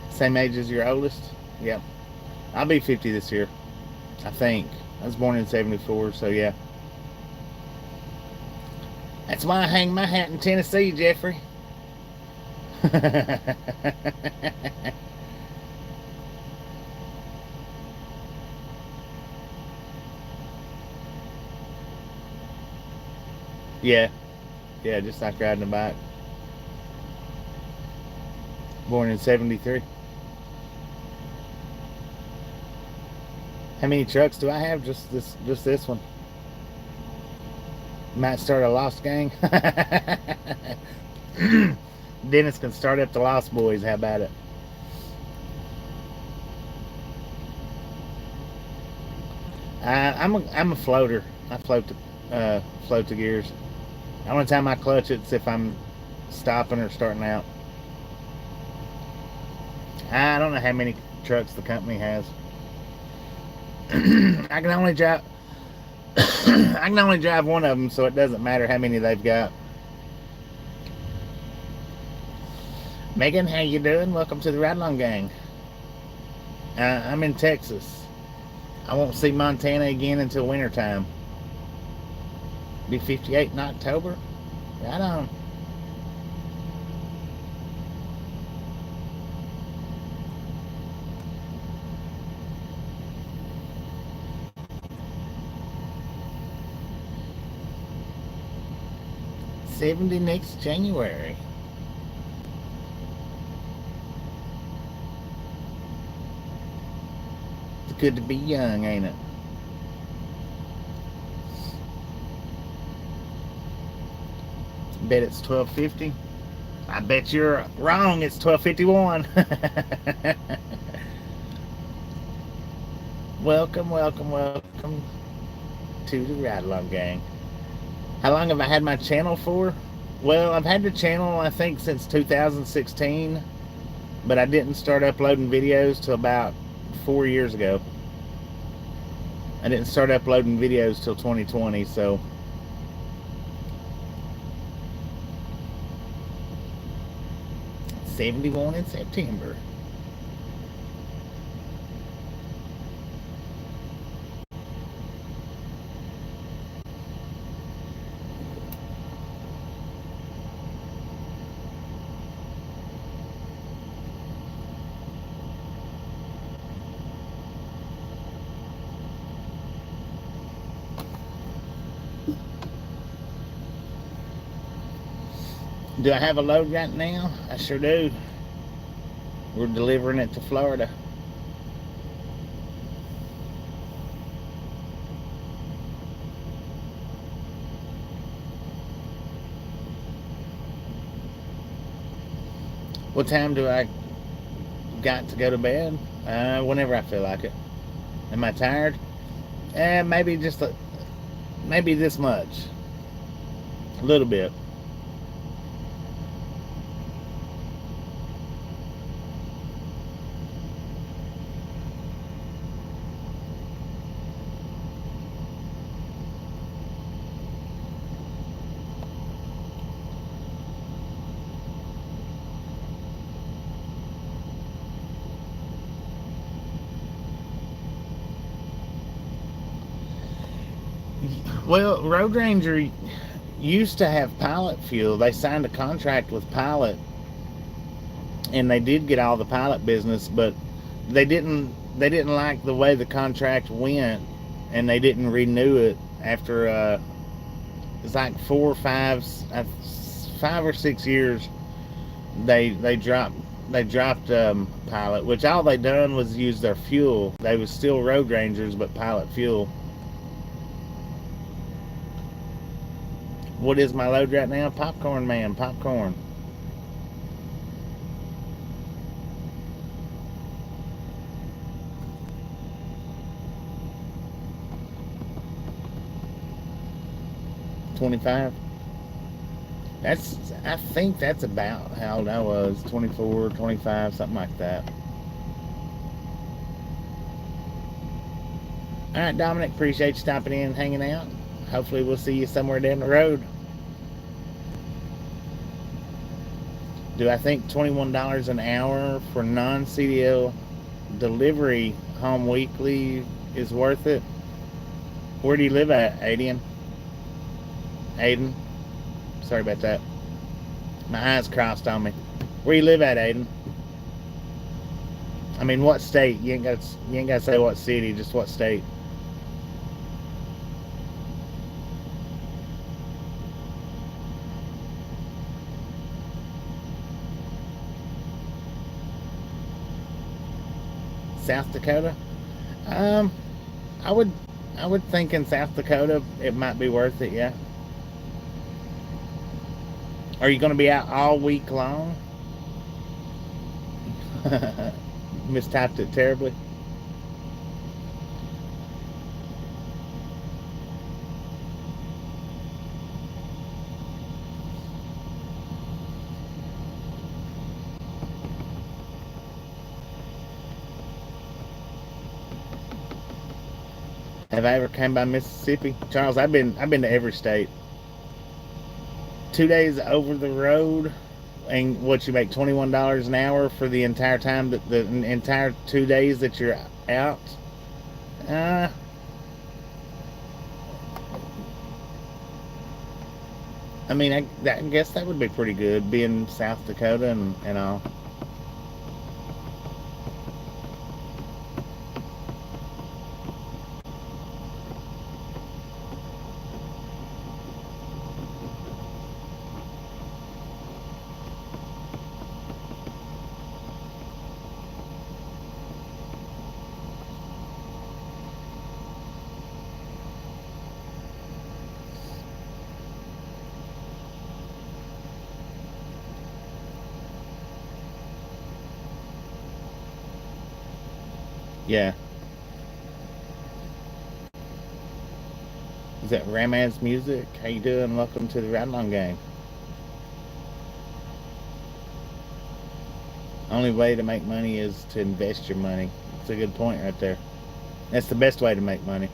Same age as your oldest? Yep. I'll be 50 this year, I think. I was born in 74, so yeah. That's why I hang my hat in Tennessee, Jeffrey. Yeah. Yeah, just like riding a bike. Born in 73. How many trucks do I have? Just this one. Might start a Lost gang. Dennis can start up the Lost Boys. How about it? I'm a floater. I float the gears. The only time I clutch it's if I'm stopping or starting out. I don't know how many trucks the company has. I can only drive one of them, so it doesn't matter how many they've got. Megan, how you doing? Welcome to the Ride Along Gang. I'm in Texas. I won't see Montana again until wintertime. Be 58 in October? Right on. '70 next January. It's good to be young, ain't it? Bet it's 12:50. I bet you're wrong. It's 12:51. Welcome to the Ride Along Gang. How long have I had my channel for? Well, I've had the channel, I think, since 2016, but I didn't start uploading videos till about 4 years ago. I didn't start uploading videos till 2020, so 71 in September. Do I have a load right now? I sure do. We're delivering it to Florida. What time do I got to go to bed? Whenever I feel like it. Am I tired? Maybe just maybe this much. A little bit. Well, Road Ranger used to have Pilot fuel. They signed a contract with Pilot, and they did get all the Pilot business, but they didn't like the way the contract went, and they didn't renew it after it's like 5 or 6 years. They dropped Pilot, which all they done was use their fuel. They was still Road Rangers, but Pilot fuel. What is my load right now? Popcorn man, popcorn. $25. I think that's about how old I was. 24, 25, something like that. All right, Dominic, appreciate you stopping in and hanging out. Hopefully we'll see you somewhere down the road. Do I think $21 an hour for non-CDL delivery home weekly is worth it? Where do you live at, Aiden? Aiden? Sorry about that. My eyes crossed on me. Where you live at, Aiden? I mean, what state? You ain't got to say what city, just what state. South Dakota? I would think in South Dakota it might be worth it, yeah. Are you going to be out all week long? Mistyped it terribly. Have I ever came by Mississippi? Charles, I've been to every state. 2 days over the road, and what, you make $21 an hour for the entire time, the entire 2 days that you're out? I mean, I guess that would be pretty good, being South Dakota and all. Yeah. Is that Ramaz Music? How you doing? Welcome to the Ride Along Gang. Only way to make money is to invest your money. That's a good point right there. That's the best way to make money.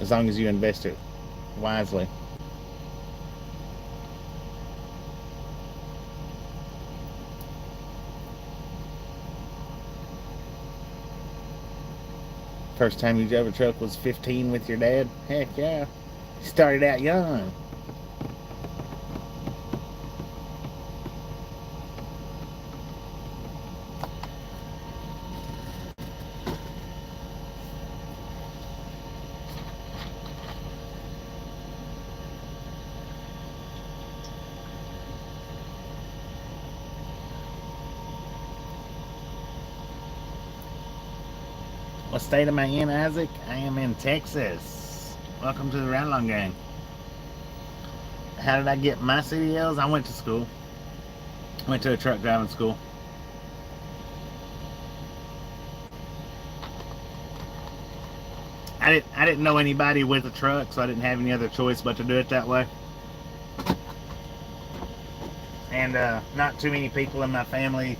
As long as you invest it wisely. First time you drove a truck was 15 with your dad? Heck yeah. You started out young. What state am I in, Isaac? I am in Texas. Welcome to the Ride Along Gang. How did I get my CDLs? I went to school. Went to a truck driving school. I didn't know anybody with a truck, so I didn't have any other choice but to do it that way. And not too many people in my family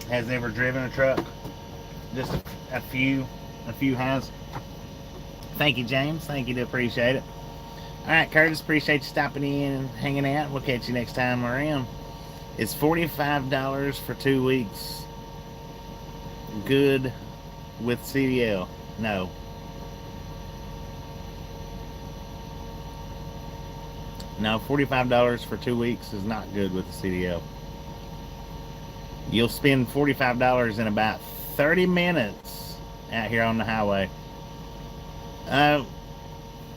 has ever driven a truck. Just a few has. Thank you, James. Thank you, to appreciate it. Alright, Curtis, appreciate you stopping in and hanging out. We'll catch you next time around. It's $45 for 2 weeks. Good with CDL. No. No, $45 for 2 weeks is not good with the CDL. You'll spend $45 in about 30 minutes out here on the highway.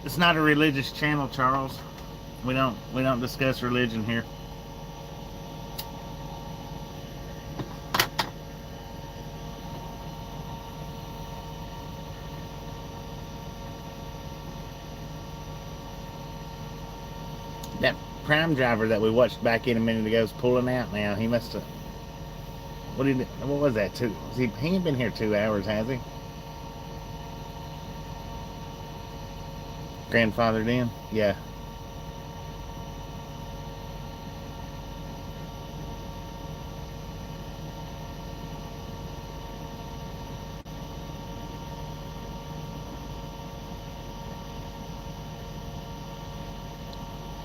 It's not a religious channel, Charles. We don't discuss religion here. That prime driver that we watched back in a minute ago is pulling out now. He must have. What was that? He ain't been here 2 hours, has he? Grandfathered in? Yeah.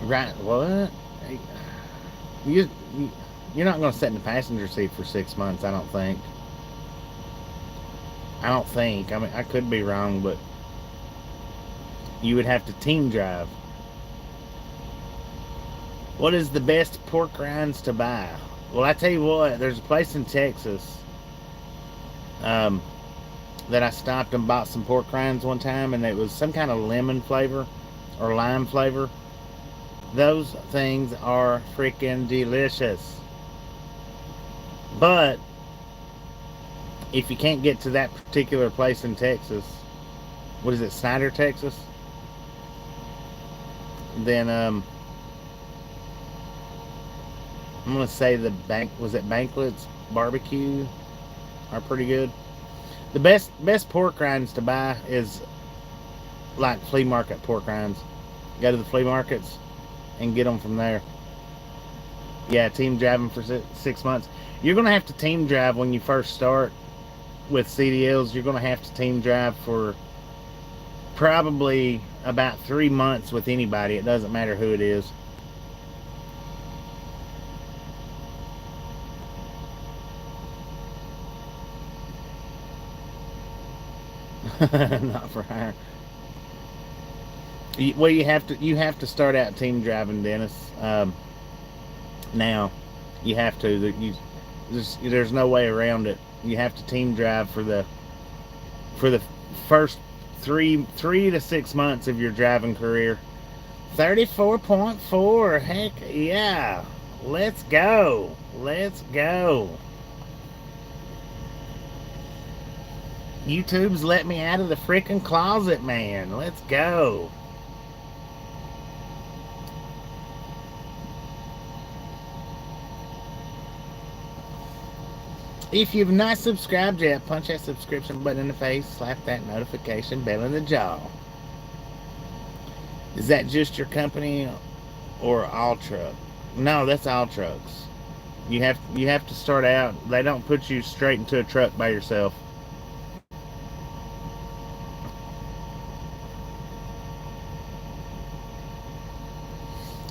Right, what? You, you're not going to sit in the passenger seat for 6 months, I don't think. I mean, I could be wrong, but you would have to team drive. What is the best pork rinds to buy? Well, I tell you what, there's a place in Texas that I stopped and bought some pork rinds one time, and it was some kind of lemon flavor or lime flavor. Those things are freaking delicious. But if you can't get to that particular place in Texas, what is it, Snyder, Texas? Then I'm gonna say Banquets Barbecue are pretty good. The best pork rinds to buy is like flea market pork rinds. Go to the flea markets and get them from there. Yeah, team driving for 6 months. You're gonna have to team drive when you first start with CDLs. You're gonna have to team drive for probably about 3 months with anybody. It doesn't matter who it is. Not for hire. Well, you have to start out team driving, Dennis. Now, you have to. There's no way around it. You have to team drive for the first three to 6 months of your driving career. 34.4. Heck yeah! Let's go. Let's go. YouTube's let me out of the freaking closet, man. Let's go. If you've not subscribed yet, punch that subscription button in the face, slap that notification bell in the jaw. Is that just your company or all truck? No, that's all trucks. You have to start out. They don't put you straight into a truck by yourself.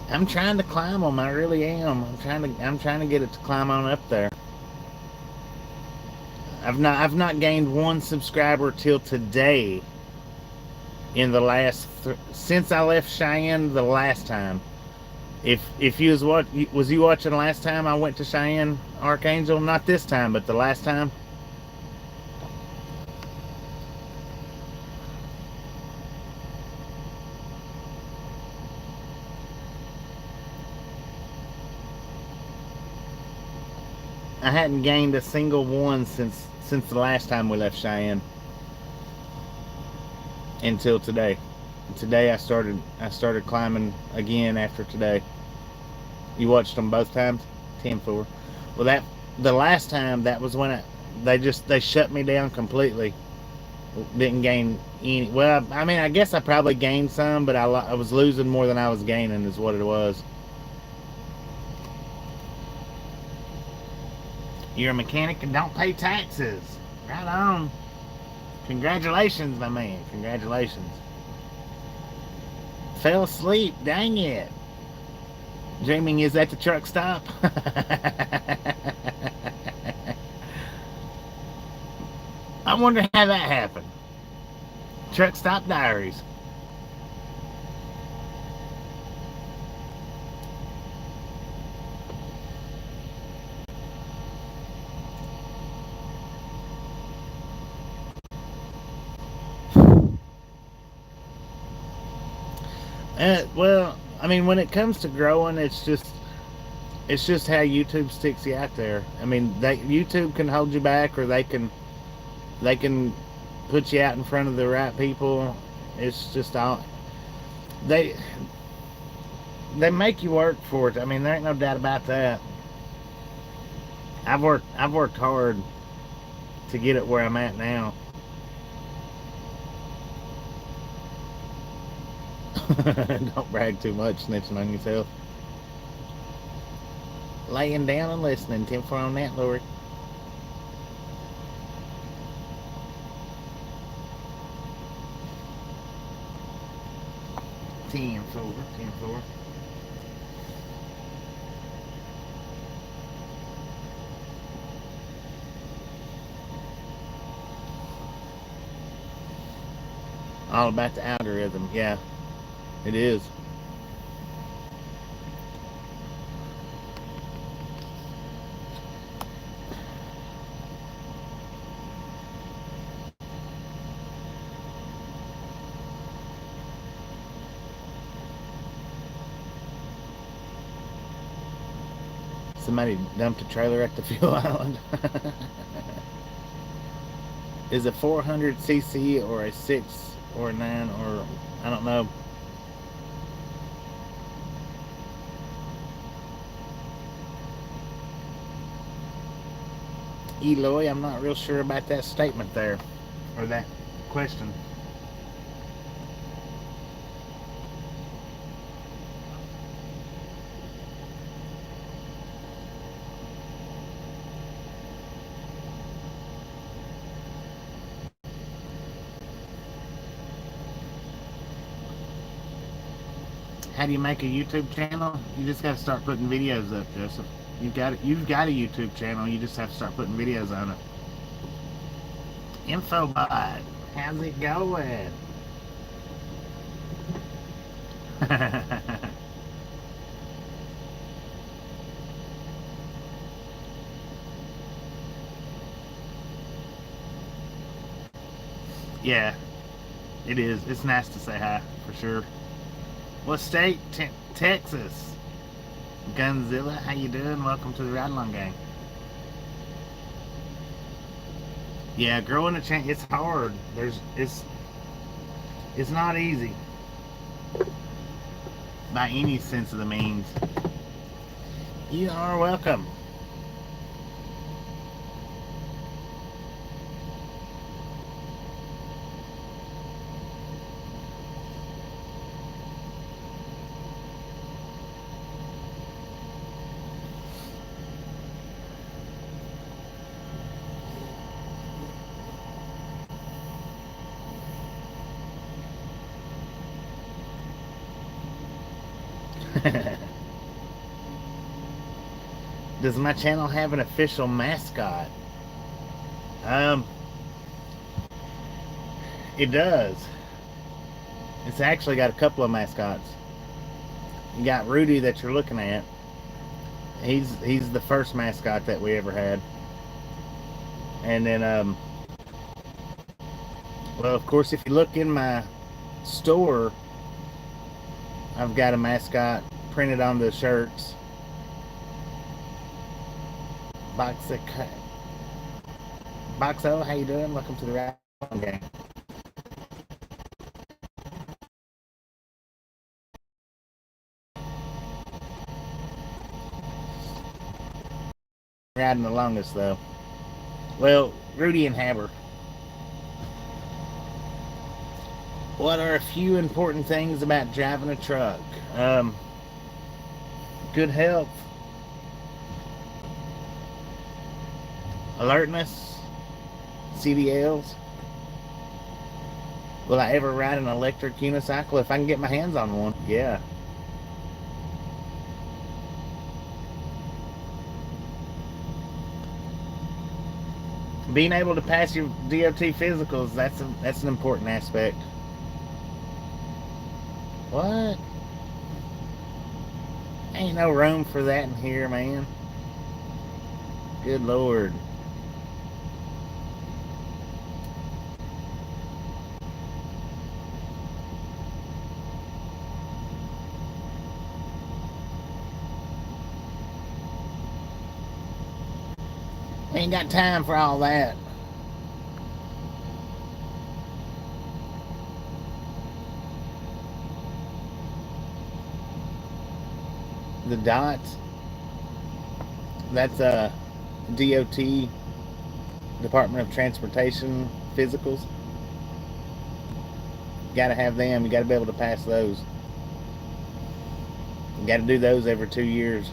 I'm trying to climb them. I really am. I'm trying to get it to climb on up there. I've not gained one subscriber till today. In the last since I left Cheyenne the last time. If you was you watching last time I went to Cheyenne, Archangel? Not this time, but the last time. I hadn't gained a single one since the last time we left Cheyenne until today. Today I started climbing again after today. You watched them both times? 10-4. Well, the last time, that was when they shut me down completely. Didn't gain any. Well, I mean, I guess I probably gained some, but I was losing more than I was gaining is what it was. You're a mechanic and don't pay taxes. Right on. Congratulations, my man. Congratulations. Fell asleep. Dang it. Dreaming is at the truck stop. I wonder how that happened. Truck Stop Diaries. Well, I mean, when it comes to growing, it's just how YouTube sticks you out there. I mean, YouTube can hold you back, or they can put you out in front of the right people. It's just all they they make you work for it. I mean, there ain't no doubt about that. I've worked hard to get it where I'm at now. Don't brag too much, snitching on yourself. Laying down and listening. 10-4 on that, Lori. Ten four. 10-4. All about the algorithm. Yeah, it is. Somebody dumped a trailer at the fuel island. Is a 400cc or a 6 or a 9 or I don't know. Eloy, I'm not real sure about that statement there, or that question. How do you make a YouTube channel? You just got to start putting videos up, Joseph. You've got a YouTube channel. You just have to start putting videos on it. Infobot, how's it going? Yeah, it is. It's nice to say hi for sure. What state? Texas. Gunzilla, how you doing? Welcome to the Ride Along Gang. Yeah, growing a channel, it's hard. It's not easy by any sense of the means. You are welcome. Does my channel have an official mascot? Um, it does. It's actually got a couple of mascots. You got Rudy that you're looking at. He's the first mascot that we ever had. And then well, of course, if you look in my store, I've got a mascot printed on the shirts. Boxo, how you doing? Welcome to the Ride Along Gang. Riding the longest though. Well, Rudy and Haber. What are a few important things about driving a truck? Good health, alertness, CDLs. Will I ever ride an electric unicycle if I can get my hands on one? Yeah. being able to pass your DOT physicals, that's an important aspect. What? Ain't no room for that in here, man. Good Lord. Ain't got time for all that. The dots, that's DOT, Department of Transportation physicals. You gotta have them. You gotta be able to pass those. You gotta do those every 2 years.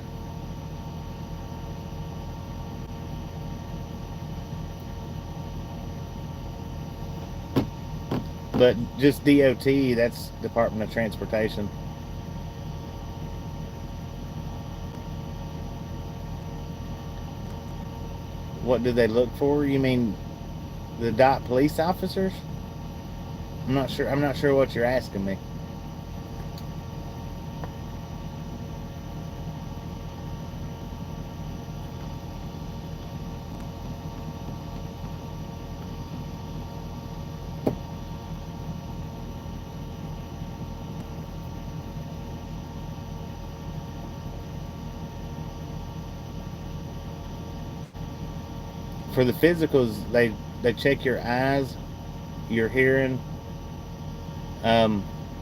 But just DOT, that's Department of Transportation. What do they look for? You mean the DOT police officers? I'm not sure. I'm not sure what you're asking me. For the physicals, they check your eyes, your hearing,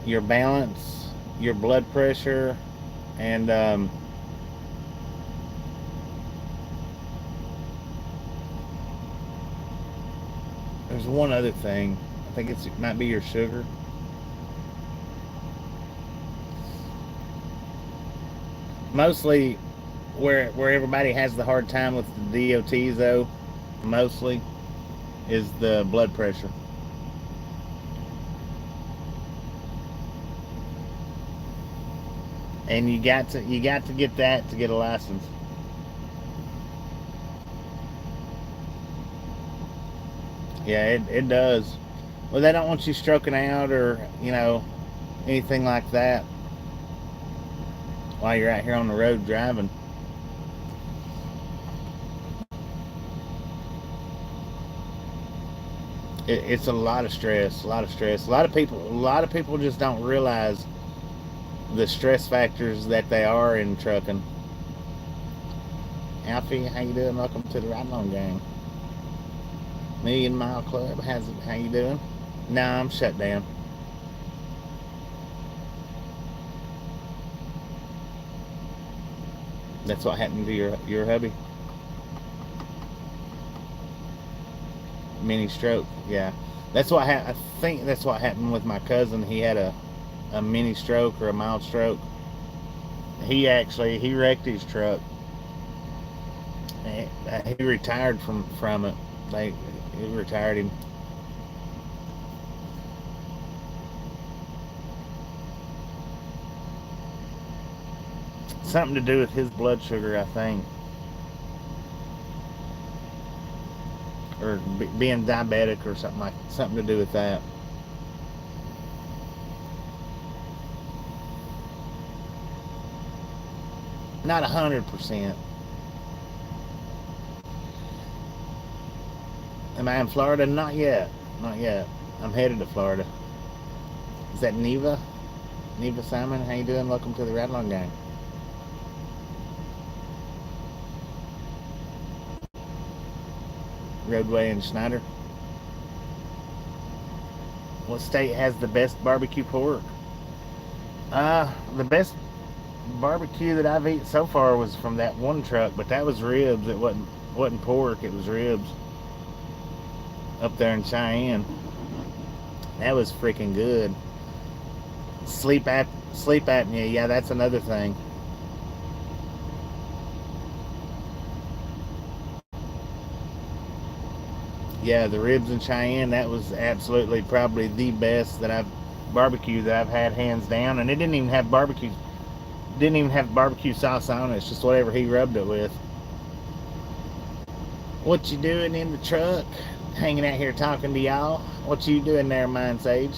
your balance, your blood pressure, and there's one other thing. I think it might be your sugar. Mostly, where everybody has the hard time with the DOTs though, mostly, is the blood pressure. And you got to get that to get a license. Yeah, it does. Well, they don't want you stroking out or anything like that while you're out here on the road driving. It's a lot of stress. A lot of stress. A lot of people just don't realize the stress factors that they are in trucking. Alfie, how you doing? Welcome to the Ride Along Gang. Million Mile Club. How you doing? Nah, I'm shut down. That's what happened to your hubby. Mini stroke. Yeah, that's what I think that's what happened with my cousin. He had a mini stroke or a mild stroke. He wrecked his truck. He retired from it. He retired him. Something to do with his blood sugar, I think, or being diabetic or something to do with that. Not 100%. Am I in Florida? Not yet. Not yet. I'm headed to Florida. Is that Neva? Neva Simon, how you doing? Welcome to the Ride Along Gang. Roadway in Schneider. What state has the best barbecue pork? The best barbecue that I've eaten so far was from that one truck, but that was ribs. It wasn't pork. It was ribs up there in Cheyenne. That was freaking good. Sleep apnea. Yeah, that's another thing. Yeah, the ribs in Cheyenne, that was absolutely probably the best barbecue that I've had, hands down. And it didn't even have barbecue sauce on it. It's just whatever he rubbed it with. What you doing in the truck? Hanging out here talking to y'all. What you doing there, Mind Sage?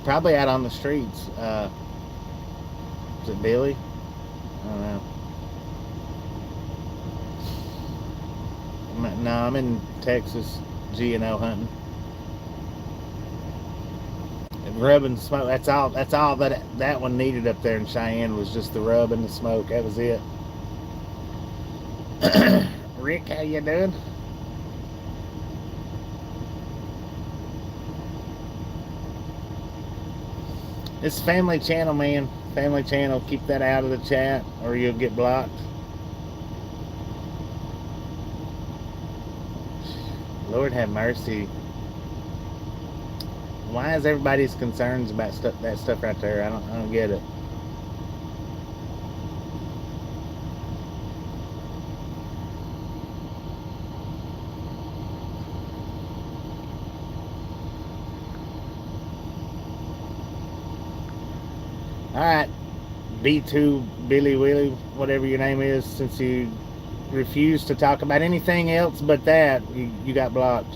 Probably out on the streets. Is it Billy? I don't know. No, I'm in Texas, G&O hunting. And rub and smoke. That's all. That's all that one needed up there in Cheyenne was just the rub and the smoke. That was it. Rick, how you doing? It's family channel, man. Family channel. Keep that out of the chat, or you'll get blocked. Lord have mercy. Why is everybody's concerns about that stuff right there? I don't get it. All right, B2 Billy Willie, whatever your name is, since you refuse to talk about anything else but that, you got blocked.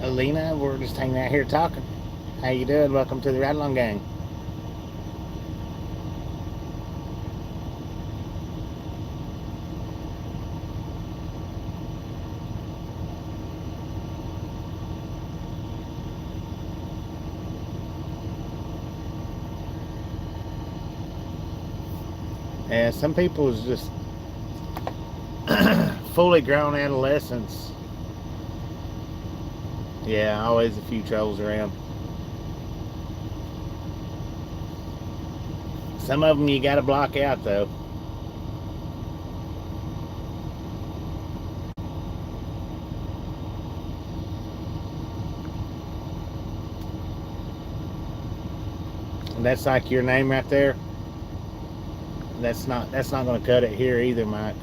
Alina, we're just hanging out here talking. How you doing? Welcome to the Ride Along Gang. Yeah, some people is just fully grown adolescents. Yeah, always a few trolls around. Some of them you gotta block out though. And that's like your name right there. That's not gonna cut it here either, Mike.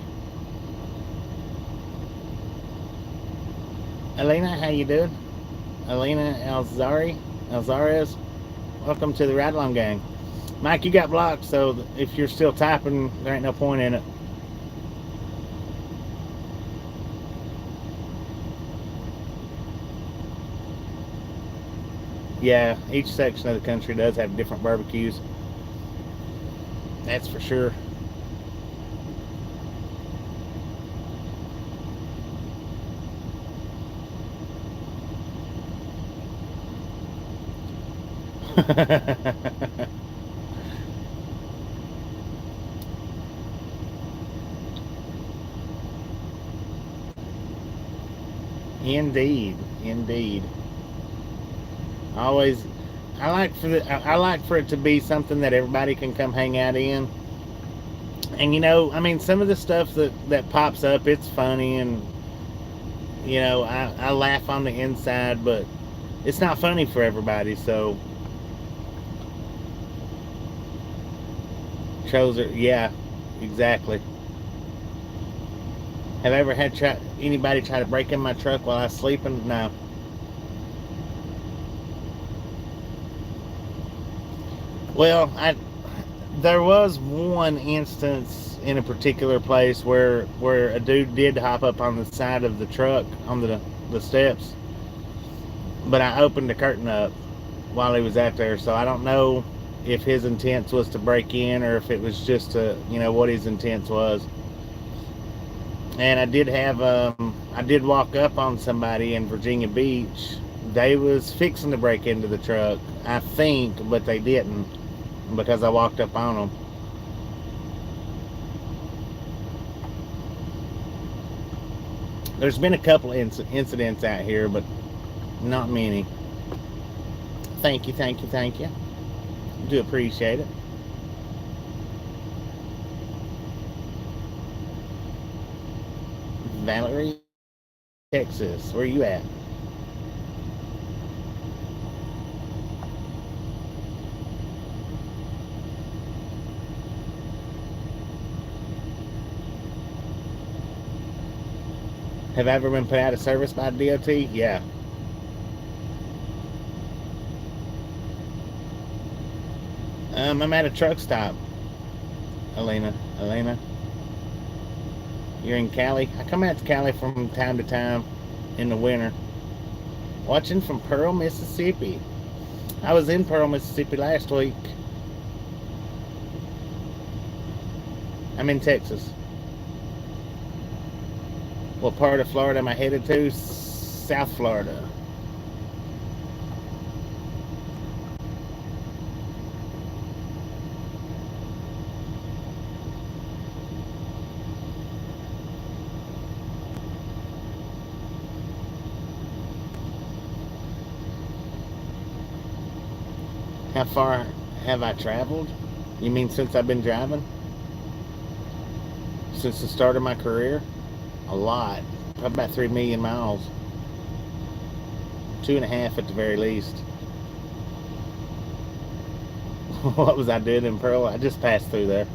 Elena, how you doing? Elena Alzarez. Welcome to the Ride Along Gang. Mike, you got blocked, so if you're still typing, there ain't no point in it. Yeah, each section of the country does have different barbecues. That's for sure. Indeed, indeed. Always, I like for it to be something that everybody can come hang out in. And I mean, some of the stuff that pops up, it's funny, and I laugh on the inside, but it's not funny for everybody. So shows are, yeah, exactly. Have I ever had anybody try to break in my truck while I was sleeping? No. Well, there was one instance in a particular place where a dude did hop up on the side of the truck on the steps, but I opened the curtain up while he was out there, so I don't know if his intent was to break in or if it was just what his intent was. And I did walk up on somebody in Virginia Beach. They was fixing to break into the truck, I think, but they didn't because I walked up on them. There's been a couple incidents out here, but not many. Thank you, thank you, thank you. Do appreciate it. Valerie, Texas, where you at? Have I ever been put out of service by DOT? Yeah. I'm at a truck stop. Elena, you're in Cali? I come out to Cali from time to time in the winter. Watching from Pearl, Mississippi. I was in Pearl, Mississippi last week. I'm in Texas. What part of Florida am I headed to? South Florida. How far have I traveled? You mean since I've been driving? Since the start of my career? A lot. Probably about 3 million miles. 2.5 at the very least. What was I doing in Pearl? I just passed through there.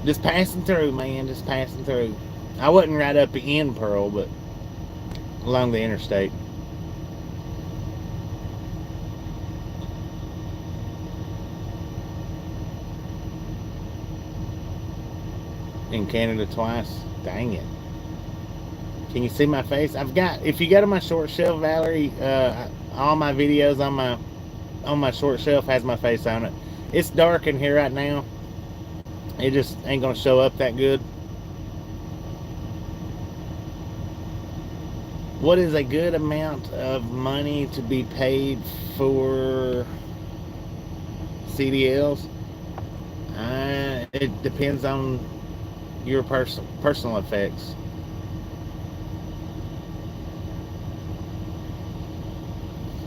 Just passing through, man. Just passing through. I wasn't right up in Pearl, but along the interstate. In Canada twice. Dang it. Can you see my face? I've got, if you go to my short shelf, Valerie, all my videos on my short shelf has my face on it. It's dark in here right now. It just ain't gonna show up that good. What is a good amount of money to be paid for CDLs? It depends on your personal effects.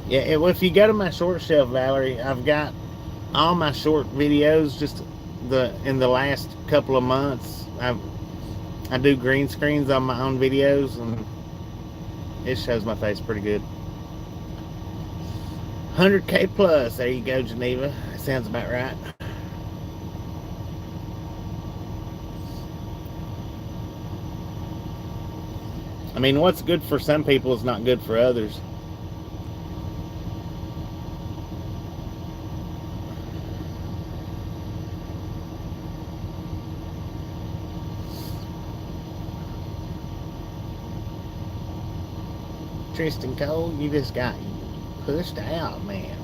Yeah, well, if you go to my short shelf, Valerie, I've got all my short videos. Just in the last couple of months, I do green screens on my own videos, and it shows my face pretty good. 100K plus. There you go, Geneva. That sounds about right. I mean, what's good for some people is not good for others. Tristan Cole, you just got pushed out, man.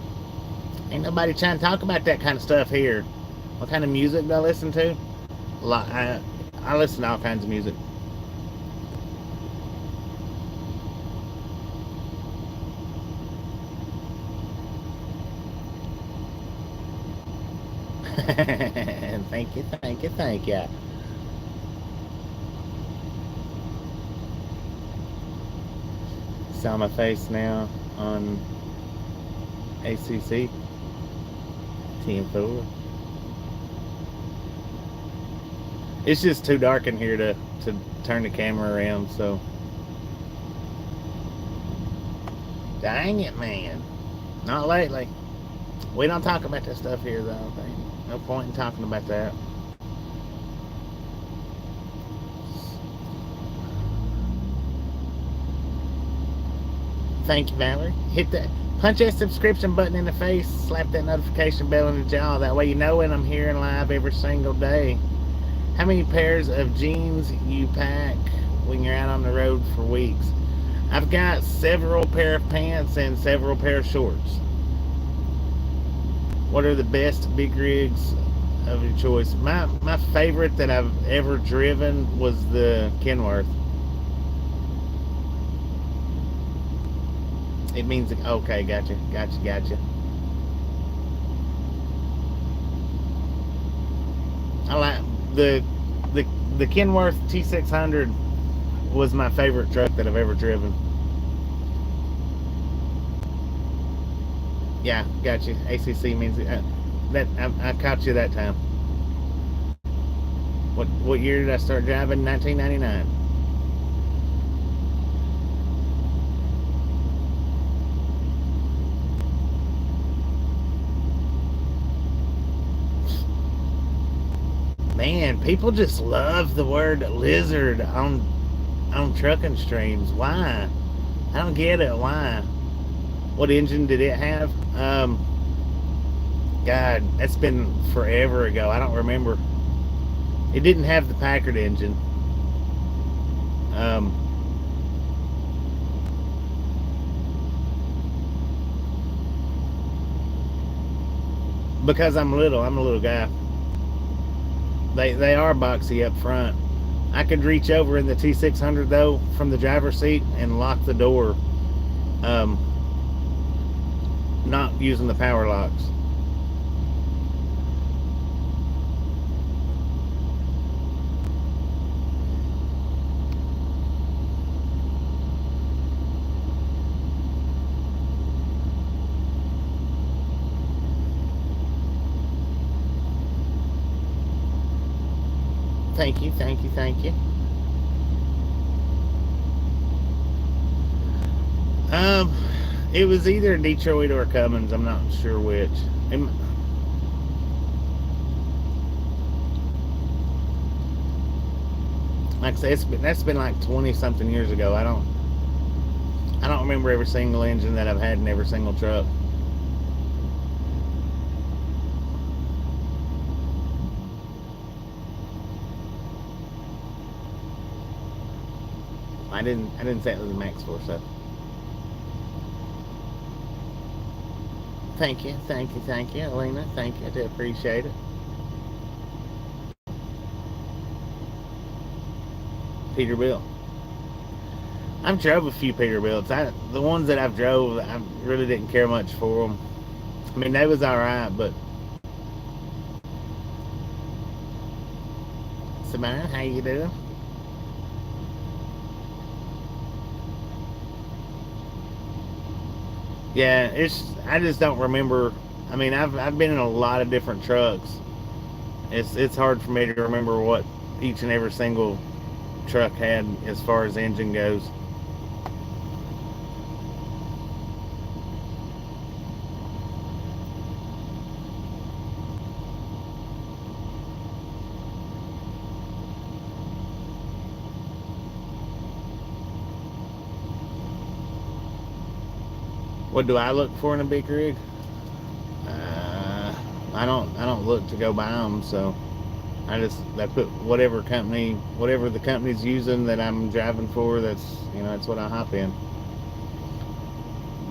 Ain't nobody trying to talk about that kind of stuff here. What kind of music do I listen to? A lot. I listen to all kinds of music. Thank you, thank you, thank you. Saw my face now on ACC TM4. It's just too dark in here to turn the camera around, so. Dang it, man. Not lately. We don't talk about that stuff here, though. No point in talking about that. Thank you, Valerie. Punch that subscription button in the face, slap that notification bell in the jaw. That way you know when I'm here and live every single day. How many pairs of jeans you pack when you're out on the road for weeks? I've got several pair of pants and several pair of shorts. What are the best big rigs of your choice? My favorite that I've ever driven was the Kenworth. It means, okay, gotcha. I like the Kenworth T600 was my favorite truck that I've ever driven. Yeah, gotcha. ACC means that I caught you that time. What year did I start driving? 1999. Man, people just love the word lizard on trucking streams. Why? I don't get it. Why? What engine did it have? God, that's been forever ago. I don't remember. It didn't have the Packard engine. Um, because I'm a little guy. They are boxy up front. I could reach over in the T600 though from the driver's seat and lock the door, um, not using the power locks. Thank you, thank you, thank you. Um, it was either Detroit or Cummins. I'm not sure which. Like I said, that's been like 20 something years ago. I don't remember every single engine that I've had in every single truck. I didn't say it was a Max Force. So thank you, thank you, thank you, Elena. Thank you. I do appreciate it. Peterbilt. I've drove a few Peterbilts. The ones that I've drove, I really didn't care much for them. I mean, they was all right, but Samara, how you doing? Yeah, I just don't remember. I mean, I've been in a lot of different trucks. It's hard for me to remember what each and every single truck had as far as engine goes. What do I look for in a big rig? I don't look to go buy them, so I put whatever the company's using that I'm driving for. That's what I hop in.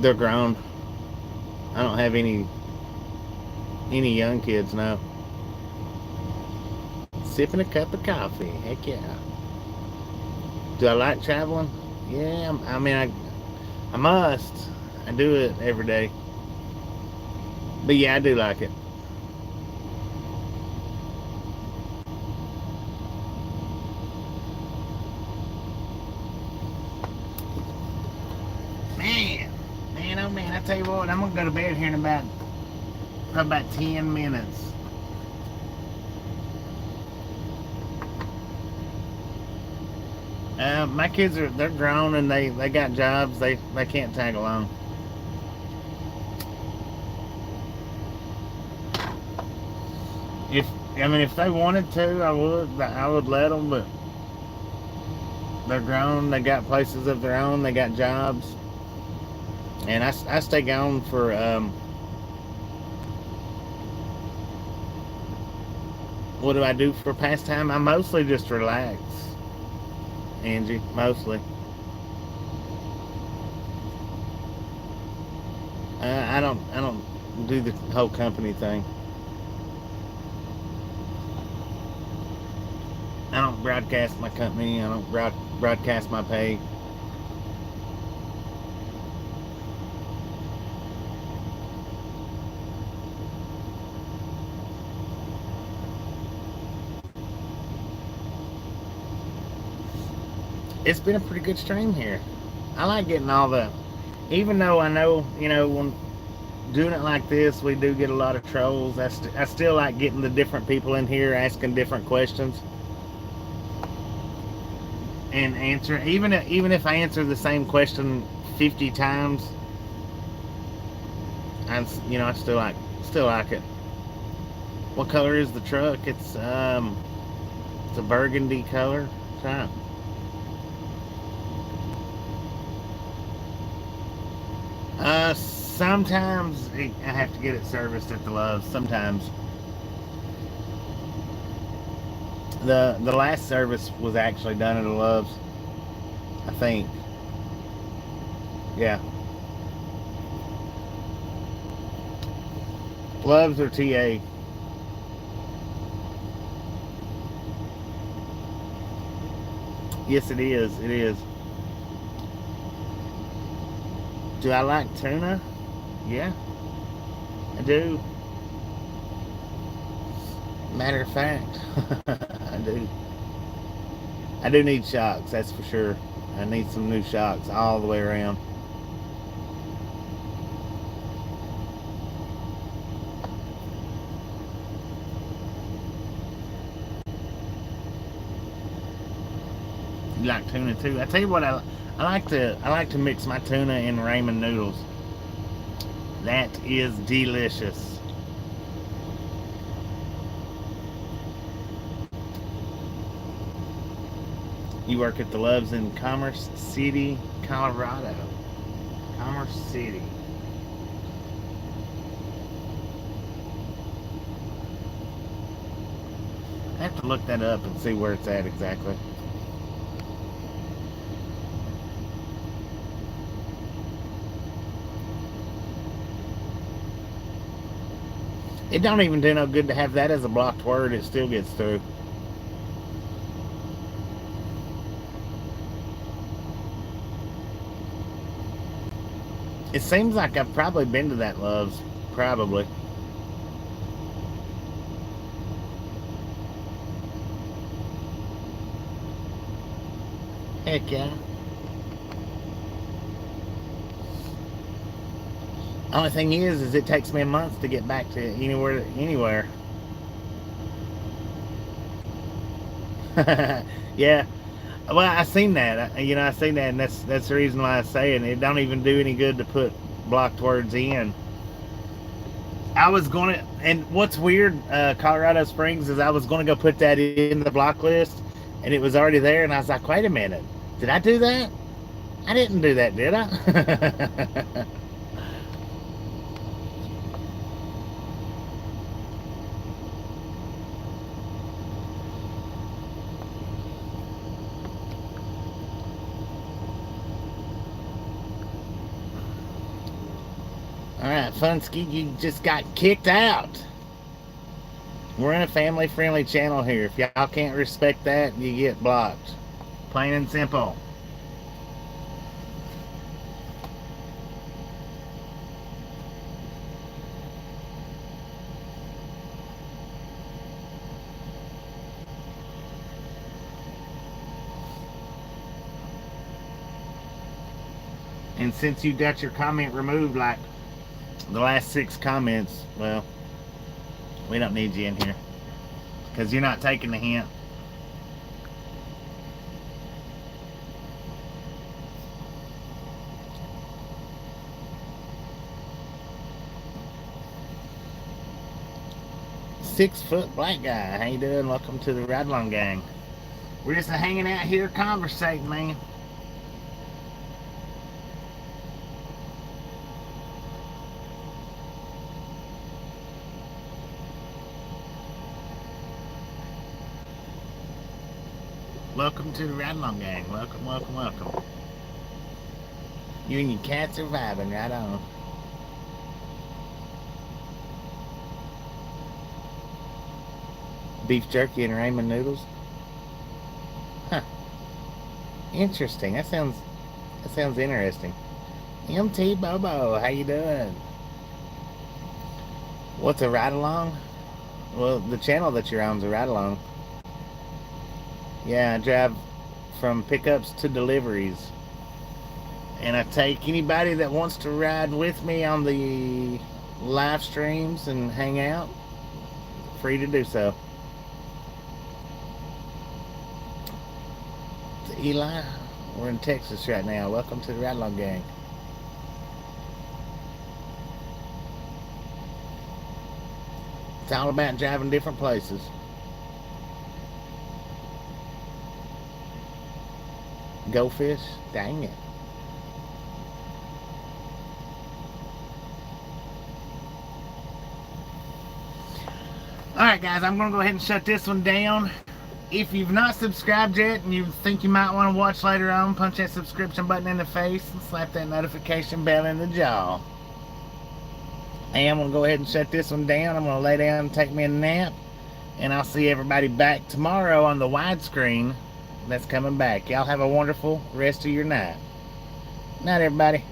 They're grown. I don't have any young kids now. Sipping a cup of coffee. Heck yeah. Do I like traveling? Yeah. I mean, I must. I do it every day. But yeah, I do like it. Man, oh man, I tell you what, I'm gonna go to bed here in probably about 10 minutes. My kids they're grown and they got jobs. They can't tag along. If if they wanted to, I would let them, but they're grown. They got places of their own. They got jobs, and I stay gone for what do I do for pastime? I mostly just relax, Angie. Mostly. I don't do the whole company thing. I don't broadcast my company. I don't broadcast my pay. It's been a pretty good stream here. I like getting all the, even though I know, when doing it like this, we do get a lot of trolls. I still like getting the different people in here asking different questions and answer. Even if I answer the same question 50 times, I still like it. What color is the truck? It's It's a burgundy color. Huh. Sometimes I have to get it serviced at the Loves. Sometimes the last service was actually done at the Loves. I think. Yeah. Loves or TA. Yes, it is. It is. Do I like tuna? Yeah, I do. Matter of fact, I do. I do need shocks, that's for sure. I need some new shocks all the way around. You like tuna too? I tell you what, I like to mix my tuna in ramen noodles. That is delicious. You work at the Loves in Commerce City, Colorado. Commerce City. I have to look that up and see where it's at exactly. It don't even do no good to have that as a blocked word. It still gets through. It seems like I've probably been to that Loves. Probably. Heck yeah. Only thing is it takes me a month to get back to anywhere. Yeah. Well, I seen that. I seen that, and that's the reason why I say it. It don't even do any good to put blocked words in. I was gonna, and what's weird, Colorado Springs, is I was gonna go put that in the block list, and it was already there, and I was like, wait a minute, did I do that? I didn't do that, did I? Alright, Funsky, you just got kicked out. We're in a family-friendly channel here. If y'all can't respect that, you get blocked. Plain and simple. And since you got your comment removed, like the last 6 comments, well, we don't need you in here because you're not taking the hint. Six-foot black guy, how you doing? Welcome to the Ride Along Gang. We're just hanging out here conversating, man. Welcome to the Ride Along Gang. Welcome, welcome, welcome. You and your cats are vibing right on. Beef jerky and ramen noodles. Huh. Interesting. That sounds interesting. MT Bobo, how you doing? What's a ride along? Well, the channel that you're on is a ride along. Yeah, I drive from pickups to deliveries. And I take anybody that wants to ride with me on the live streams and hang out. Free to do so. To Eli, we're in Texas right now. Welcome to the Ride Along Gang. It's all about driving different places. go fish? Dang it. Alright guys, I'm going to go ahead and shut this one down. If you've not subscribed yet and you think you might want to watch later on, punch that subscription button in the face and slap that notification bell in the jaw. And I'm going to go ahead and shut this one down. I'm going to lay down and take me a nap. And I'll see everybody back tomorrow on the widescreen that's coming back. Y'all have a wonderful rest of your night. Night, everybody.